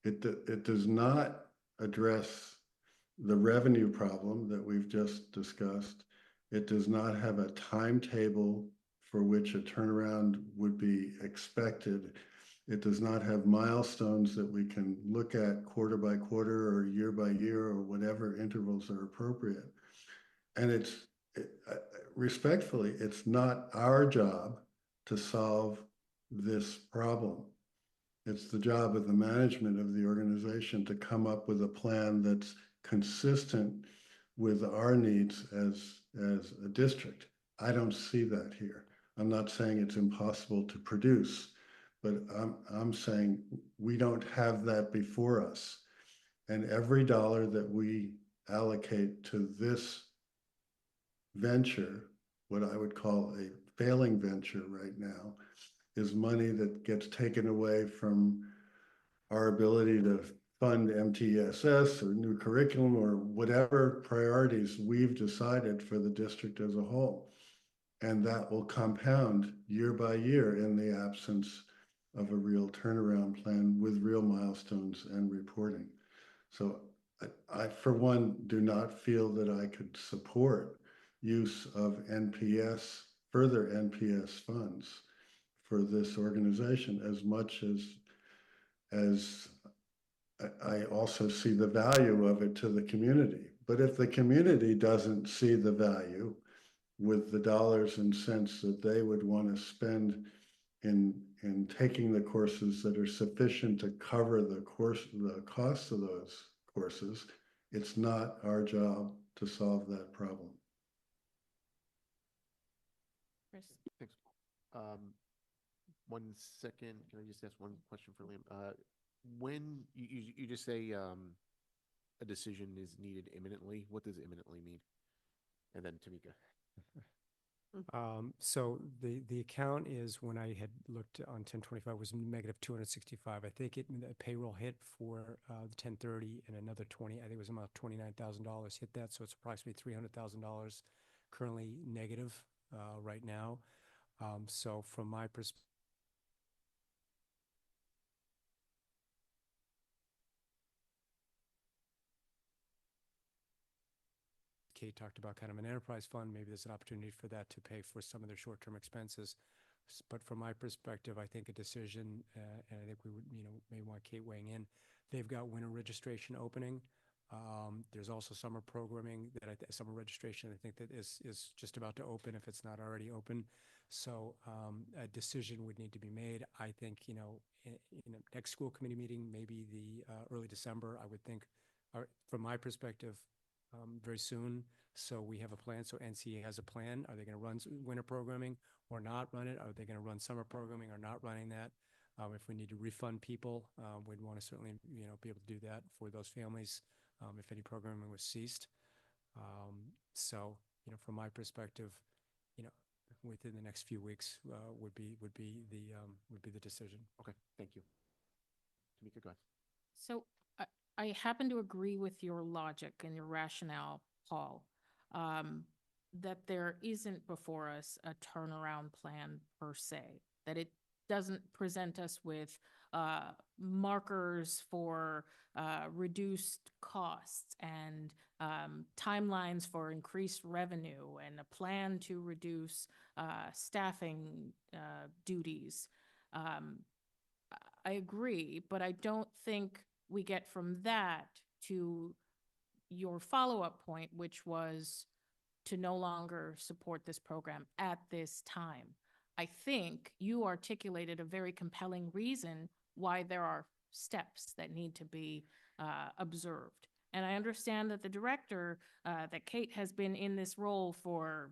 It does not address the revenue problem that we've just discussed. It does not have a timetable for which a turnaround would be expected. It does not have milestones that we can look at quarter by quarter or year by year or whatever intervals are appropriate. And respectfully, it's not our job to solve this problem. It's the job of the management of the organization to come up with a plan that's consistent with our needs as a district. I don't see that here. I'm not saying it's impossible to produce, but I'm saying we don't have that before us. And every dollar that we allocate to this venture, what I would call a failing venture right now, is money that gets taken away from our ability to fund MTSS or new curriculum or whatever priorities we've decided for the district as a whole. And that will compound year by year in the absence of a real turnaround plan with real milestones and reporting. So I, for one, do not feel that I could support use of NPS, further NPS funds for this organization as much as I also see the value of it to the community. But if the community doesn't see the value with the dollars and cents that they would want to spend in taking the courses that are sufficient to cover the cost of those courses, it's not our job to solve that problem. Chris? Thanks. 1 second, can I just ask one question for Liam? When you just say a decision is needed imminently, what does imminently mean? And then Tamika. So the account is, when I had looked on 1025, was negative 265. I think the payroll hit for the 1030 and another 20. I think it was about $29,000 hit that. So it's approximately $300,000 currently negative right now. So from my perspective, Kate talked about kind of an enterprise fund. Maybe there's an opportunity for that to pay for some of their short-term expenses. But from my perspective, I think a decision, and I think we would, may want Kate weighing in. They've got winter registration opening. There's also summer programming summer registration. I think that is just about to open if it's not already open. So a decision would need to be made. I think in next school committee meeting, maybe the early December. I would think, from my perspective, very soon. So we have a plan. So NCA has a plan. Are they going to run winter programming or not run it? Are they going to run summer programming or not running that? If we need to refund people, we'd want to certainly be able to do that for those families if any programming was ceased. So from my perspective, within the next few weeks would be the decision. Okay, thank you. Tamika, go ahead. So I happen to agree with your logic and your rationale, Paul, that there isn't before us a turnaround plan per se, that it doesn't present us with markers for reduced costs and timelines for increased revenue and a plan to reduce staffing duties. I agree, but I don't think we get from that to your follow-up point, which was to no longer support this program at this time. I think you articulated a very compelling reason why there are steps that need to be observed. And I understand that the director, that Kate has been in this role for,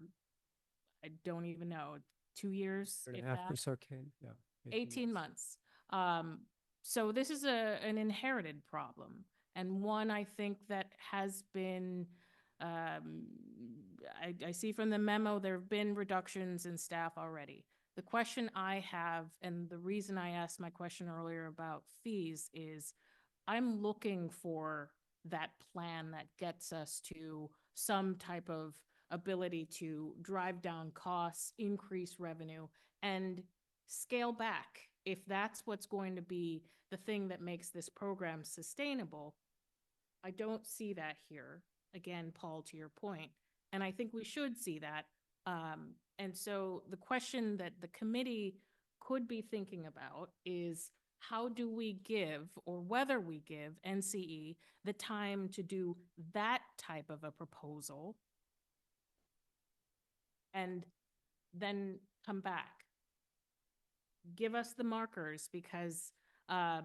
I don't even know, 2 years? 2.5 or so, Kate? Yeah. 18 months. So this is an inherited problem, and one I think that has been, I see from the memo, there have been reductions in staff already. The question I have, and the reason I asked my question earlier about fees, is I'm looking for that plan that gets us to some type of ability to drive down costs, increase revenue, and scale back. If that's what's going to be the thing that makes this program sustainable, I don't see that here. Again, Paul, to your point, and I think we should see that. And so the question that the committee could be thinking about is, how do we give, or whether we give NCE the time to do that type of a proposal and then come back? Give us the markers, because as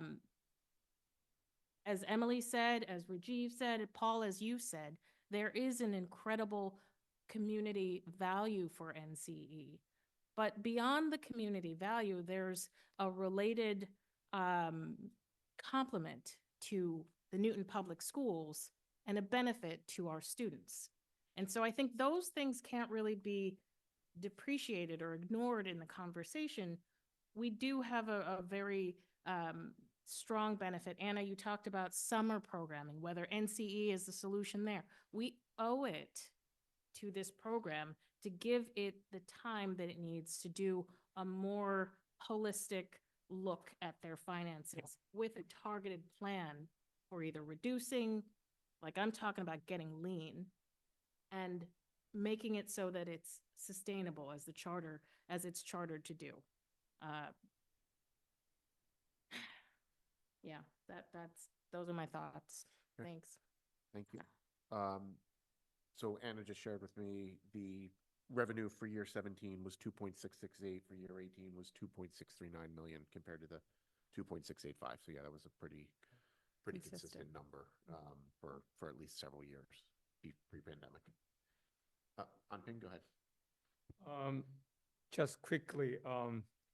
Emily said, as Rajiv said, and Paul, as you said, there is an incredible community value for NCE. But beyond the community value, there's a related complement to the Newton Public Schools and a benefit to our students. And so I think those things can't really be depreciated or ignored in the conversation. We do have a very strong benefit. Anna, you talked about summer programming, whether NCE is the solution there. We owe it to this program to give it the time that it needs to do a more holistic look at their finances with a targeted plan for either reducing, like I'm talking about getting lean, and making it so that it's sustainable as it's chartered to do. Yeah, those are my thoughts. Okay. Thanks. Thank you. So Anna just shared with me the revenue for year 17 was 2.668, for year 18 was 2.639 million compared to the 2.685. So yeah, that was a pretty consistent number for at least several years pre-pandemic. Anping, go ahead. Just quickly,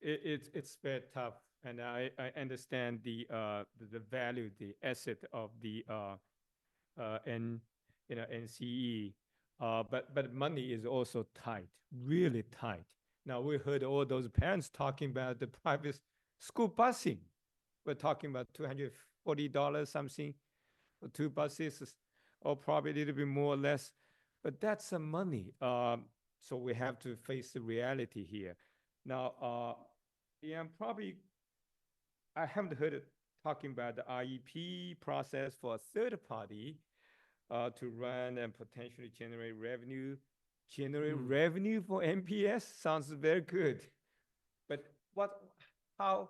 it's very tough, and I understand the value, the asset of the NCE, but money is also tight, really tight. Now we heard all those parents talking about the private school busing. We're talking about $240 something for 2 buses, or probably a little bit more or less, but that's some money. So we have to face the reality here. Now, yeah, I haven't heard it talking about the IEP process for a third party to run and potentially generate revenue. Revenue for MPS sounds very good, but how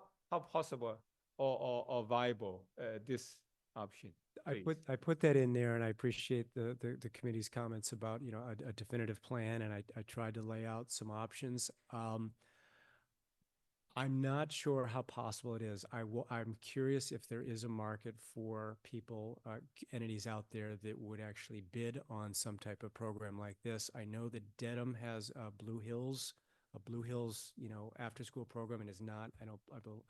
possible or viable this option? I put that in there, and I appreciate the committee's comments about, you know, a definitive plan, and I tried to lay out some options. I'm not sure how possible it is. I'm curious if there is a market for people, entities out there that would actually bid on some type of program like this. I know that Dedham has Blue Hills, you know, after-school program, and is not. I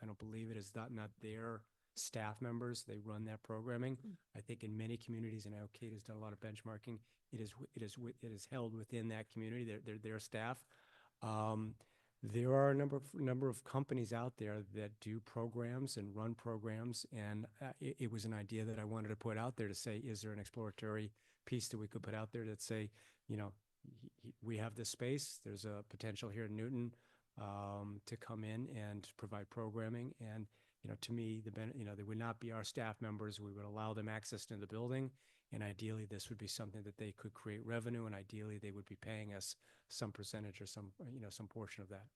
don't believe it is not their staff members. They run that programming. I think in many communities, and I know Kate has done a lot of benchmarking. It is held within that community. Their staff. There are a number of companies out there that do programs and run programs, and it was an idea that I wanted to put out there to say, is there an exploratory piece that we could put out there that say, you know, we have this space, there's a potential here in Newton to come in and provide programming, and you know, to me, they would not be our staff members. We would allow them access to the building, and ideally, this would be something that they could create revenue, and ideally, they would be paying us some percentage or some portion of that.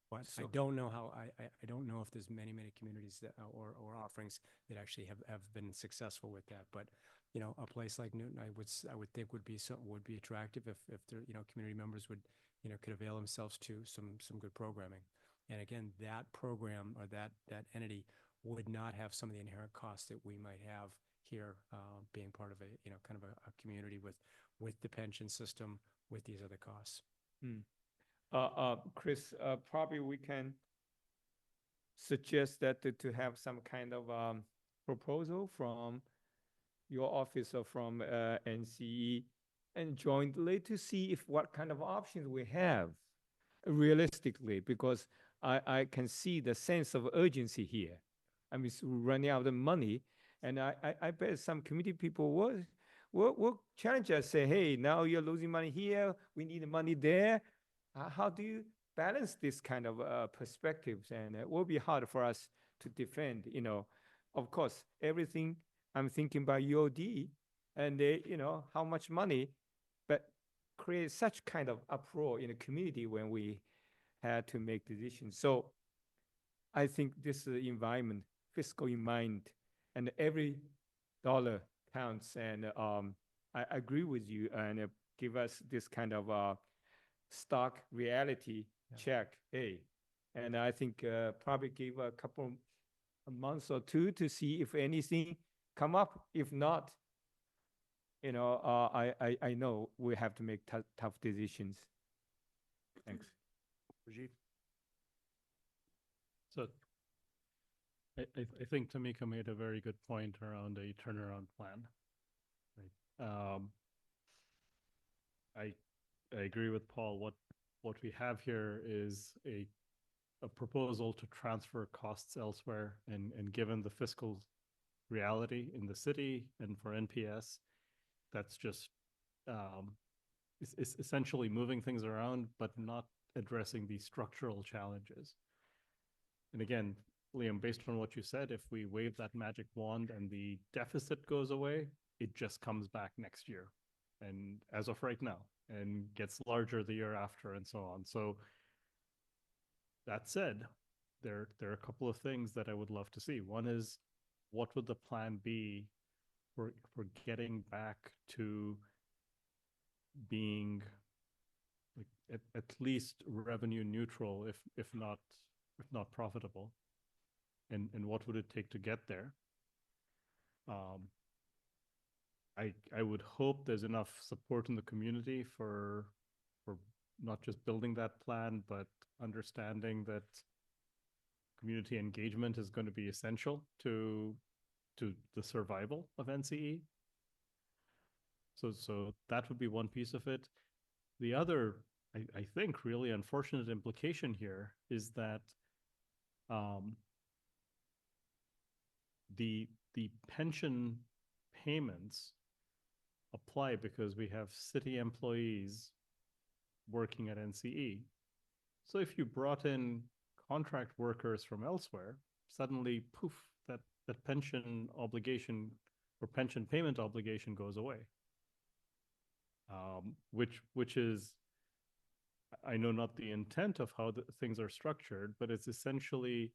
But I don't know how. I don't know if there's many communities that or offerings that actually have been successful with that. But you know, a place like Newton, I would think would be attractive if their community members would could avail themselves to some good programming. And again, that program or that entity would not have some of the inherent costs that we might have here, being part of a kind of a community with the pension system, with these other costs. Chris, probably we can suggest that to have some kind of proposal from your office or from NCE and jointly to see if what kind of options we have realistically, because I can see the sense of urgency here. I mean, running out of money, and I bet some committee people will challenge us, say, hey, now you're losing money here, we need the money there. How do you balance this kind of perspectives? And it will be hard for us to defend, of course, everything I'm thinking about UOD and how much money, but create such kind of uproar in the community when we had to make decisions. So I think this environment, fiscal in mind, and every dollar counts. And I agree with you, and give us this kind of stock reality check. Hey, and I think probably give a couple of months or two to see if anything come up. If not, I know we have to make tough decisions. Thanks. Rajiv? So I think Tamika made a very good point around a turnaround plan. Right. I agree with Paul. What we have here is a a proposal to transfer costs elsewhere, and given the fiscal reality in the city and for NPS, that's just is essentially moving things around, but not addressing the structural challenges. And again, Liam, based on what you said, if we wave that magic wand and the deficit goes away, it just comes back next year, and as of right now, and gets larger the year after, and so on. So that said, there are a couple of things that I would love to see. One is, what would the plan be for getting back to being like at least revenue neutral, if not profitable, and what would it take to get there? I would hope there's enough support in the community for not just building that plan, but understanding that community engagement is going to be essential to the survival of NCE. So that would be one piece of it. The other, I think, really unfortunate implication here is that the pension payments apply because we have city employees working at NCE. So if you brought in contract workers from elsewhere, suddenly, poof, that pension obligation or pension payment obligation goes away. Which is, I know, not the intent of how things are structured, but it's essentially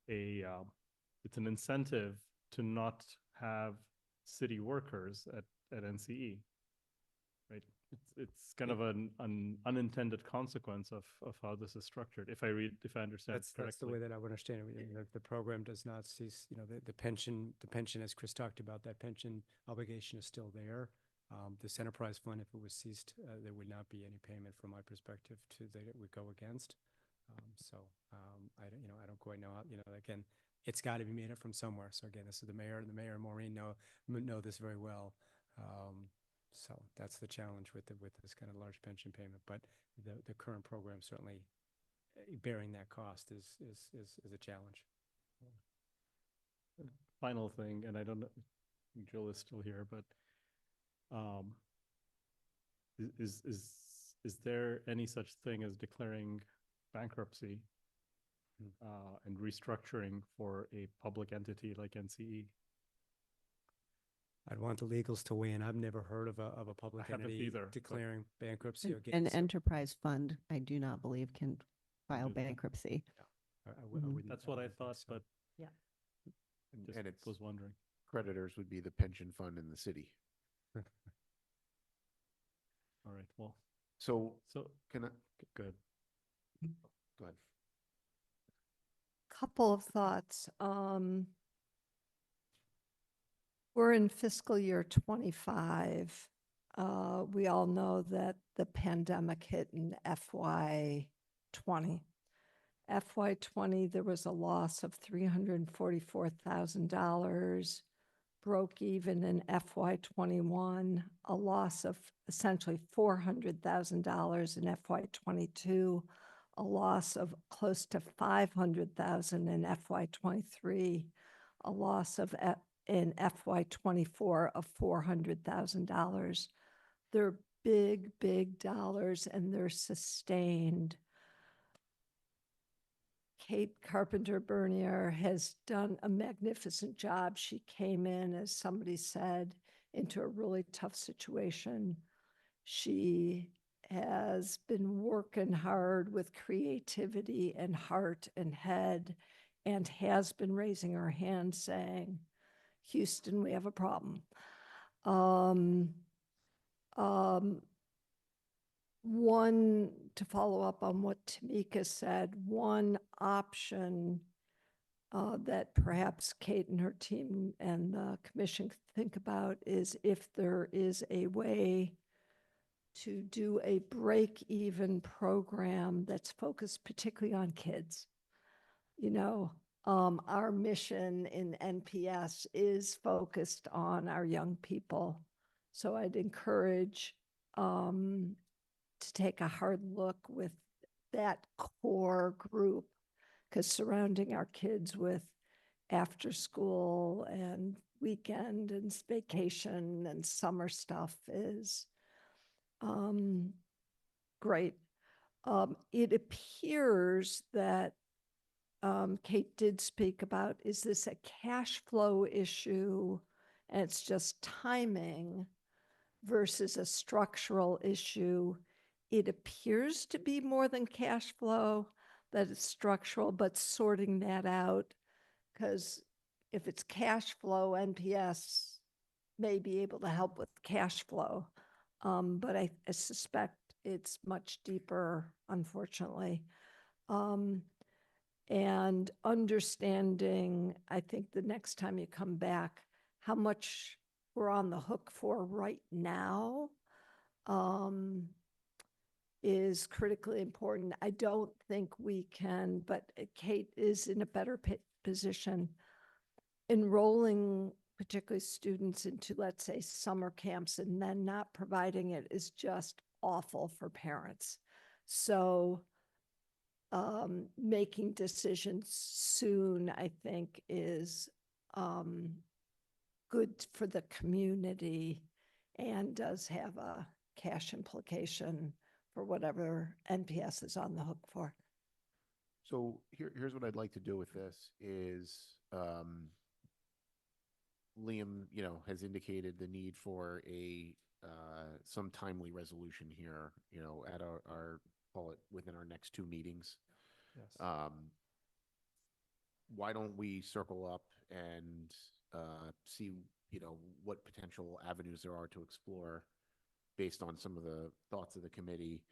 it's an incentive to not have city workers at NCE, right? It's kind of an unintended consequence of how this is structured. If I understand That's the correctly. way that I would understand it. The program does not cease. The pension, as Chris talked about, that pension obligation is still there. This enterprise fund, if it was ceased, there would not be any payment from my perspective that it would go against. I don't quite know how, again, it's got to be made up from somewhere. So again, this is the mayor and Maureen know this very well. So that's the challenge with this kind of large pension payment. But the current program certainly bearing that cost is a challenge. Final thing, and I don't know, Jill is still here, but is there any such thing as declaring bankruptcy and restructuring for a public entity like NCE? I'd want the legals to weigh in. I've never heard of a public entity declaring bankruptcy. An enterprise fund, I do not believe, can file bankruptcy. That's what I thought, but yeah, and it was wondering. Creditors would be the pension fund in the city. All right. Well, so can I? Good. Go ahead. Couple of thoughts. We're in fiscal year 25. We all know that the pandemic hit in FY 20. FY 20, there was a loss of $344,000, broke even in FY 21, a loss of essentially $400,000 in FY 22, a loss of close to $500,000 in FY 23, a loss of in FY 24 of $400,000. They're big, big dollars, and they're sustained. Kate Carpenter-Bernier has done a magnificent job. She came in, as somebody said, into a really tough situation. She has been working hard with creativity and heart and head, and has been raising her hand saying, Houston, we have a problem. One, to follow up on what Tamika said, one option that perhaps Kate and her team and the commission could think about is if there is a way to do a break-even program that's focused particularly on kids. Our mission in NPS is focused on our young people. So I'd encourage to take a hard look with that core group, because surrounding our kids with after school and weekend and vacation and summer stuff is great. It appears that Kate did speak about, is this a cash flow issue and it's just timing versus a structural issue? It appears to be more than cash flow, that it's structural, but sorting that out, because if it's cash flow, NPS may be able to help with cash flow. But I suspect it's much deeper, unfortunately. And understanding, I think the next time you come back, how much we're on the hook for right now is critically important. I don't think we can, but Kate is in a better position. Enrolling particularly students into, let's say, summer camps and then not providing it is just awful for parents. So making decisions soon, I think, is good for the community and does have a cash implication for whatever NPS is on the hook for. So here's what I'd like to do with this is, Liam, has indicated the need for some timely resolution here, at our call it within our next 2 meetings. Yes. Why don't we circle up and see, what potential avenues there are to explore based on some of the thoughts of the committee,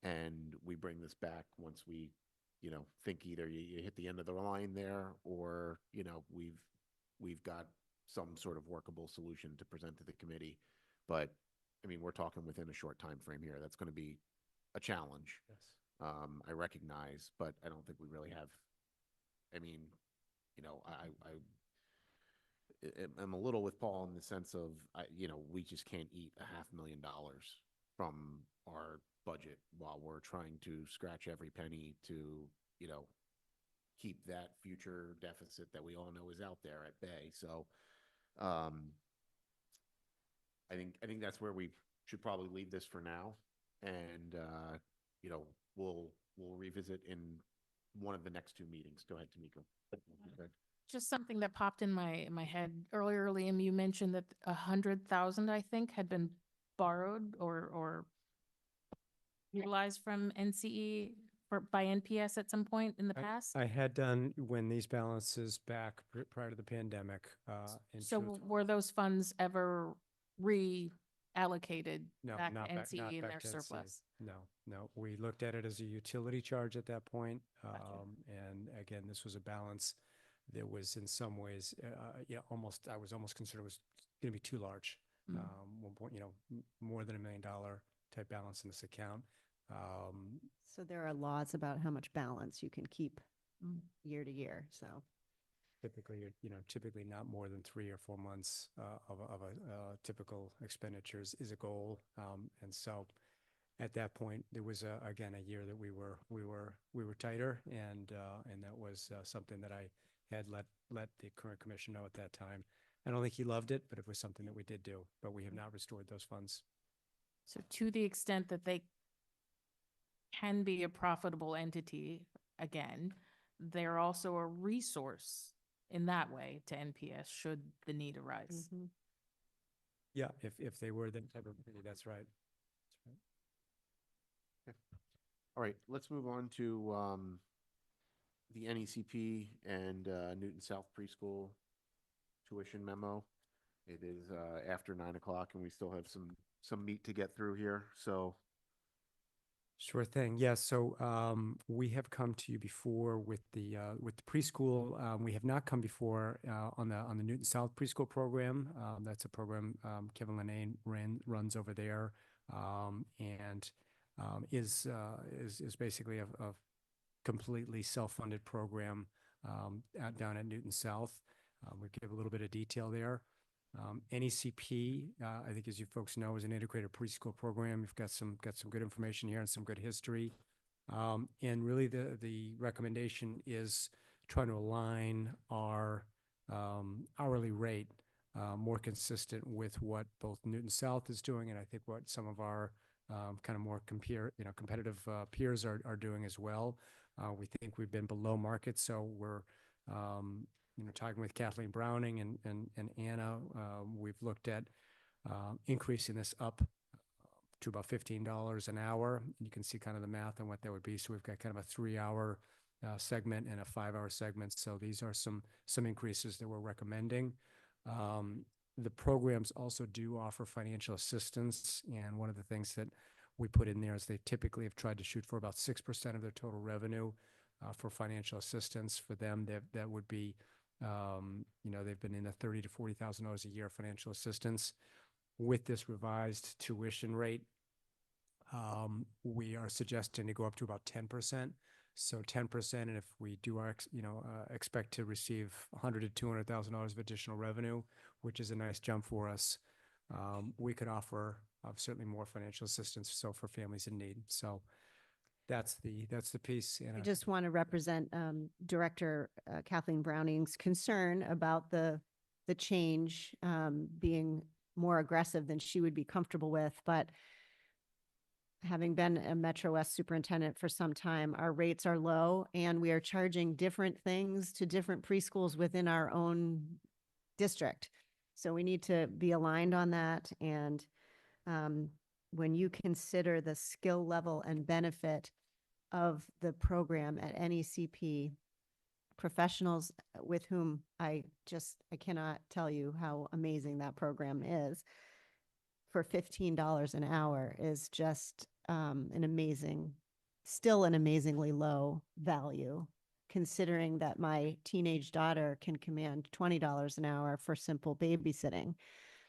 and we bring this back once we, think either you hit the end of the line there, or, we've got some sort of workable solution to present to the committee. But I mean, we're talking within a short time frame here. That's going to be a challenge. Yes. I recognize, but I don't think we really have. I mean, I'm a little with Paul in the sense of, we just can't eat $500,000 from our budget while we're trying to scratch every penny to, keep that future deficit that we all know is out there at bay. So, I think that's where we should probably leave this for now, and we'll revisit in one of the next 2 meetings. Go ahead, Tamika. Okay. Just something that popped in my head earlier, Liam, you mentioned that 100,000, I think, had been borrowed or utilized from NCE by NPS at some point in the past. I had done when these balances back prior to the pandemic. So were those funds ever reallocated back to NCE in their to surplus? NCE. No. We looked at it as a utility charge at that point. And again, this was a balance that was in some ways, I was almost concerned it was going to be too large. One point, more than $1 million type balance in this account. So there are laws about how much balance you can keep year to year. So typically, typically not more than 3 or 4 months of a typical expenditures is a goal. And so at that point, there was again a year that we were tighter, and that was something that I had let the current commission know at that time. I don't think he loved it, but it was something that we did do. But we have not restored those funds. So to the extent that they can be a profitable entity again, they're also a resource in that way to NPS should the need arise. Yeah, if they were that type of entity, that's right. Okay. All right, let's move on to the NECP and Newton South Preschool tuition memo. It is after 9 o'clock, and we still have some meat to get through here. So, sure thing. Yeah. So we have come to you before with the preschool. We have not come before on the Newton South Preschool program. That's a program Kevin Linane runs over there, and is basically a completely self-funded program down at Newton South. We give a little bit of detail there. NECP, I think, as you folks know, is an integrated preschool program. We've got some good information here and some good history. And really the recommendation is trying to align our hourly rate more consistent with what both Newton South is doing, and I think what some of our kind of more competitive peers are doing as well. We think we've been below market, so we're talking with Kathleen Browning and Anna. We've looked at increasing this up to about $15 an hour. You can see kind of the math on what that would be. So we've got kind of a 3-hour segment and a 5-hour segment. So these are some increases that we're recommending. The programs also do offer financial assistance, and one of the things that we put in there is they typically have tried to shoot for about 6% of their total revenue for financial assistance. For them, that would be, they've been in the $30,000 to $40,000 a year financial assistance. With this revised tuition rate, we are suggesting to go up to about 10%. So 10%, and if we do expect to receive $100,000 to $200,000 of additional revenue, which is a nice jump for us, we could offer certainly more financial assistance for families in need. So that's the piece. And I just want to represent Director Kathleen Browning's concern about the change being more aggressive than she would be comfortable with. But having been a Metro West superintendent for some time, our rates are low and we are charging different things to different preschools within our own district. So we need to be aligned on that. And when you consider the skill level and benefit of the program at NECP, professionals with whom I cannot tell you how amazing that program is, for $15 an hour is just still an amazingly low value, considering that my teenage daughter can command $20 an hour for simple babysitting.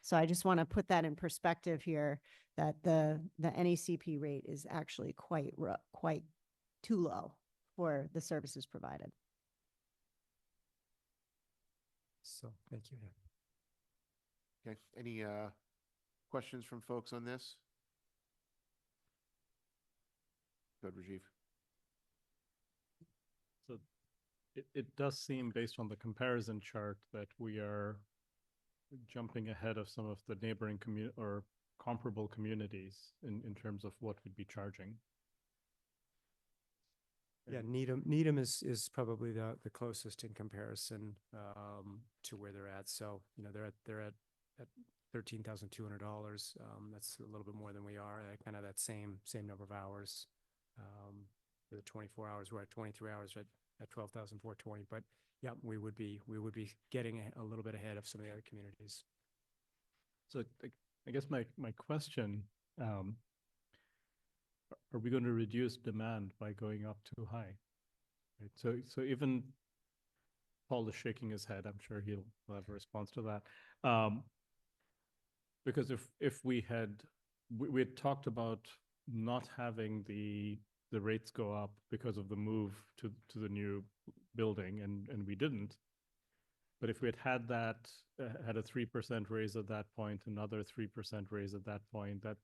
So I just want to put that in perspective here, that the NECP rate is actually quite too low for the services provided. So thank you. Okay, any questions from folks on this? Go ahead, Rajiv. So it does seem, based on the comparison chart, that we are jumping ahead of some of the neighboring or comparable communities in terms of what we'd be charging. Yeah, Needham is probably the closest in comparison to where they're at. So they're at $13,200. That's a little bit more than we are. Kind of that same number of hours. For the 24 hours, we're at 23 hours at 12,420. But yeah, we would be getting a little bit ahead of some of the other communities. So I guess my question, are we going to reduce demand by going up too high? Right? So even Paul is shaking his head. I'm sure he'll have a response to that. Because if we had talked about not having the rates go up because of the move to the new building, and we didn't. But if we had that, had a 3% raise at that point, another 3% raise at that point, that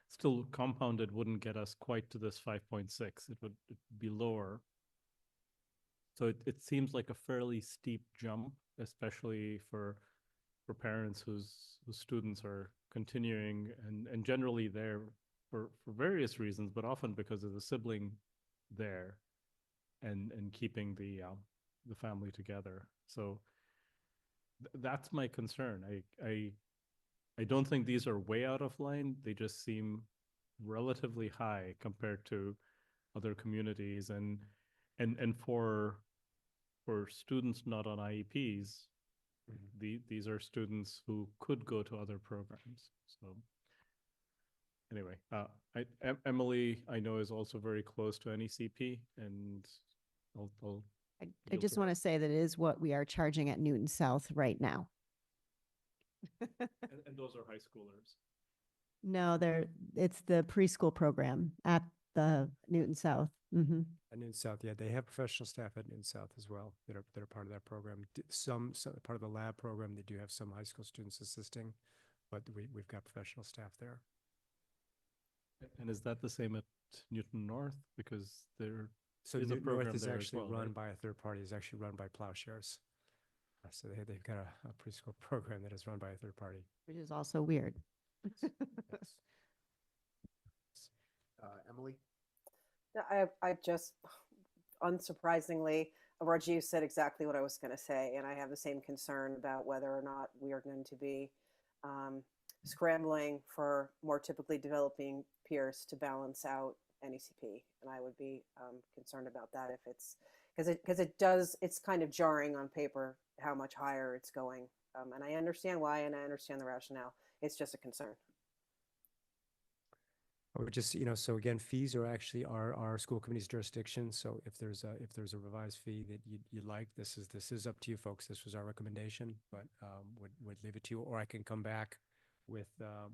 still compounded wouldn't get us quite to this 5.6. It would be lower. So it seems like a fairly steep jump, especially for parents whose students are continuing and generally there for various reasons, but often because of the sibling there and keeping the family together. So that's my concern. I don't think these are way out of line. They just seem relatively high compared to other communities, and for students not on IEPs, these are students who could go to other programs. So anyway, Emily, I know, is also very close to NECP, and I just want to say that it is what we are charging at Newton South right now. and those are high schoolers. No, it's the preschool program at the Newton South. Mm-hmm. At Newton South, yeah, they have professional staff at Newton South as well that are part of that program. Some part of the lab program, they do have some high school students assisting, but we've got professional staff there. And is that the same at Newton North? Because there So is a Newton program North is there as actually well, run right? by a third party, is actually run by Plowshares. So they've got a preschool program that is run by a third party. Which is also weird. Emily? I just, unsurprisingly, Rajiv said exactly what I was going to say, and I have the same concern about whether or not we are going to be scrambling for more typically developing peers to balance out NECP, and I would be concerned about that if it's because it's kind of jarring on paper how much higher it's going, and I understand why, and I understand the rationale. It's just a concern. I would just, so again, fees are actually our school committee's jurisdiction. So if there's a revised fee that you'd like, this is up to you folks. This was our recommendation, but would leave it to you, or I can come back with a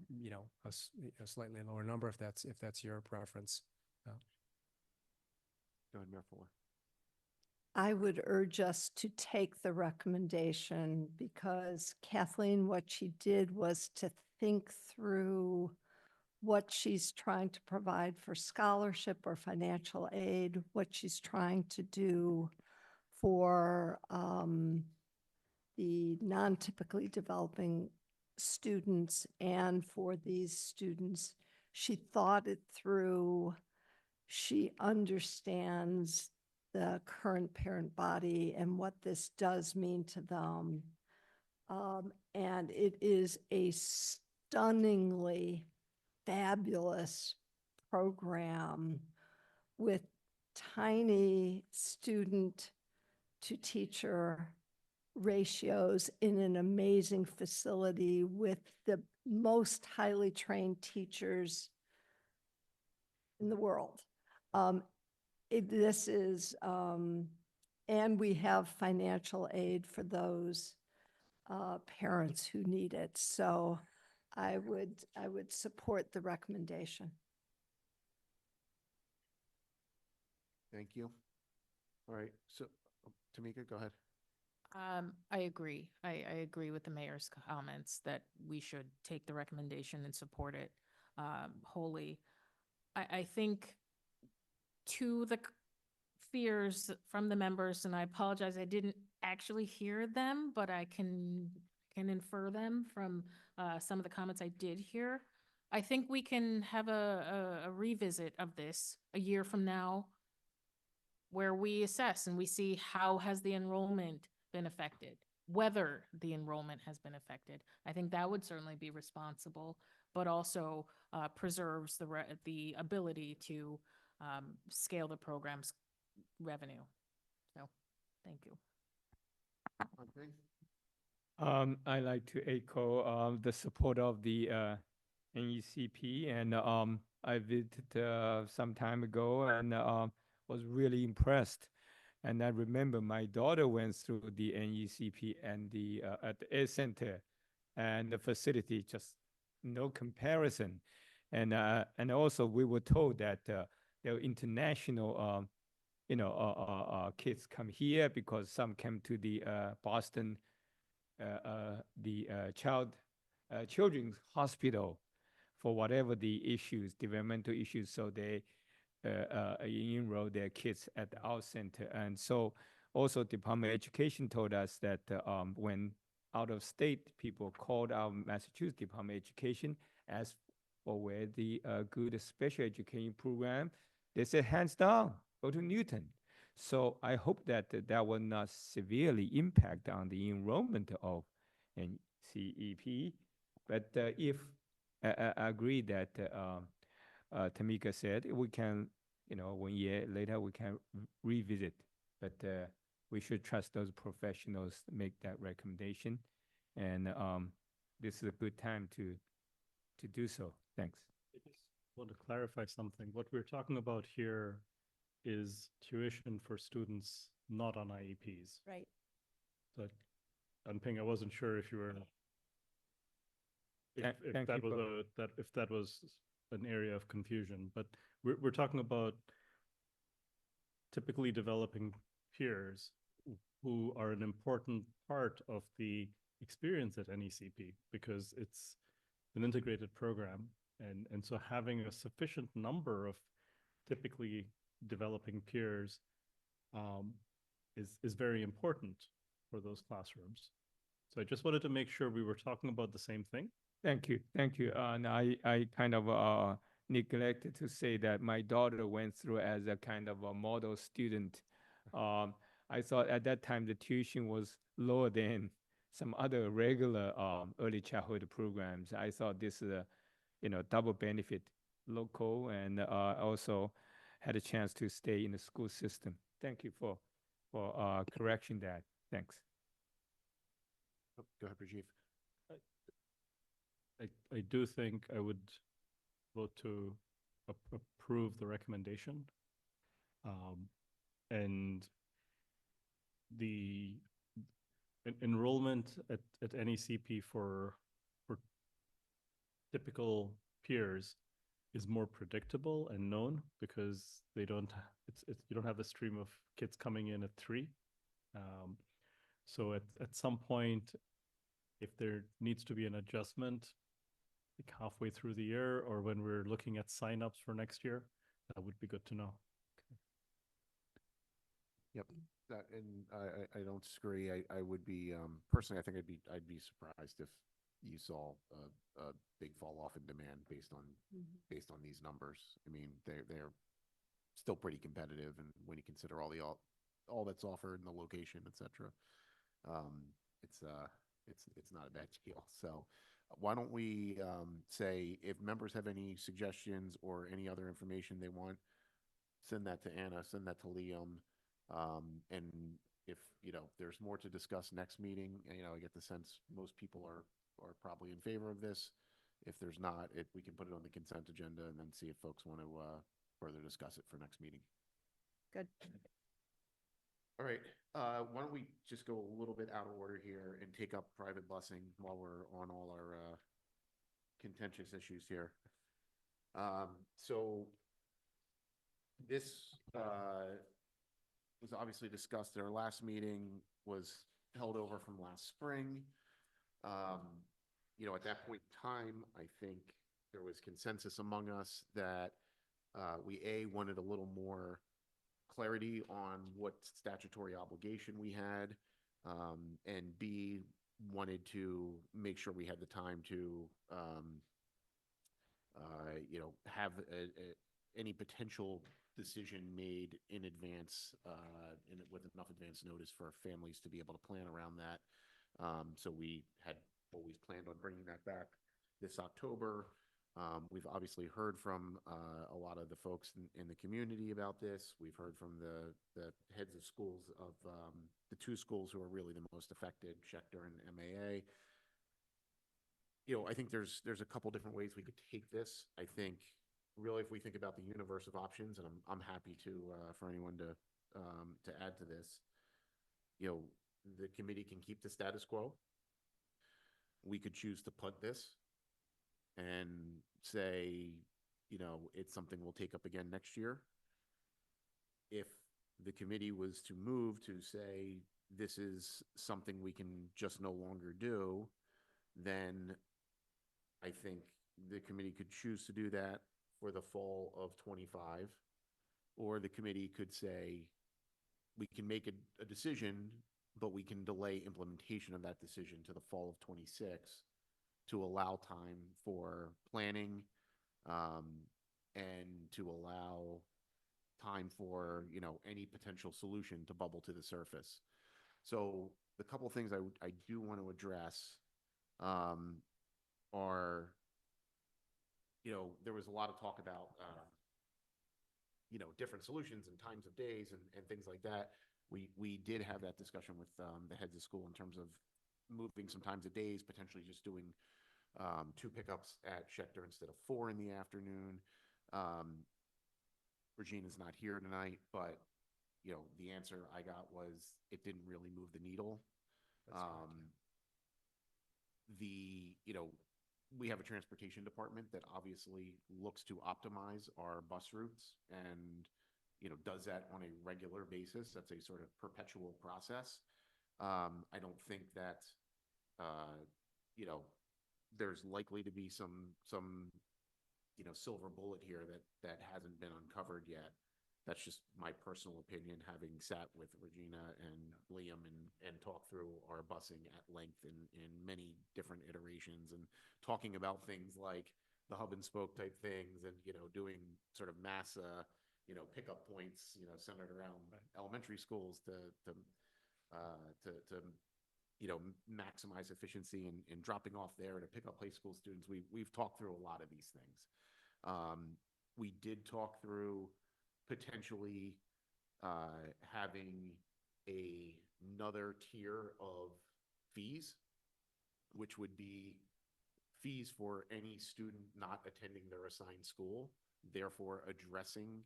slightly lower number if that's your preference. Go ahead, Mayor Fuller. I would urge us to take the recommendation because Kathleen, what she did was to think through what she's trying to provide for scholarship or financial aid, what she's trying to do for the non-typically developing students and for these students. She thought it through. She understands the current parent body and what this does mean to them. And it is a stunningly fabulous program with tiny student to teacher ratios in an amazing facility with the most highly trained teachers in the world. This is, and we have financial aid for those parents who need it. So I would support the recommendation. Thank you. All right, so Tamika, go ahead. I agree. I agree with the mayor's comments that we should take the recommendation and support it wholly. I think to the fears from the members, and I apologize, I didn't actually hear them, but I can infer them from some of the comments I did hear. I think we can have a revisit of this a year from now where we assess and we see how has the enrollment been affected, whether the enrollment has been affected. I think that would certainly be responsible, but also preserves the ability to scale the program's revenue. So, thank you. I like to echo the support of the NECP, and I visited some time ago and was really impressed. And I remember my daughter went through the NECP and the at the Air Center, and the facility just no comparison. And also we were told that there were international kids come here because some came to the Boston children's hospital for whatever the issues, developmental issues. So they enroll their kids at our center. And so also Department of Education told us that when out of state people called our Massachusetts Department of Education, asked for where the good special education program, they said hands down, go to Newton. So I hope that that will not severely impact on the enrollment of NCEP. But if I agree that Tamika said, we can, 1 year later, we can revisit. But we should trust those professionals to make that recommendation. And this is a good time to do so. Thanks. I just want to clarify something. What we're talking about here is tuition for students not on IEPs. Right. So, Ping, I wasn't sure if you were, if that was an area of confusion, but we're talking about typically developing peers who are an important part of the experience at NECP because it's an integrated program And so having a sufficient number of typically developing peers is very important for those classrooms. So I just wanted to make sure we were talking about the same thing. Thank you, thank you. And I kind of neglected to say that my daughter went through as a kind of a model student. I thought at that time the tuition was lower than some other regular early childhood programs. I thought this is a, double benefit, local, and also had a chance to stay in the school system. Thank you for correcting that. Thanks. Oh, go ahead, Rajiv. I do think I would vote to approve the recommendation. And the enrollment at any CP for typical peers is more predictable and known because they don't, you don't have a stream of kids coming in at 3. So at some point, if there needs to be an adjustment, like halfway through the year or when we're looking at signups for next year, that would be good to know. Yep, that, and I don't disagree. I would be personally, I think I'd be surprised if you saw a big fall off in demand based on these numbers. I mean, they're still pretty competitive, and when you consider all that's offered and the location, etc., it's not a bad deal. So why don't we say if members have any suggestions or any other information they want, send that to Anna, send that to Liam. And if, there's more to discuss next meeting, I get the sense most people are probably in favor of this. If there's not, we can put it on the consent agenda and then see if folks want to further discuss it for next meeting. Good. All right. Why don't we just go a little bit out of order here and take up private busing while we're on all our contentious issues here. So this was obviously discussed at our last meeting, was held over from last spring. At that point in time, I think there was consensus among us that we wanted a little more clarity on what statutory obligation we had, and B, wanted to make sure we had the time to have any potential decision made in advance, with enough advance notice for families to be able to plan around that. So we had always planned on bringing that back this October. We've obviously heard from a lot of the folks in the community about this. We've heard from the heads of schools of the 2 schools who are really the most affected, Schechter and MAA. I think there's a couple different ways we could take this. I think really if we think about the universe of options, and I'm happy to for anyone to add to this, the committee can keep the status quo. We could choose to punt this and say, it's something we'll take up again next year. If the committee was to move to say, this is something we can just no longer do, then I think the committee could choose to do that for the fall of 25, or the committee could say, we can make a decision, but we can delay implementation of that decision to the fall of 26 to allow time for planning, and to allow time for, any potential solution to bubble to the surface. So the couple of things I do want to address are, there was a lot of talk about, different solutions and times of days and things like that. We did have that discussion with the heads of school in terms of moving some times of days, potentially just doing 2 pickups at Schechter instead of 4 in the afternoon. Regina's not here tonight, but the answer I got was it didn't really move the needle. We have a transportation department that obviously looks to optimize our bus routes and does that on a regular basis. That's a sort of perpetual process. I don't think that there's likely to be some silver bullet here that hasn't been uncovered yet. That's just my personal opinion, having sat with Regina and Liam and talked through our busing at length in many different iterations, and talking about things like the hub and spoke type things, and, doing sort of mass, pickup points, centered around elementary schools to maximize efficiency in dropping off there to pick up high school students. We've talked through a lot of these things. We did talk through potentially having another tier of fees, which would be fees for any student not attending their assigned school, therefore addressing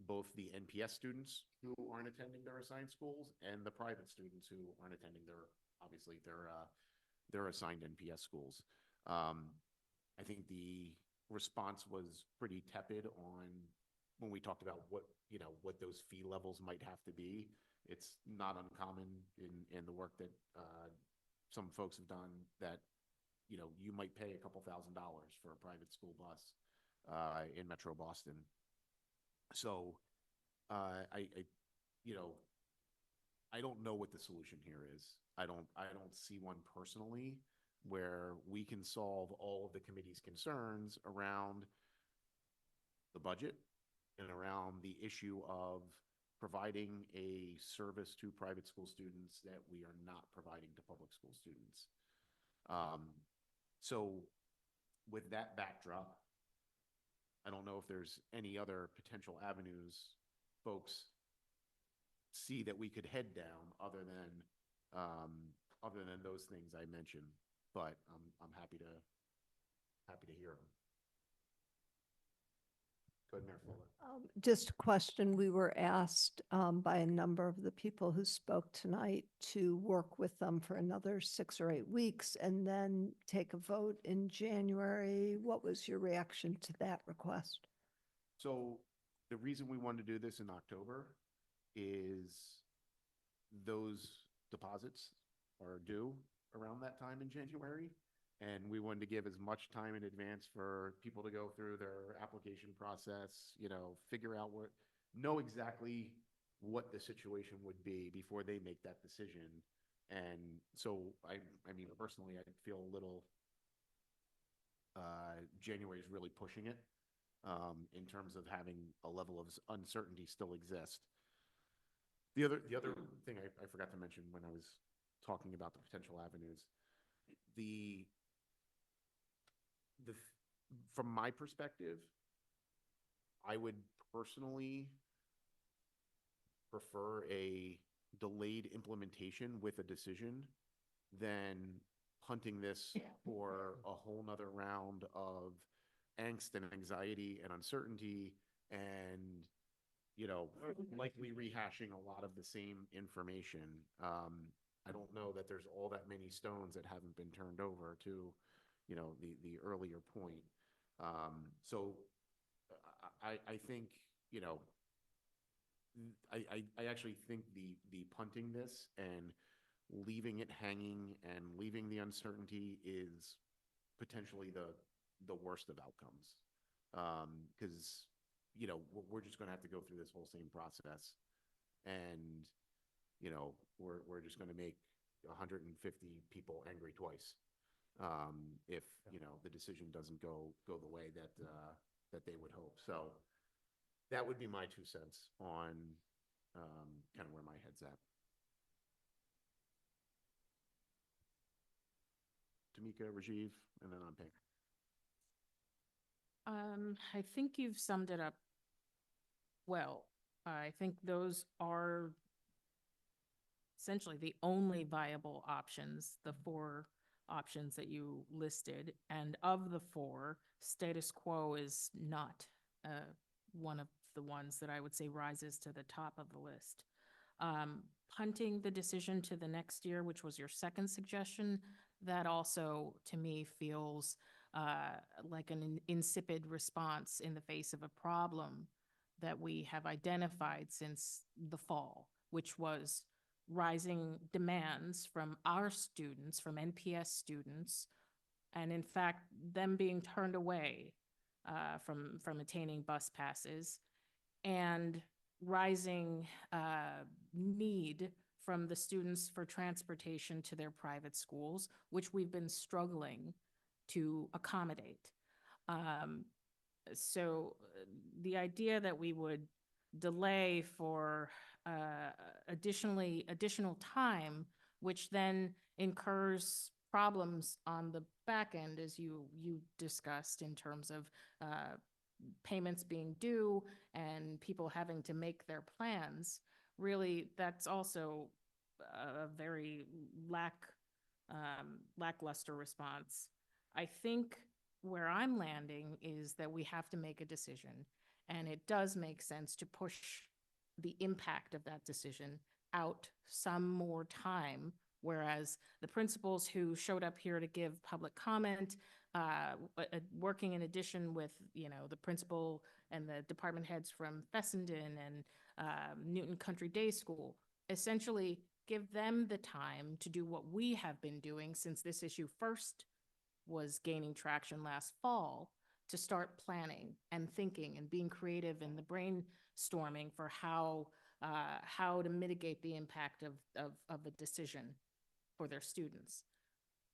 both the NPS students who aren't attending their assigned schools and the private students who aren't attending their assigned NPS schools. I think the response was pretty tepid on when we talked about what those fee levels might have to be. It's not uncommon in the work that some folks have done that you might pay a couple $1,000s for a private school bus in Metro Boston. So I don't know what the solution here is. I don't see one personally where we can solve all of the committee's concerns around the budget and around the issue of providing a service to private school students that we are not providing to public school students. So with that backdrop, I don't know if there's any other potential avenues folks see that we could head down other than those things I mentioned. But I'm happy to hear them. Go ahead, Mayor Fuller. Just a question. We were asked by a number of the people who spoke tonight to work with them for another 6 or 8 weeks and then take a vote in January. What was your reaction to that request? So the reason we wanted to do this in October is those deposits are due around that time in January. And we wanted to give as much time in advance for people to go through their application process, figure out know exactly what the situation would be before they make that decision. And so, I mean, personally, I feel a little, January is really pushing it in terms of having a level of uncertainty still exist. The other thing I forgot to mention when I was talking about the potential avenues, from my perspective, I would personally prefer a delayed implementation with a decision than punting this for a whole nother round of angst and anxiety and uncertainty and, likely rehashing a lot of the same information. I don't know that there's all that many stones that haven't been turned over to, the earlier point. So I think, I actually think the punting this and leaving it hanging and leaving the uncertainty is potentially the worst of outcomes. Because, we're just going to have to go through this whole same process. And, we're just going to make 150 people angry twice. If the decision doesn't go the way that they would hope. So that would be my 2 cents on kind of where my head's at. Tamika, Rajiv, and then on Pink. I think you've summed it up well. I think those are essentially the only viable options, the 4 options that you listed. And of the 4, status quo is not one of the ones that I would say rises to the top of the list. Punting the decision to the next year, which was your second suggestion, that also to me feels like an insipid response in the face of a problem that we have identified since the fall, which was rising demands from our students, from NPS students, and in fact, them being turned away from attaining bus passes, and rising need from the students for transportation to their private schools, which we've been struggling to accommodate. So the idea that we would delay for additional time, which then incurs problems on the back end, as you discussed, in terms of payments being due and people having to make their plans, really, that's also a very lackluster response. I think where I'm landing is that we have to make a decision, and it does make sense to push the impact of that decision out some more time, whereas the principals who showed up here to give public comment, working in addition with, the principal and the department heads from Fessenden and Newton Country Day School, essentially give them the time to do what we have been doing since this issue first was gaining traction last fall, to start planning and thinking and being creative in the brainstorming for how to mitigate the impact of a decision for their students.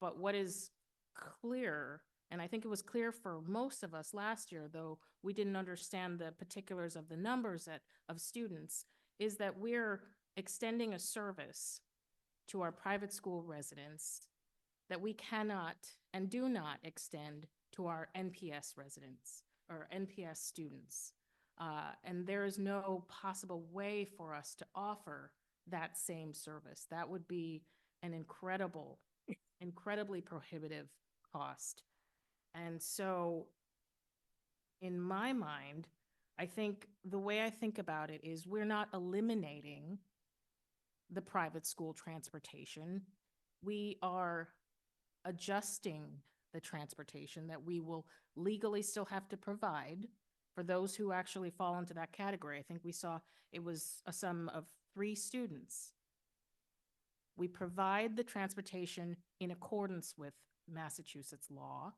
But what is clear, and I think it was clear for most of us last year, though we didn't understand the particulars of the numbers of students, is that we're extending a service to our private school residents that we cannot and do not extend to our NPS residents or NPS students. And there is no possible way for us to offer that same service. That would be an incredibly prohibitive cost. And so in my mind, I think the way I think about it is we're not eliminating the private school transportation. We are adjusting the transportation that we will legally still have to provide for those who actually fall into that category. I think we saw it was a sum of 3 students. We provide the transportation in accordance with Massachusetts law.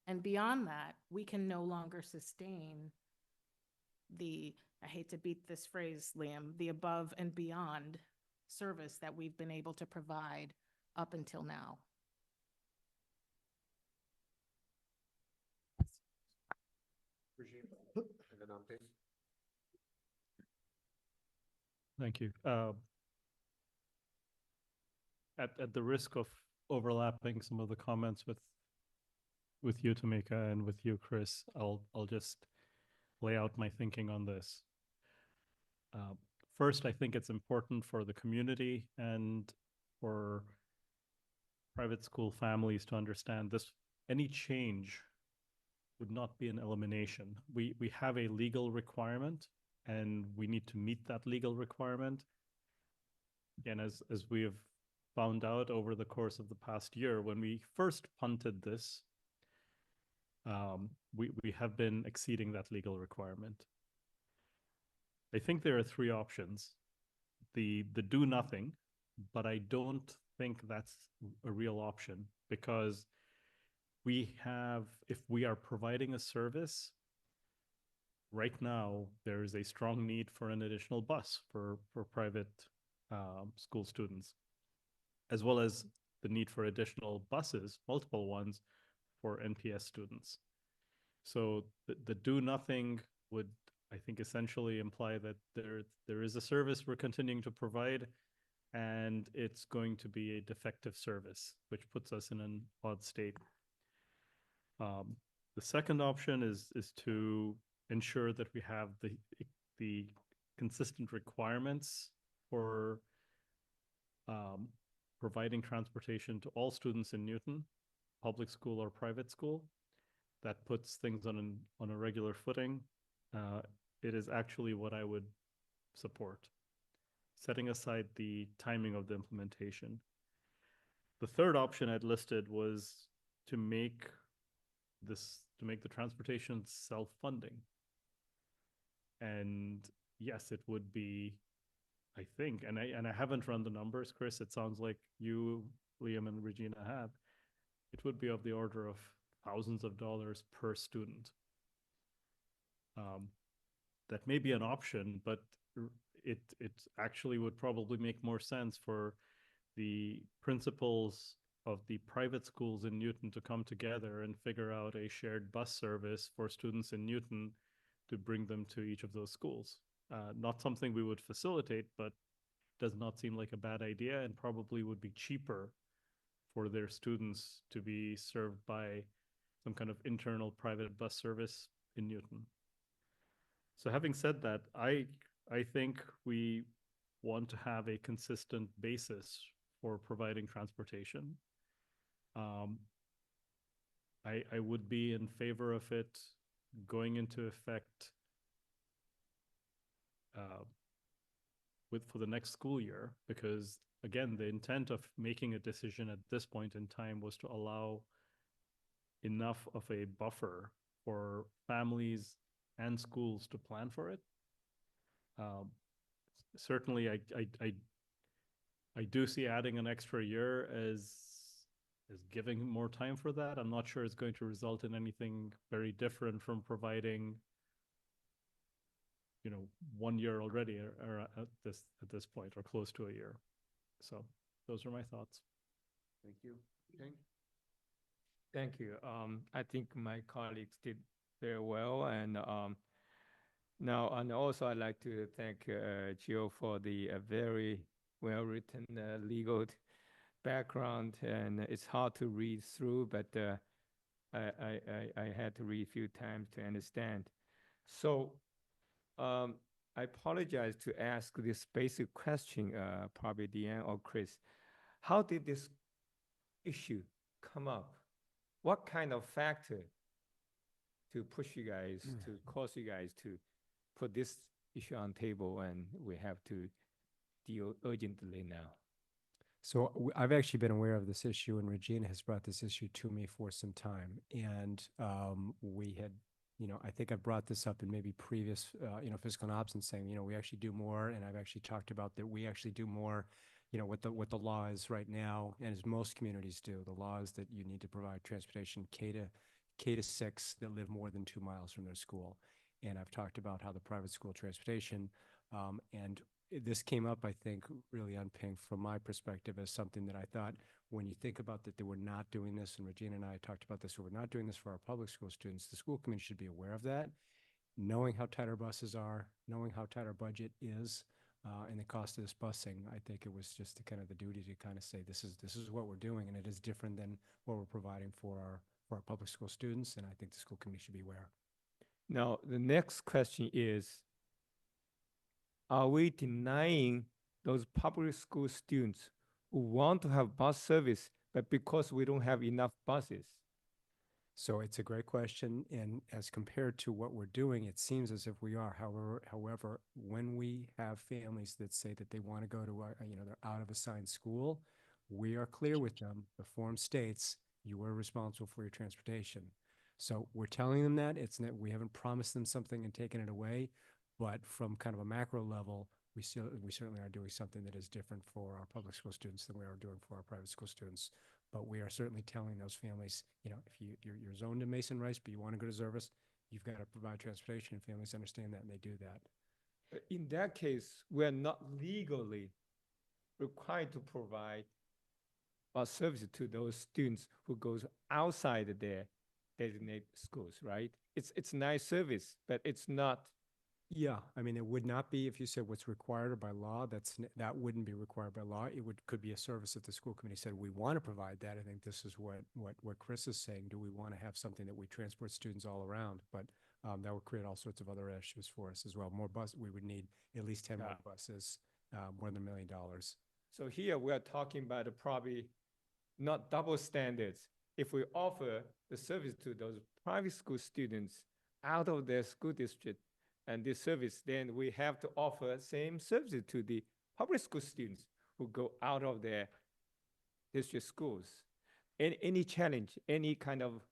And beyond that, we can no longer sustain the, I hate to beat this phrase, Liam, the above and beyond service that we've been able to provide up until now. Thank you. At the risk of overlapping some of the comments with you, Tamika, and with you, Chris, I'll just lay out my thinking on this. First, I think it's important for the community and for private school families to understand this. Any change would not be an elimination. We have a legal requirement, and we need to meet that legal requirement. Again, as we have found out over the course of the past year, when we first punted this, we have been exceeding that legal requirement. I think there are 3 options. The do nothing, but I don't think that's a real option, because if we are providing a service, right now there is a strong need for an additional bus for private school students, as well as the need for additional buses, multiple ones, for NPS students. So the do nothing would, I think, essentially imply that there is a service we're continuing to provide, and it's going to be a defective service, which puts us in an odd state. The second option is to ensure that we have the consistent requirements for providing transportation to all students in Newton, public school or private school. That puts things on a regular footing. It is actually what I would support, setting aside the timing of the implementation. The third option I'd listed was to make the transportation self-funding. And yes, it would be, I think, and I haven't run the numbers, Chris, it sounds like you, Liam, and Regina have, it would be of the order of thousands of dollars per student. That may be an option, but it actually would probably make more sense for the principals of the private schools in Newton to come together and figure out a shared bus service for students in Newton to bring them to each of those schools. Not something we would facilitate, but does not seem like a bad idea, and probably would be cheaper for their students to be served by some kind of internal private bus service in Newton. So having said that, I think we want to have a consistent basis for providing transportation. I would be in favor of it going into effect for the next school year, because again, the intent of making a decision at this point in time was to allow enough of a buffer for families and schools to plan for it. Certainly, I do see adding an extra year as giving more time for that. I'm not sure it's going to result in anything very different from providing, 1 year already, or at this point, or close to a year. So those are my thoughts. Thank you. Okay. Thank you. I think my colleagues did very well, and now, and also I'd like to thank Jill for the very well-written legal background, and it's hard to read through, but I had to read a few times to understand. So I apologize to ask this basic question, probably Deanne or Chris. How did this issue come up? What kind of factor to push you guys, to cause you guys to put this issue on table, and we have to deal urgently now? So I've actually been aware of this issue, and Regina has brought this issue to me for some time. And we had, I think I've brought this up in maybe previous, fiscal and ops, and saying, we actually do more. And I've actually talked about that we actually do more, what the law is right now, and as most communities do. The law is that you need to provide transportation K to 6 that live more than 2 miles from their school. And I've talked about how the private school transportation, and this came up, I think, really on Pink from my perspective as something that I thought, when you think about that, we're not doing this, and Regina and I talked about this, we're not doing this for our public school students. The school committee should be aware of that, knowing how tight our buses are, knowing how tight our budget is, and the cost of this busing. I think it was just kind of the duty to kind of say, this is what we're doing, and it is different than what we're providing for our public school students, and I think the school committee should be aware. Now, the next question is, are we denying those public school students who want to have bus service, but because we don't have enough buses? So it's a great question, and as compared to what we're doing, it seems as if we are. However, when we have families that say that they want to go to, they're out of assigned school, we are clear with them. The form states you are responsible for your transportation. So we're telling them that. It's that we haven't promised them something and taken it away, but from kind of a macro level, we certainly are doing something that is different for our public school students than we are doing for our private school students. But we are certainly telling those families, if you're zoned in Mason Rice, but you want to go to Zervis, you've got to provide transportation. Families understand that, and they do that. In that case, we're not legally required to provide bus service to those students who goes outside their designated schools, right? It's nice service, but it's not. Yeah, I mean, it would not be, if you said what's required by law, that wouldn't be required by law. It could be a service that the school committee said, we want to provide that. I think this is what Chris is saying. Do we want to have something that we transport students all around? But that would create all sorts of other issues for us as well. More bus, we would need at least 10 more buses, more than $1 million. So here we are talking about probably not double standards. If we offer the service to those private school students out of their school district, and this service, then we have to offer same service to the public school students who go out of their district schools. Any challenge, any kind of,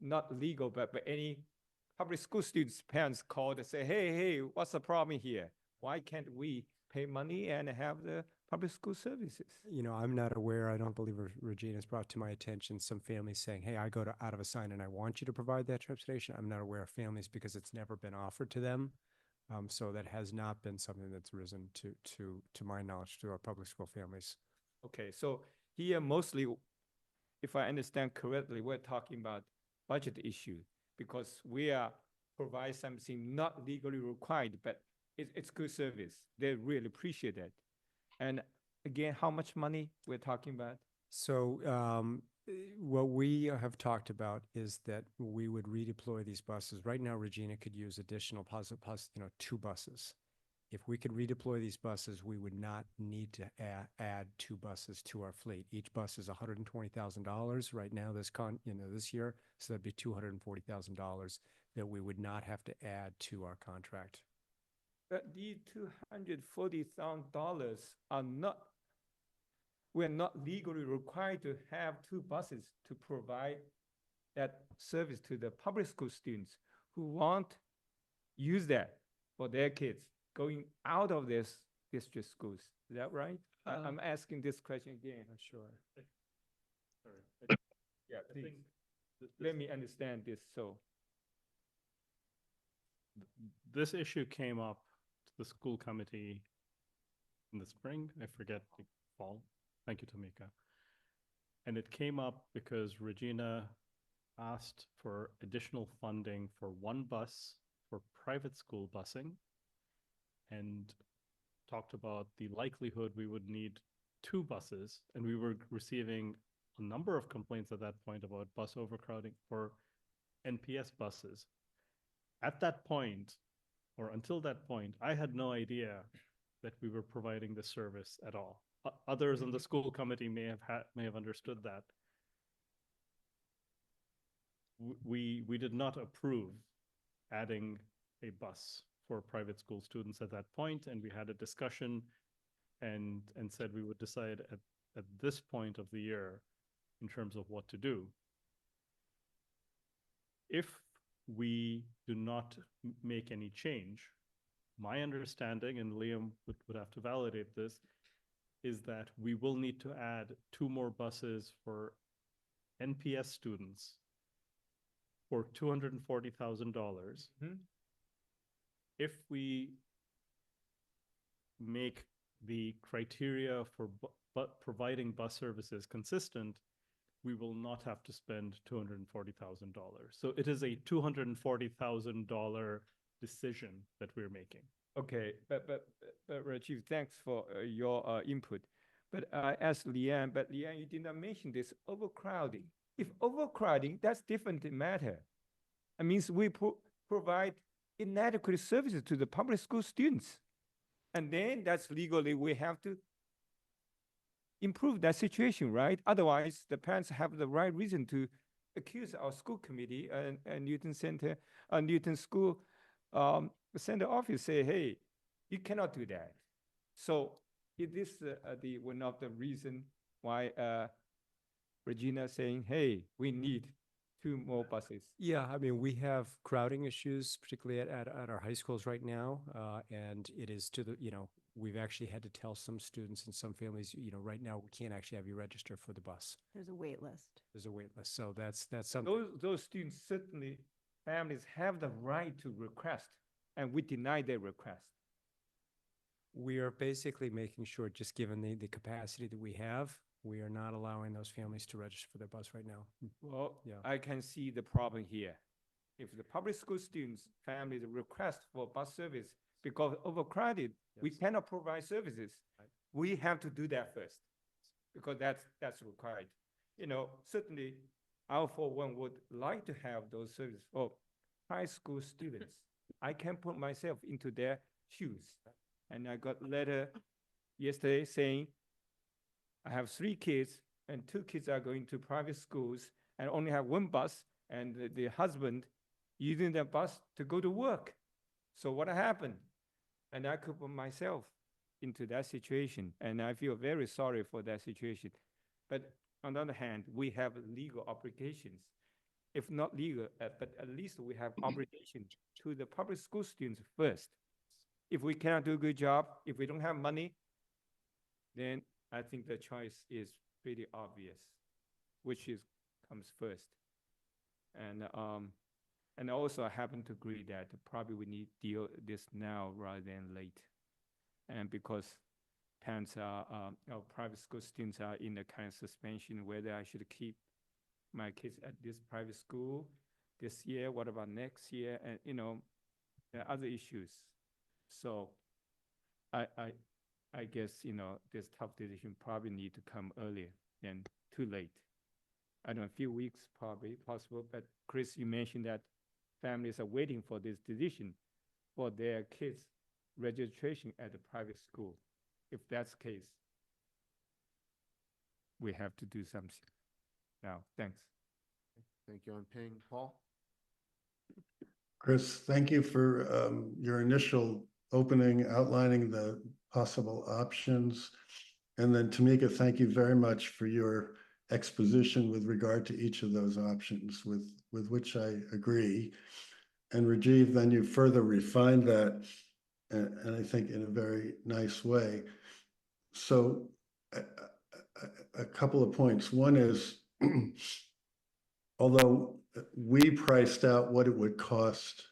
not legal, but any public school students' parents call to say, hey, what's the problem here? Why can't we pay money and have the public school services. You know, I'm not aware, I don't believe Regina's brought to my attention some families saying, hey, I go to out of a sign and I want you to provide that transportation. I'm not aware of families because it's never been offered to them. So that has not been something that's risen to my knowledge to our public school families. Okay, so here mostly, if I understand correctly, we're talking about budget issue because we are provide something not legally required, but it's good service. They really appreciate it. And again, how much money we're talking about? So what we have talked about is that we would redeploy these buses. Right now, Regina could use additional two buses. If we could redeploy these buses, we would not need to add two buses to our fleet. Each bus is $120,000 right now this year, so that'd be $240,000 that we would not have to add to our contract. But these $240,000 are not, we're not legally required to have two buses to provide that service to the public school students who want use that for their kids going out of this district schools. Is that right? I'm asking this question again. Sure. Sorry. Yeah, please. Let me understand this. So this issue came up to the school committee in the spring, I forget, the fall. Thank you, Tamika. And it came up because Regina asked for additional funding for one bus for private school busing and talked about the likelihood we would need two buses. And we were receiving a number of complaints at that point about bus overcrowding for NPS buses. At that point, or until that point, I had no idea that we were providing this service at all. Others on the school committee may have understood that. We did not approve adding a bus for private school students at that point, and we had a discussion and said we would decide at this point of the year in terms of what to do. If we do not make any change, my understanding, and Liam would have to validate this, is that we will need to add two more buses for NPS students for $240,000. If we make the criteria for providing bus services consistent, we will not have to spend $240,000. So it is a $240,000 decision that we're making. okay, but Rajiv, thanks for your input. But I asked Leanne, but Leanne, you did not mention this overcrowding. If overcrowding, that's different matter. It means we provide inadequate services to the public school students. And then that's legally, we have to improve that situation, right? Otherwise, the parents have the right reason to accuse our school committee and Newton Center, Newton School Center office, say, hey, you cannot do that. So it is one of the reason why Regina saying, hey, we need two more buses. Yeah, I mean, we have crowding issues, particularly at our high schools right now. And it is we've actually had to tell some students and some families, right now we can't actually have you register for the bus. There's a wait list. There's a wait list. So that's something. Those students, certainly families have the right to request, and we deny their request. We are basically making sure, just given the capacity that we have, we are not allowing those families to register for their bus right now. Well, yeah. I can see the problem here. If the public school students, families request for bus service because overcrowded, we cannot provide services. Right. We have to do that first because that's required. Certainly, I for one would like to have those services for high school students. I can put myself into their shoes. And I got a letter yesterday saying, I have 3 kids and 2 kids are going to private schools and only have 1 bus and the husband using that bus to go to work. So what happened? And I could put myself into that situation and I feel very sorry for that situation. But on the other hand, we have legal obligations. If not legal, but at least we have obligations to the public school students first. If we cannot do a good job, if we don't have money, then I think the choice is pretty obvious, which is comes first. And also I happen to agree that probably we need to deal this now rather than late. And because parents are, our private school students are in the kind of suspension whether I should keep my kids at this private school this year, what about next year? And, you know, there are other issues. So I guess, you know, this tough decision probably need to come earlier than too late. I don't know, a few weeks probably possible, but Chris, you mentioned that families are waiting for this decision for their kids' registration at the private school. If that's the case, we have to do something now. Thanks. Thank you, on Ping. Paul? Chris, thank you for your initial opening, outlining the possible options. And then Tamika, thank you very much for your exposition with regard to each of those options, with which I agree. And Rajiv, then you further refined that, and I think in a very nice way. So a couple of points. One is, although we priced out what it would cost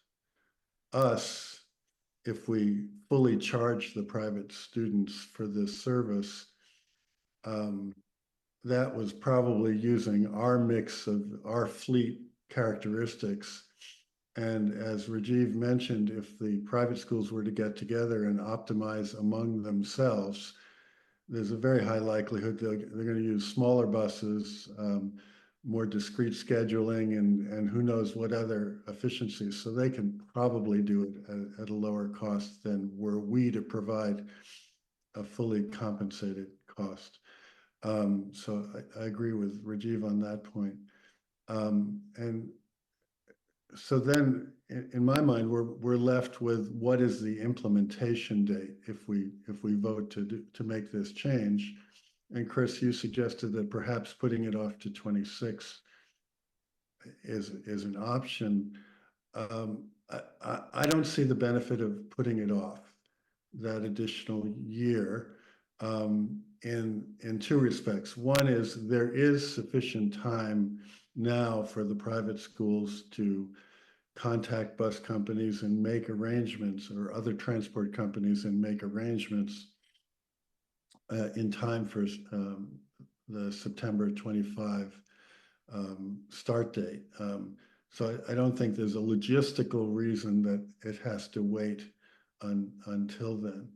us if we fully charge the private students for this service, that was probably using our mix of our fleet characteristics. And as Rajiv mentioned, if the private schools were to get together and optimize among themselves, there's a very high likelihood they're going to use smaller buses, more discrete scheduling, and who knows what other efficiencies. So they can probably do it at a lower cost than were we to provide a fully compensated cost. So I agree with Rajiv on that point. And so then in my mind, we're left with what is the implementation date if we vote to make this change. And Chris, you suggested that perhaps putting it off to 26 is an option. I don't see the benefit of putting it off that additional year in two respects. One is there is sufficient time now for the private schools to contact bus companies and make arrangements, or other transport companies and make arrangements in time for the September 25 start date. So I don't think there's a logistical reason that it has to wait until then.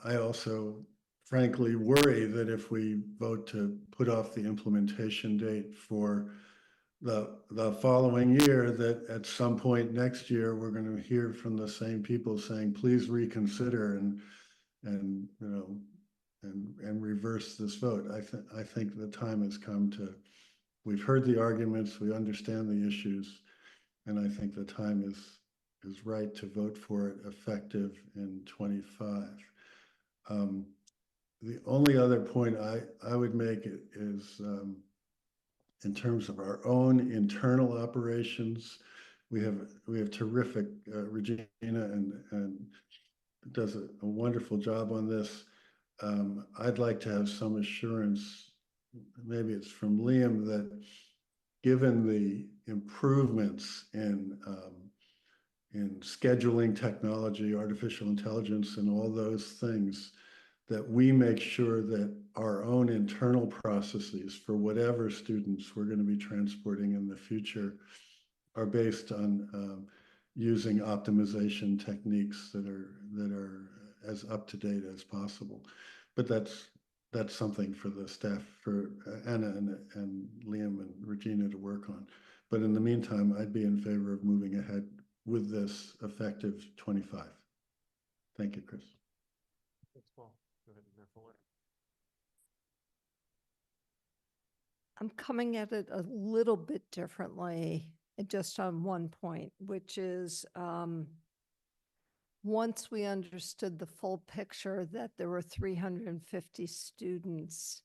I also frankly worry that if we vote to put off the implementation date for the following year, that at some point next year, we're going to hear from the same people saying, please reconsider and you know, and reverse this vote. I think the time has come to, we've heard the arguments, we understand the issues, and I think the time is right to vote for it effective in 25. The only other point I would make is in terms of our own internal operations, we have terrific Regina and does a wonderful job on this. I'd like to have some assurance, maybe it's from Liam, that given the improvements in scheduling technology, artificial intelligence, and all those things, that we make sure that our own internal processes for whatever students we're going to be transporting in the future are based on using optimization techniques that are as up to date as possible. But that's something for the staff, for Anna and Liam and Regina to work on. But in the meantime, I'd be in favor of moving ahead with this effective 25. Thank you, Chris. Thanks, Paul. Go ahead, Mayor Fuller. I'm coming at it a little bit differently, just on one point, which is once we understood the full picture that there were 350 students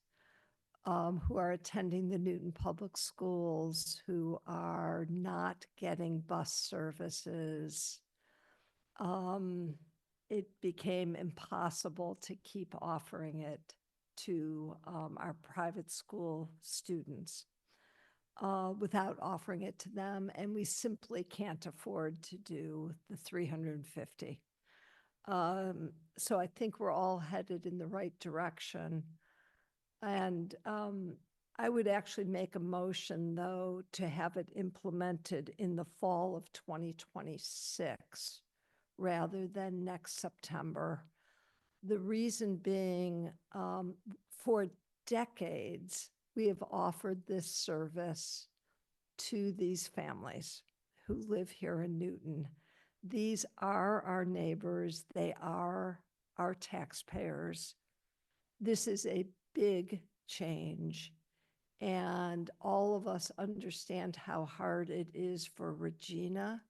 who are attending the Newton Public Schools who are not getting bus services, it became impossible to keep offering it to our private school students without offering it to them, and we simply can't afford to do the 350. So I think we're all headed in the right direction. And I would actually make a motion, though, to have it implemented in the fall of 2026 rather than next September. The reason being, for decades, we have offered this service to these families who live here in Newton. These are our neighbors. They are our taxpayers. This is a big change. And all of us understand how hard it is for Regina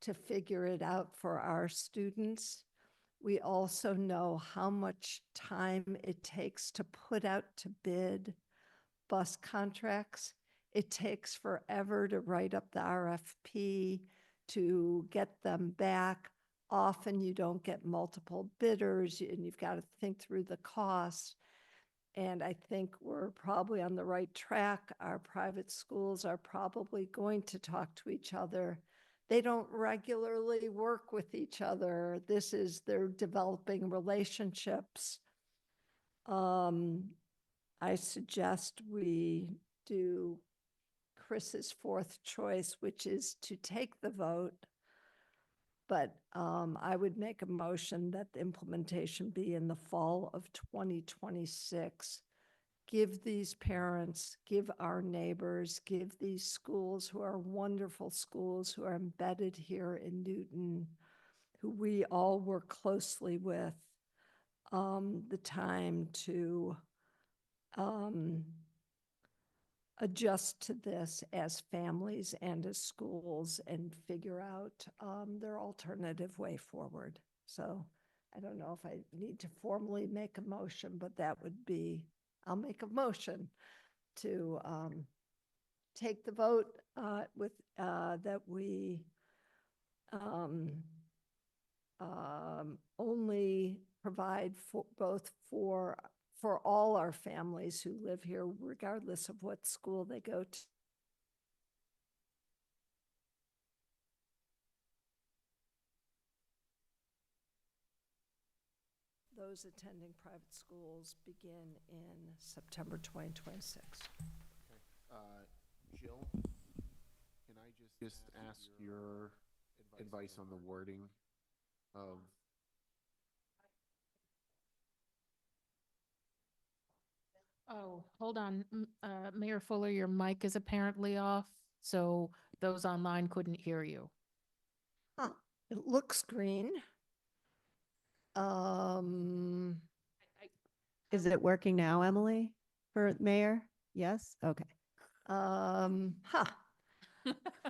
to figure it out for our students. We also know how much time it takes to put out to bid bus contracts. It takes forever to write up the RFP, to get them back. Often you don't get multiple bidders and you've got to think through the costs. And I think we're probably on the right track. Our private schools are probably going to talk to each other. They don't regularly work with each other. They're developing relationships. I suggest we do Chris's fourth choice, which is to take the vote. But I would make a motion that the implementation be in the fall of 2026. Give these parents, give our neighbors, give these schools who are wonderful schools who are embedded here in Newton, who we all work closely with, the time to adjust to this as families and as schools and figure out their alternative way forward. So I don't know if I need to formally make a motion, but that would be, I'll make a motion to take the vote with that we only provide for both for all our families who live here, regardless of what school they go to. Those attending private schools begin in September 2026. Jill, can I just ask your advice on the wording of? Oh, hold on. Mayor Fuller, your mic is apparently off, so those online couldn't hear you. Huh, it looks green. Is it working now, Emily, for mayor? Yes? Okay.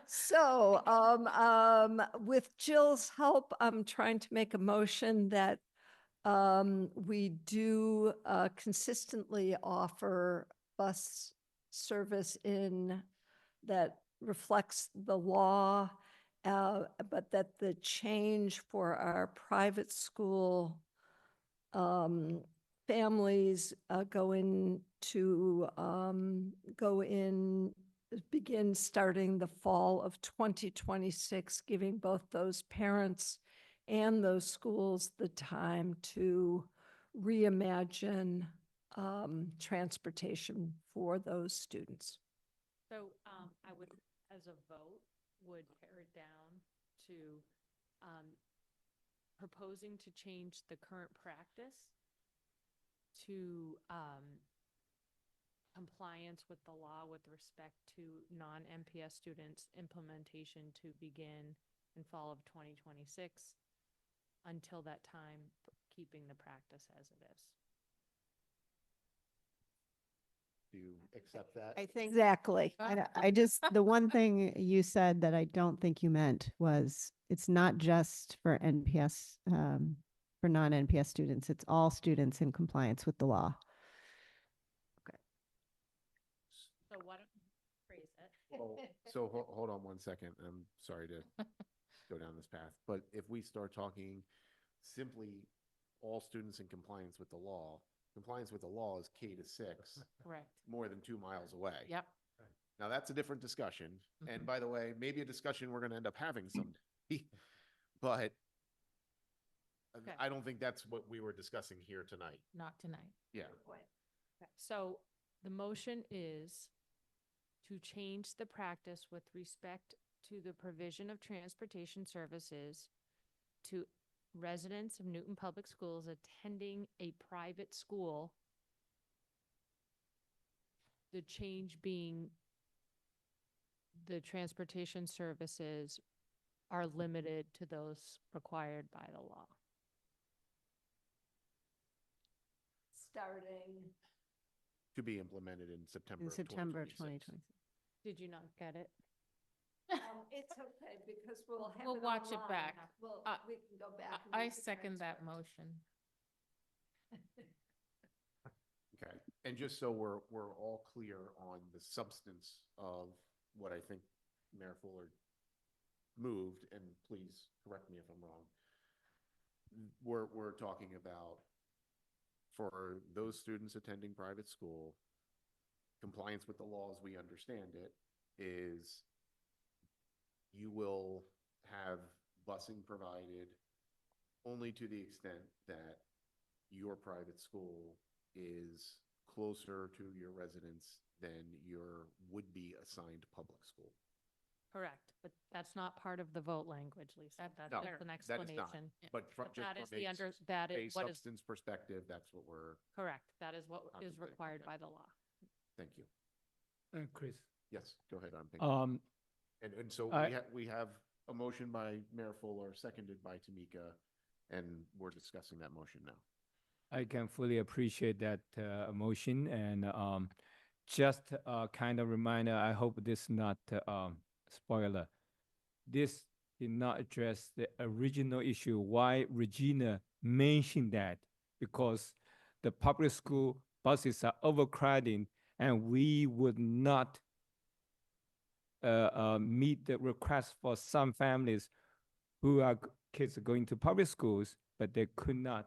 So, with Jill's help, I'm trying to make a motion that we do consistently offer bus service in that reflects the law, but that the change for our private school families begin starting the fall of 2026, giving both those parents and those schools the time to reimagine transportation for those students. So I would, as a vote, would pare it down to proposing to change the current practice to compliance with the law with respect to non-MPS students, implementation to begin in fall of 2026. Until that time, keeping the practice as it is. Do you accept that? I think Exactly. I just, the one thing you said that I don't think you meant was it's not just for NPS, for non-NPS students. It's all students in compliance with the law. So why don't you phrase it? Well, so hold on one second. I'm sorry to go down this path, but if we start talking simply all students in compliance with the law. Compliance with the law is K to 6, Correct. more than 2 miles away. Yep. Now, that's a different discussion. And by the way, maybe a discussion we're going to end up having someday. But Okay. I don't think that's what we were discussing here tonight. Not tonight. Yeah. So the motion is to change the practice with respect to the provision of transportation services to residents of Newton Public Schools attending a private school. The change being the transportation services are limited to those required by the law. Starting To be implemented in September. In of September 2026. 2026. Did you not get it? It's okay because we'll have We'll it watch it online. back. Well, we can go back. and I read the second that transcript. motion. Okay, and just so we're all clear on the substance of what I think Mayor Fuller moved, and please correct me if I'm wrong. We're talking about, for those students attending private school, compliance with the law as we understand it is you will have busing provided only to the extent that your private school is closer to your residence than your would-be assigned public school. Correct, but that's not part of the vote language, Lisa. That's No, just an that is explanation. not. But from, just that is from the a under, s- that a is what is substance perspective, that's what we're, correct. That is what is Contemplating, required okay. by the law. thank you. Chris. Yes, go ahead, I'm picking. And so we have a motion by Mayor Fuller, seconded by Tamika, and we're discussing that motion now. I can fully appreciate that motion, and just a kind of reminder, I hope this is not spoiler. This did not address the original issue, why Regina mentioned that, because the public school buses are overcrowding, and we would not meet the request for some families who are kids going to public schools, but they could not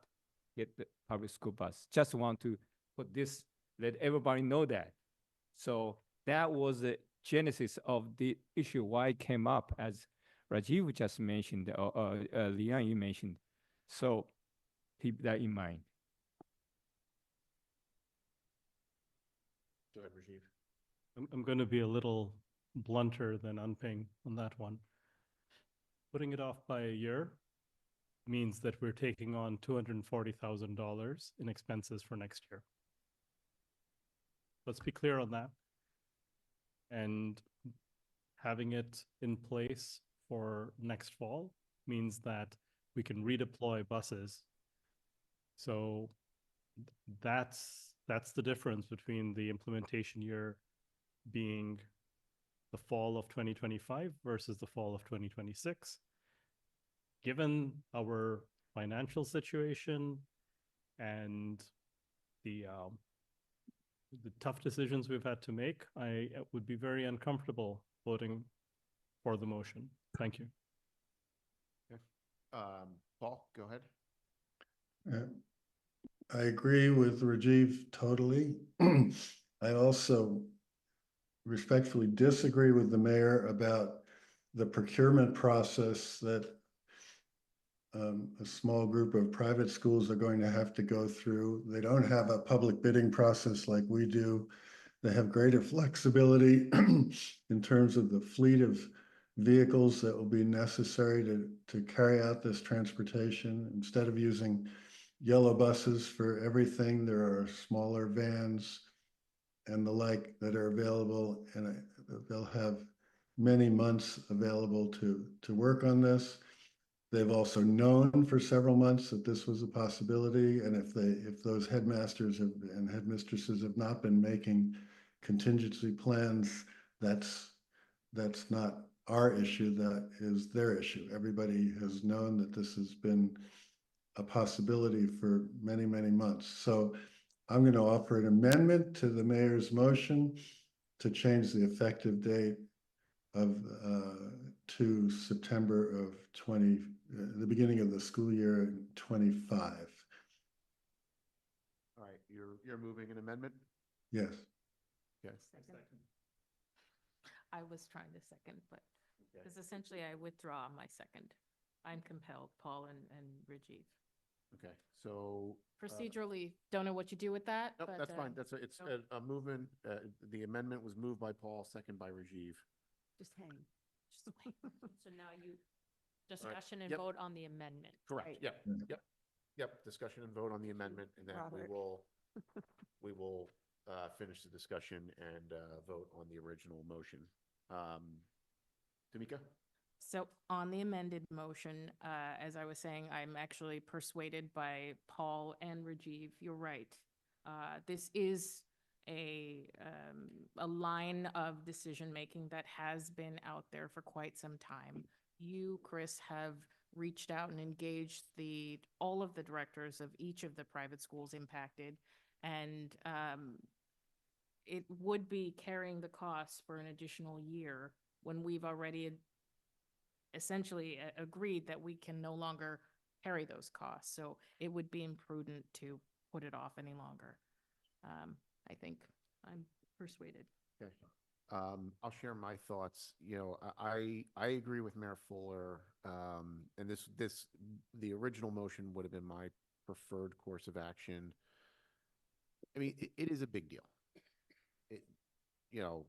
get the public school bus. Just want to put this, let everybody know that. So that was the genesis of the issue, why it came up, as Rajiv just mentioned, or Liang, you mentioned. So keep that in mind. Go ahead, Rajiv. I'm going to be a little blunter than Unping on that one. Putting it off by a year means that we're taking on $240,000 in expenses for next year. Let's be clear on that. And having it in place for next fall means that we can redeploy buses. So that's the difference between the implementation year being the fall of 2025 versus the fall of 2026. Given our financial situation and the tough decisions we've had to make, I would be very uncomfortable voting for the motion. Thank you. Okay. Paul, go ahead. I agree with Rajiv totally. I also respectfully disagree with the mayor about the procurement process that a small group of private schools are going to have to go through. They don't have a public bidding process like we do. They have greater flexibility in terms of the fleet of vehicles that will be necessary to carry out this transportation. Instead of using yellow buses for everything, there are smaller vans and the like that are available, and they'll have many months available to work on this. They've also known for several months that this was a possibility, and if those headmasters and headmistresses have not been making contingency plans, that's not our issue, that is their issue. Everybody has known that this has been a possibility for many, many months. So I'm going to offer an amendment to the mayor's motion to change the effective date of to September of the beginning of the school year in 25. All right, you're moving an amendment? Yes. Yes. I was trying to second, but Okay. because essentially I withdraw my second. I'm compelled, Paul and Rajiv. Okay, so. Procedurally, don't know what you do with that, Nope, but. that's fine. It's nope. a movement. The amendment was moved by Paul, second by Rajiv. Just hang. Just wait. So now you, discussion and Yep. vote on the amendment. Correct, Right. yep. Discussion and vote on the amendment, and then we Robert. will finish the discussion and vote on the original motion. Tamika? So on the amended motion, as I was saying, I'm actually persuaded by Paul and Rajiv. You're right. This is a line of decision-making that has been out there for quite some time. You, Chris, have reached out and engaged all of the directors of each of the private schools impacted, and it would be carrying the costs for an additional year when we've already essentially agreed that we can no longer carry those costs. So it would be imprudent to put it off any longer. I think I'm persuaded. Okay. I'll share my thoughts. You know, I agree with Mayor Fuller, and the original motion would have been my preferred course of action. I mean, it is a big deal. You know,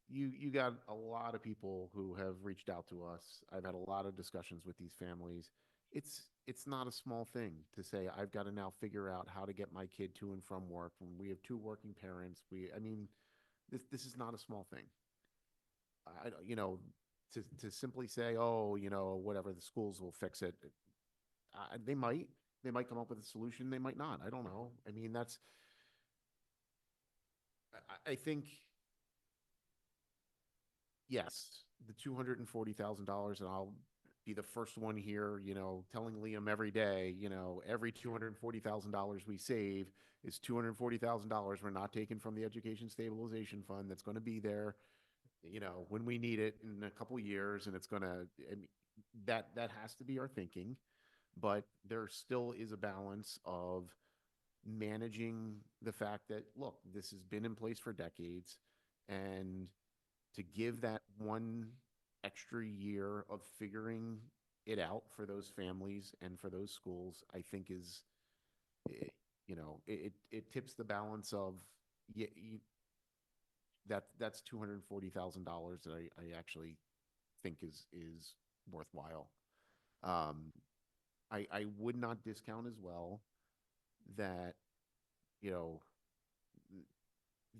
you got a lot of people who have reached out to us. I've had a lot of discussions with these families. It's not a small thing to say, I've got to now figure out how to get my kid to and from work. When we have two working parents, I mean, this is not a small thing. You know, to simply say, oh, you know, whatever, the schools will fix it. They might come up with a solution. They might not. I don't know. I mean, I think, yes, the $240,000, and I'll be the first one here, you know, telling Liam every day, you know, every $240,000 we save is $240,000 we're not taking from the Education Stabilization Fund that's going to be there, you know, when we need it in a couple of years, and it's going to, I mean, that has to be our thinking, but there still is a balance of managing the fact that, look, this has been in place for decades, and to give that one extra year of figuring it out for those families and for those schools, I think is, you know, it tips the balance of, that's $240,000 that I actually think is worthwhile. I would not discount as well that, you know,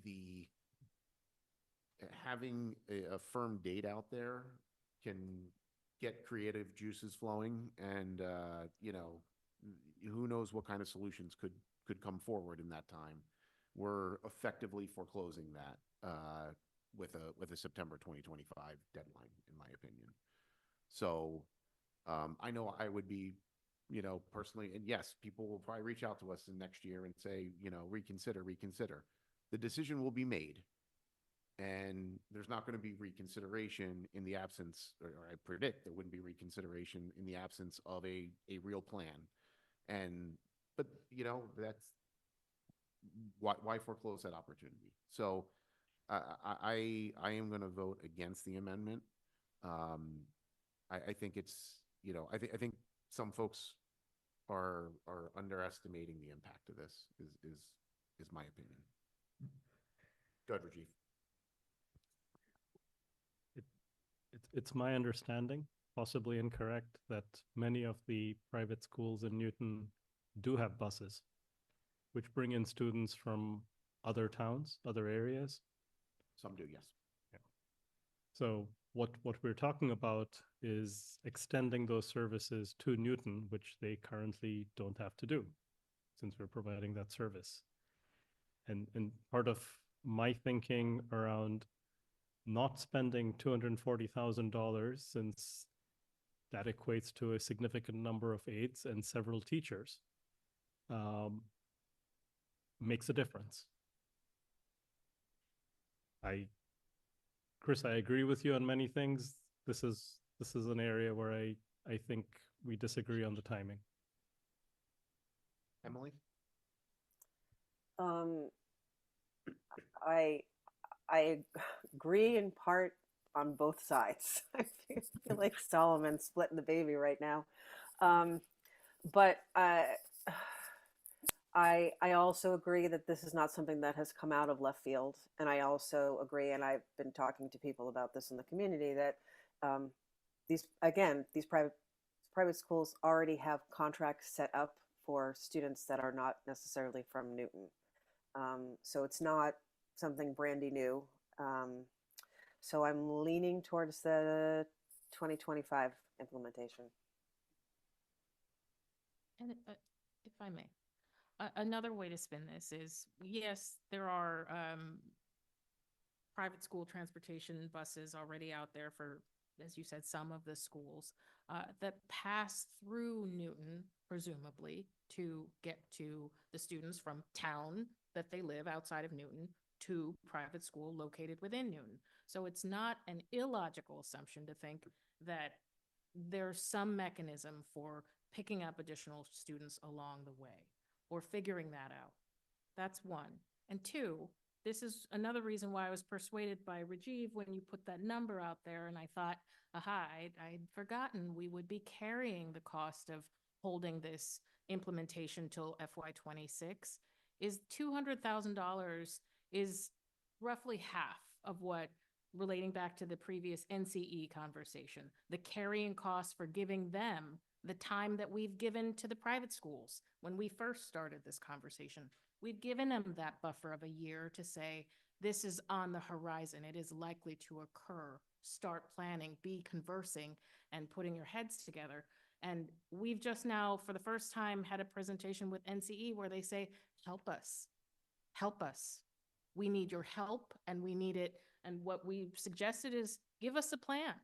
the having a firm date out there can get creative juices flowing, and you know, who knows what kind of solutions could come forward in that time. We're effectively foreclosing that with a September 2025 deadline, in my opinion. So I know I would be, you know, personally, and yes, people will probably reach out to us in next year and say, you know, reconsider. The decision will be made, and there's not going to be reconsideration in the absence, or I predict there wouldn't be reconsideration in the absence of a real plan. But you know, that's why foreclose that opportunity? So I am going to vote against the amendment. I think it's, you know, I think some folks are underestimating the impact of this, is my opinion. Go ahead, Rajiv. It's my understanding, possibly incorrect, that many of the private schools in Newton do have buses, which bring in students from other towns, other areas. Some do, yes. Yeah. So what we're talking about is extending those services to Newton, which they currently don't have to do, since we're providing that service. And part of my thinking around not spending $240,000, since that equates to a significant number of aides and several teachers, makes a difference. Chris, I agree with you on many things. This is an area where I I think we disagree on the timing. Emily? I agree in part on both sides. I feel like Solomon splitting the baby right now. But I also agree that this is not something that has come out of left field. And I also agree, and I've been talking to people about this in the community, that these private schools already have contracts set up for students that are not necessarily from Newton. So it's not something brandy new. So I'm leaning towards the 2025 implementation. And if I may, another way to spin this is, yes, there are private school transportation buses already out there for, as you said, some of the schools that pass through Newton, presumably, to get to the students from town that they live outside of Newton to private school located within Newton. So it's not an illogical assumption to think that there's some mechanism for picking up additional students along the way or figuring that out. That's one. And two, this is another reason why I was persuaded by Rajiv when you put that number out there, and I thought, aha, I'd forgotten we would be carrying the cost of holding this implementation till FY26, is $200,000 is roughly half of what, relating back to the previous NCE conversation, the carrying costs for giving them the time that we've given to the private schools. When we first started this conversation, we've given them that buffer of a year to say, this is on the horizon. It is likely to occur. Start planning, be conversing, and putting your heads together. And we've just now, for the first time, had a presentation with NCE where they say, help us, help us. We need your help and we need it. And what we've suggested is give us a plan.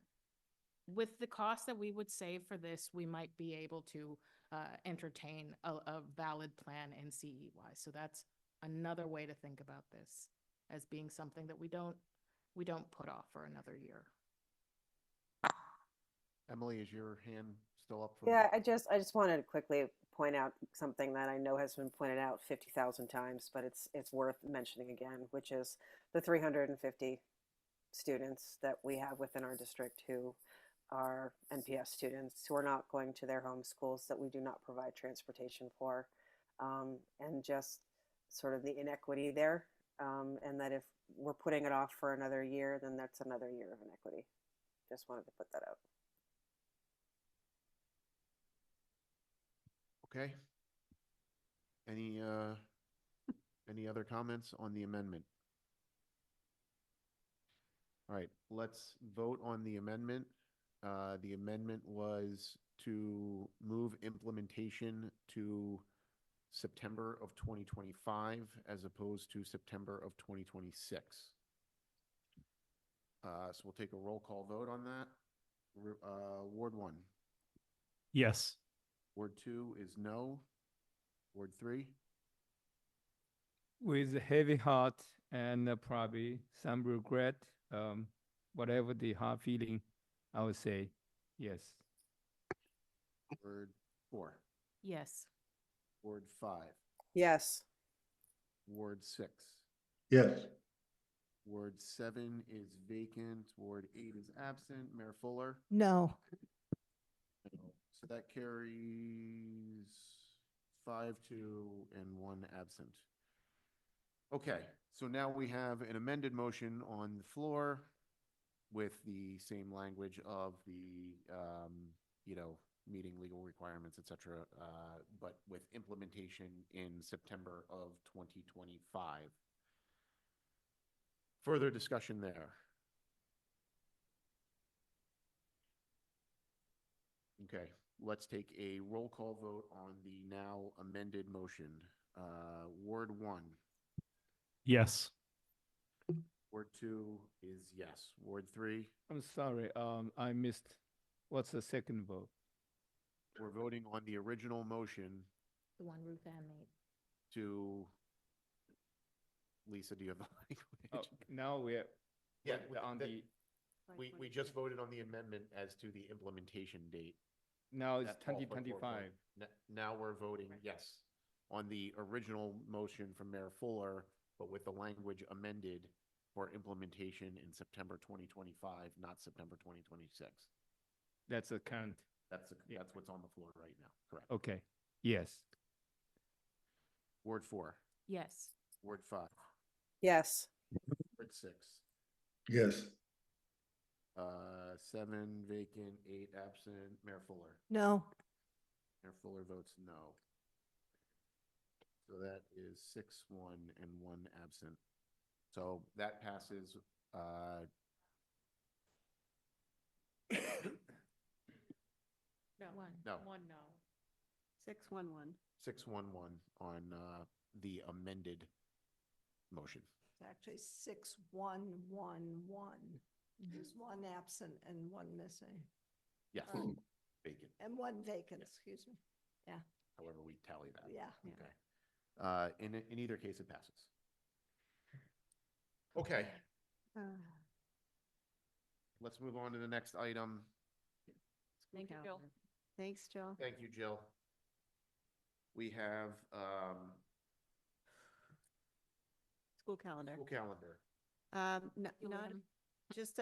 With the cost that we would save for this, we might be able to entertain a valid plan NCE-wise. So that's another way to think about this as being something that we don't put off for another year. Emily, is your hand still up? For Yeah, I just wanted to quickly point out something that I know has been pointed out 50,000 times, but it's worth mentioning again, which is the 350 students that we have within our district who are NPS students who are not going to their home schools that we do not provide transportation for, and just sort of the inequity there, and that if we're putting it off for another year, then that's another year of inequity. Just wanted to put that out. Okay. Any other comments on the amendment? All right, let's vote on the amendment. The amendment was to move implementation to September of 2025 as opposed to September of 2026. So we'll take a roll call vote on that. Ward 1. Yes. Ward 2 is no. Ward 3. With heavy heart and probably some regret, whatever the hard feeling, I would say yes. Ward 4. Yes. Ward 5. Yes. Ward 6. Yes. Ward 7 is vacant. Ward 8 is absent. Mayor Fuller? No. So that carries 5-2 and 1 absent. Okay, so now we have an amended motion on the floor with the same language of the, meeting legal requirements, et cetera, but with implementation in September of 2025. Further discussion there? Okay, let's take a roll call vote on the now amended motion. Ward 1. Yes. Ward 2 is yes. Ward 3. I'm sorry, I missed. What's the second vote? We're voting on the original motion The one Ruth Ann made. to, Lisa, do you have the language? Oh, now we're Yeah, we're on the we just voted on the amendment as to the implementation date. Now it's That calls for a floor vote. 2025. Now we're voting, yes, on the original motion from Mayor Fuller, but with the language amended for implementation in September 2025, not September 2026. That's the current. That's what's on the floor right now, correct? Okay. Yes. Ward 4, Yes. Ward 5, Yes. Ward 6, Yes. 7 vacant, 8 absent. Mayor Fuller. No. Mayor Fuller votes no. So that is 6-1 and 1 absent. So that passes. No. No. One no. 611. 6-1-1 on the amended motion. It's actually 6111. There's one absent and one missing. Yes, Um, vacant, And one vacant, excuse me. Yeah. however we tally that. Yeah. Okay. In either case, it passes. Okay, let's move on to the next item. Thank you, Jill. Thanks, Jill. Thank you, Jill. We have School calendar. school calendar. Not, just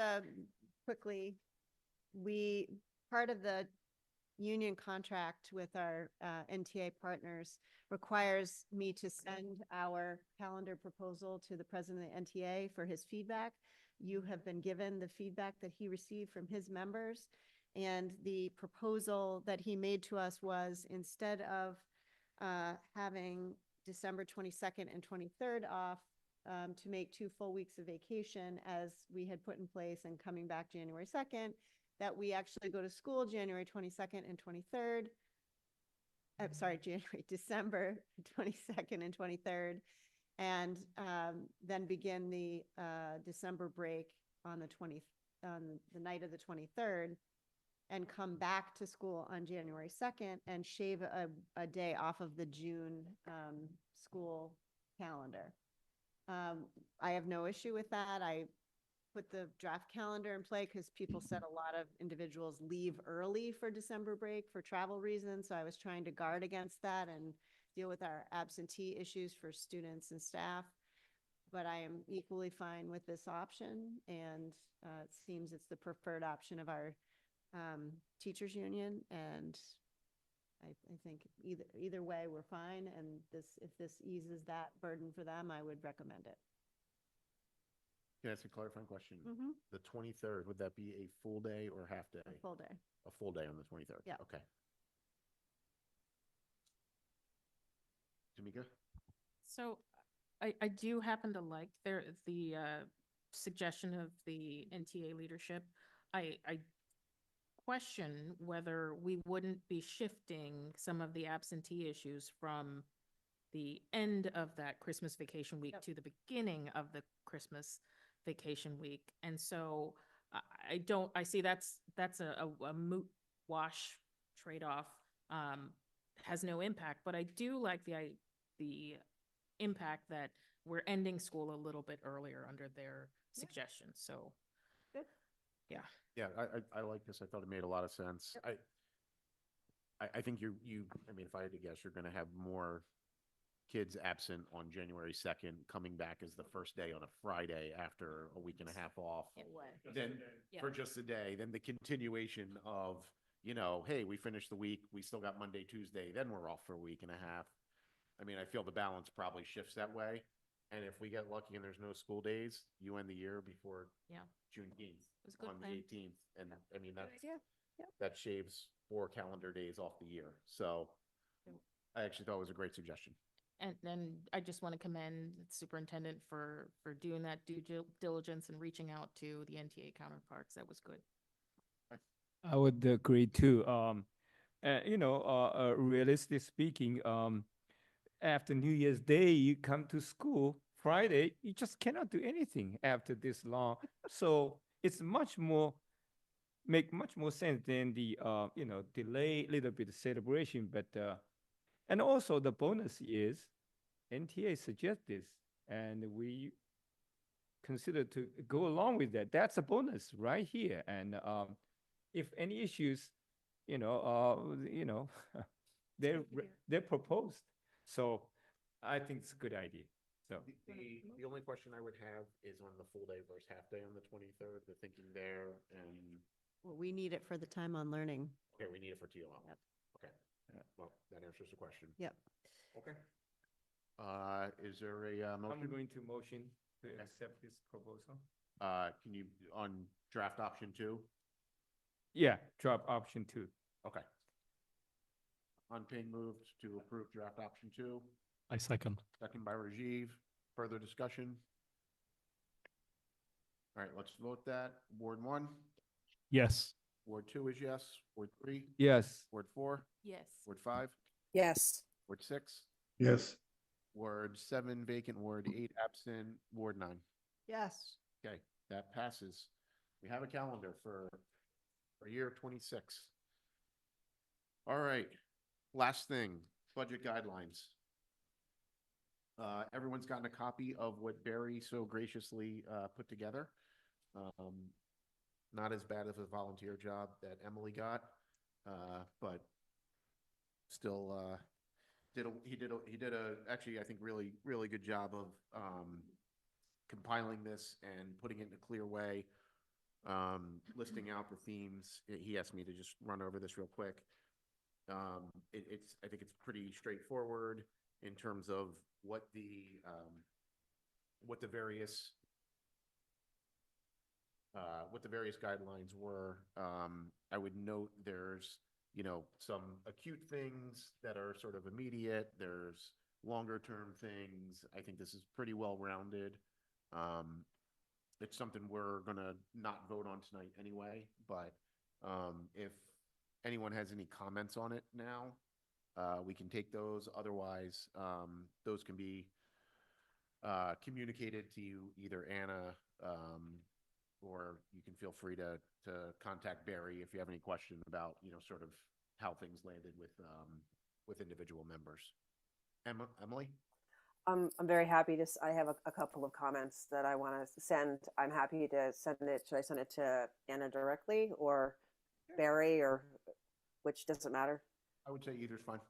quickly, part of the union contract with our NTA partners requires me to send our calendar proposal to the president of the NTA for his feedback. You have been given the feedback that he received from his members. And the proposal that he made to us was, instead of having December 22nd and 23rd off, to make 2 full weeks of vacation as we had put in place and coming back January 2nd, that we actually go to school January 22nd and 23rd. I'm sorry, December 22nd and 23rd, and then begin the December break on the night of the 23rd, and come back to school on January 2nd and shave a day off of the June school calendar. I have no issue with that. I put the draft calendar in play because people said a lot of individuals leave early for December break for travel reasons. So I was trying to guard against that and deal with our absentee issues for students and staff. But I am equally fine with this option, and it seems it's the preferred option of our teachers union, and I think either way we're fine. And if this eases that burden for them, I would recommend it. Can I ask a clarifying question? Mm-hmm. The 23rd, would that be a full day or half day? A full day. A full day on the 23rd? Yeah. Okay. Tamika? So I do happen to like the suggestion of the NTA leadership. I question whether we wouldn't be shifting some of the absentee issues from the end of that Christmas vacation week to the beginning of the Christmas vacation week. And so I see that's a moot wash trade-off, has no impact, but I do like the impact that we're ending school a little bit earlier under their suggestions. So good. Yeah. Yeah, I like this. I thought it made a lot of sense. Yep. I think I mean, if I had to guess, you're going to have more kids absent on January 2nd, coming back as the first day on a Friday after a week and a half off. Then for just a day, then the continuation of, hey, we finished the week, we still got Monday, Tuesday, then we're off for a week and a half. I mean, I feel the balance probably shifts that way. And if we get lucky and there's no school days, you end the year before Juneteenth on the 18th. And I mean, that shaves 4 calendar days off the year. So I actually thought it was a great suggestion. And then I just want to commend the superintendent for doing that due diligence and reaching out to the NTA counterparts. That was good. I would agree too. Realistically speaking, after New Year's Day, you come to school Friday, you just cannot do anything after this long. So it's make much more sense than the delay a little bit of celebration. But and also the bonus is NTA suggests this, and we consider to go along with that. That's a bonus right here. And if any issues they're proposed. So I think it's a good idea. So The only question I would have is on the full day versus half day on the 23rd, the thinking there, and, Well, we need it for the time on learning. okay, we need it for TOL. Yep. Okay, well, that answers the question. Yep. Okay. Is there a I'm motion? going to motion to accept this proposal. Can you, on draft option 2? Yeah, drop option 2. Okay. Unping moved to approve draft option 2. I second. Second by Rajiv. Further discussion? All right, let's vote that. Ward 1, Yes. Ward 2 is yes. Ward 3, Yes. Ward 4, Yes. Ward 5, Yes. Ward 6, Yes. Ward 7 vacant, Ward 8 absent, Ward 9. Yes. Okay, that passes. We have a calendar for year 26. All right, last thing, budget guidelines. Everyone's gotten a copy of what Barry so graciously put together. Not as bad of a volunteer job that Emily got, but still he did a actually I think really good job of compiling this and putting it in a clear way, listing out the themes. He asked me to just run over this real quick. I think it's pretty straightforward in terms of what the various guidelines were. I would note there's, some acute things that are sort of immediate. There's longer term things. I think this is pretty well rounded. It's something we're gonna not vote on tonight anyway, but if anyone has any comments on it now, we can take those. Otherwise, those can be communicated to you, either Anna, or you can feel free to contact Barry if you have any question about, sort of how things landed with individual members. Emily? I'm very happy to, I have a couple of comments that I want to send. I'm happy to send it. Should I send it to Anna directly or Barry, or which doesn't matter? I would say either's fine.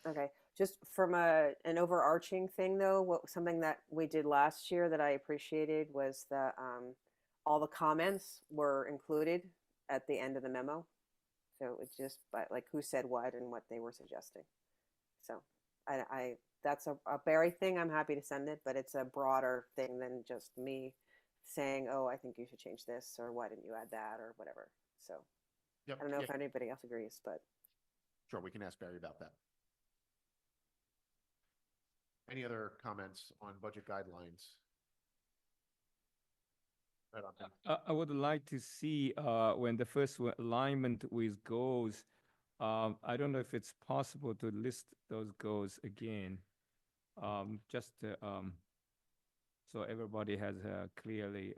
Okay. Just from an overarching thing though, something that we did last year that I appreciated was the all the comments were included at the end of the memo. So it's just like who said what and what they were suggesting. So I that's a Barry thing. I'm happy to send it, but it's a broader thing than just me saying, oh, I think you should change this, or why didn't you add that, or whatever. So Yep. I don't know if anybody else agrees, but Sure, we can ask Barry about that. Any other comments on budget guidelines? Right on, Tim. I would like to see when the first one, alignment with goals. I don't know if it's possible to list those goals again, just so everybody has clearly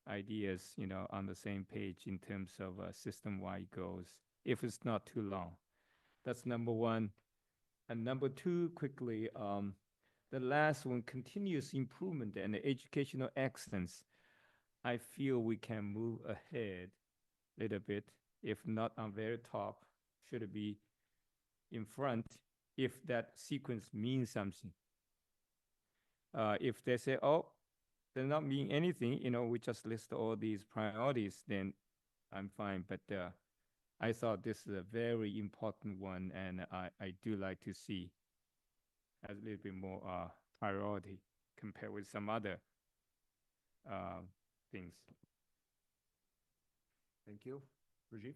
ideas, on the same page in terms of system-wide goals, if it's not too long. That's number one. And number two, quickly, the last one, continuous improvement and educational excellence. I feel we can move ahead a little bit, if not on very top, should be in front, if that sequence means something. If they say, oh, they're not mean anything, we just list all these priorities, then I'm fine. But I thought this is a very important one, and I do like to see as a little bit more priority compared with some other things. Thank you. Rajiv?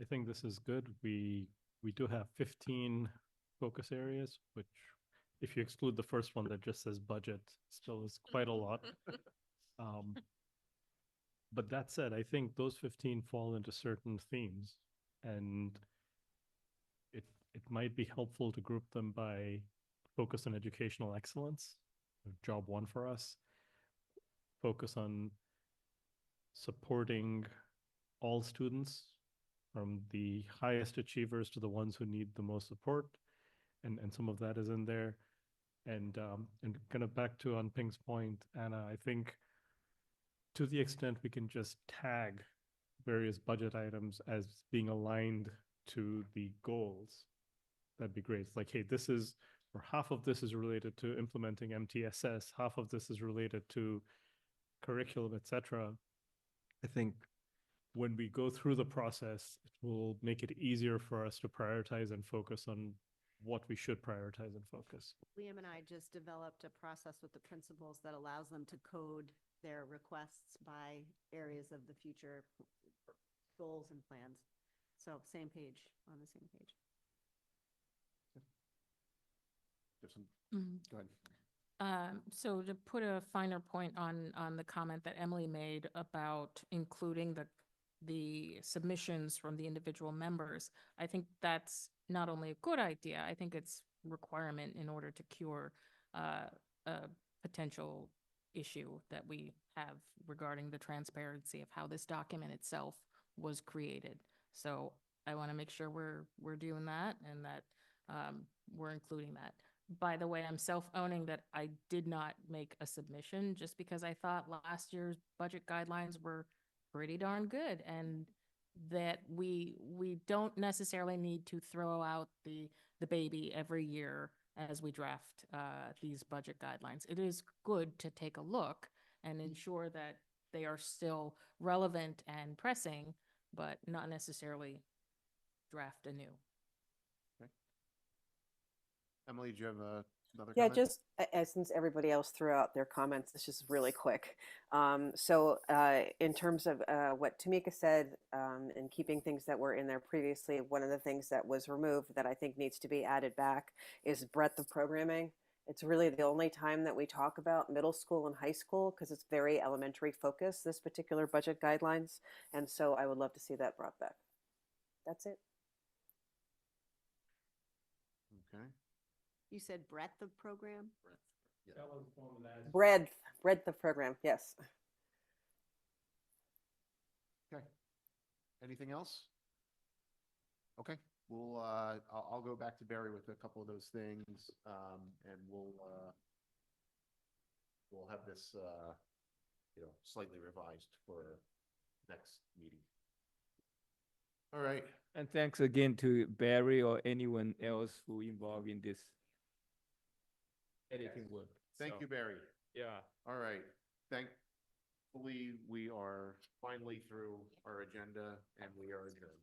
I think this is good. We do have 15 focus areas, which if you exclude the first one that just says budget, still is quite a lot. But that said, I think those 15 fall into certain themes, and it might be helpful to group them by focus on educational excellence, job one for us, focus on supporting all students, from the highest achievers to the ones who need the most support, and some of that is in there. And kind of back to on Ping's point, Anna, I think to the extent we can just tag various budget items as being aligned to the goals, that'd be great. It's like, hey, this is, or half of this is related to implementing MTSS, half of this is related to curriculum, etc. I think when we go through the process, it will make it easier for us to prioritize and focus on what we should prioritize and focus. Liam and I just developed a process with the principals that allows them to code their requests by areas of the future goals and plans. So same page, on the same page. Go ahead. So to put a finer point on the comment that Emily made about including the submissions from the individual members, I think that's not only a good idea, I think it's requirement in order to cure a potential issue that we have regarding the transparency of how this document itself was created. So I want to make sure we're doing that and that we're including that. By the way, I'm self-owning that I did not make a submission just because I thought last year's budget guidelines were pretty darn good, and that we don't necessarily need to throw out the baby every year as we draft these budget guidelines. It is good to take a look and ensure that they are still relevant and pressing, but not necessarily draft anew. Emily, do you have another Yeah, comment? just since everybody else threw out their comments, it's just really quick. In terms of what Tamika said, and keeping things that were in there previously, one of the things that was removed that I think needs to be added back is breadth of programming. It's really the only time that we talk about middle school and high school because it's very elementary focused, this particular budget guidelines. And so I would love to see that brought back. That's it. Okay. You said breadth of program? That was formalized. Breadth of program, yes. Okay. Anything else? Okay. We'll I'll go back to Barry with a couple of those things, and we'll have this slightly revised for next meeting. All right. And thanks again to Barry or anyone else who involved in this editing work. Thank you, Barry. Yeah. All right. Thankfully, we are finally through our agenda and we are adjourned.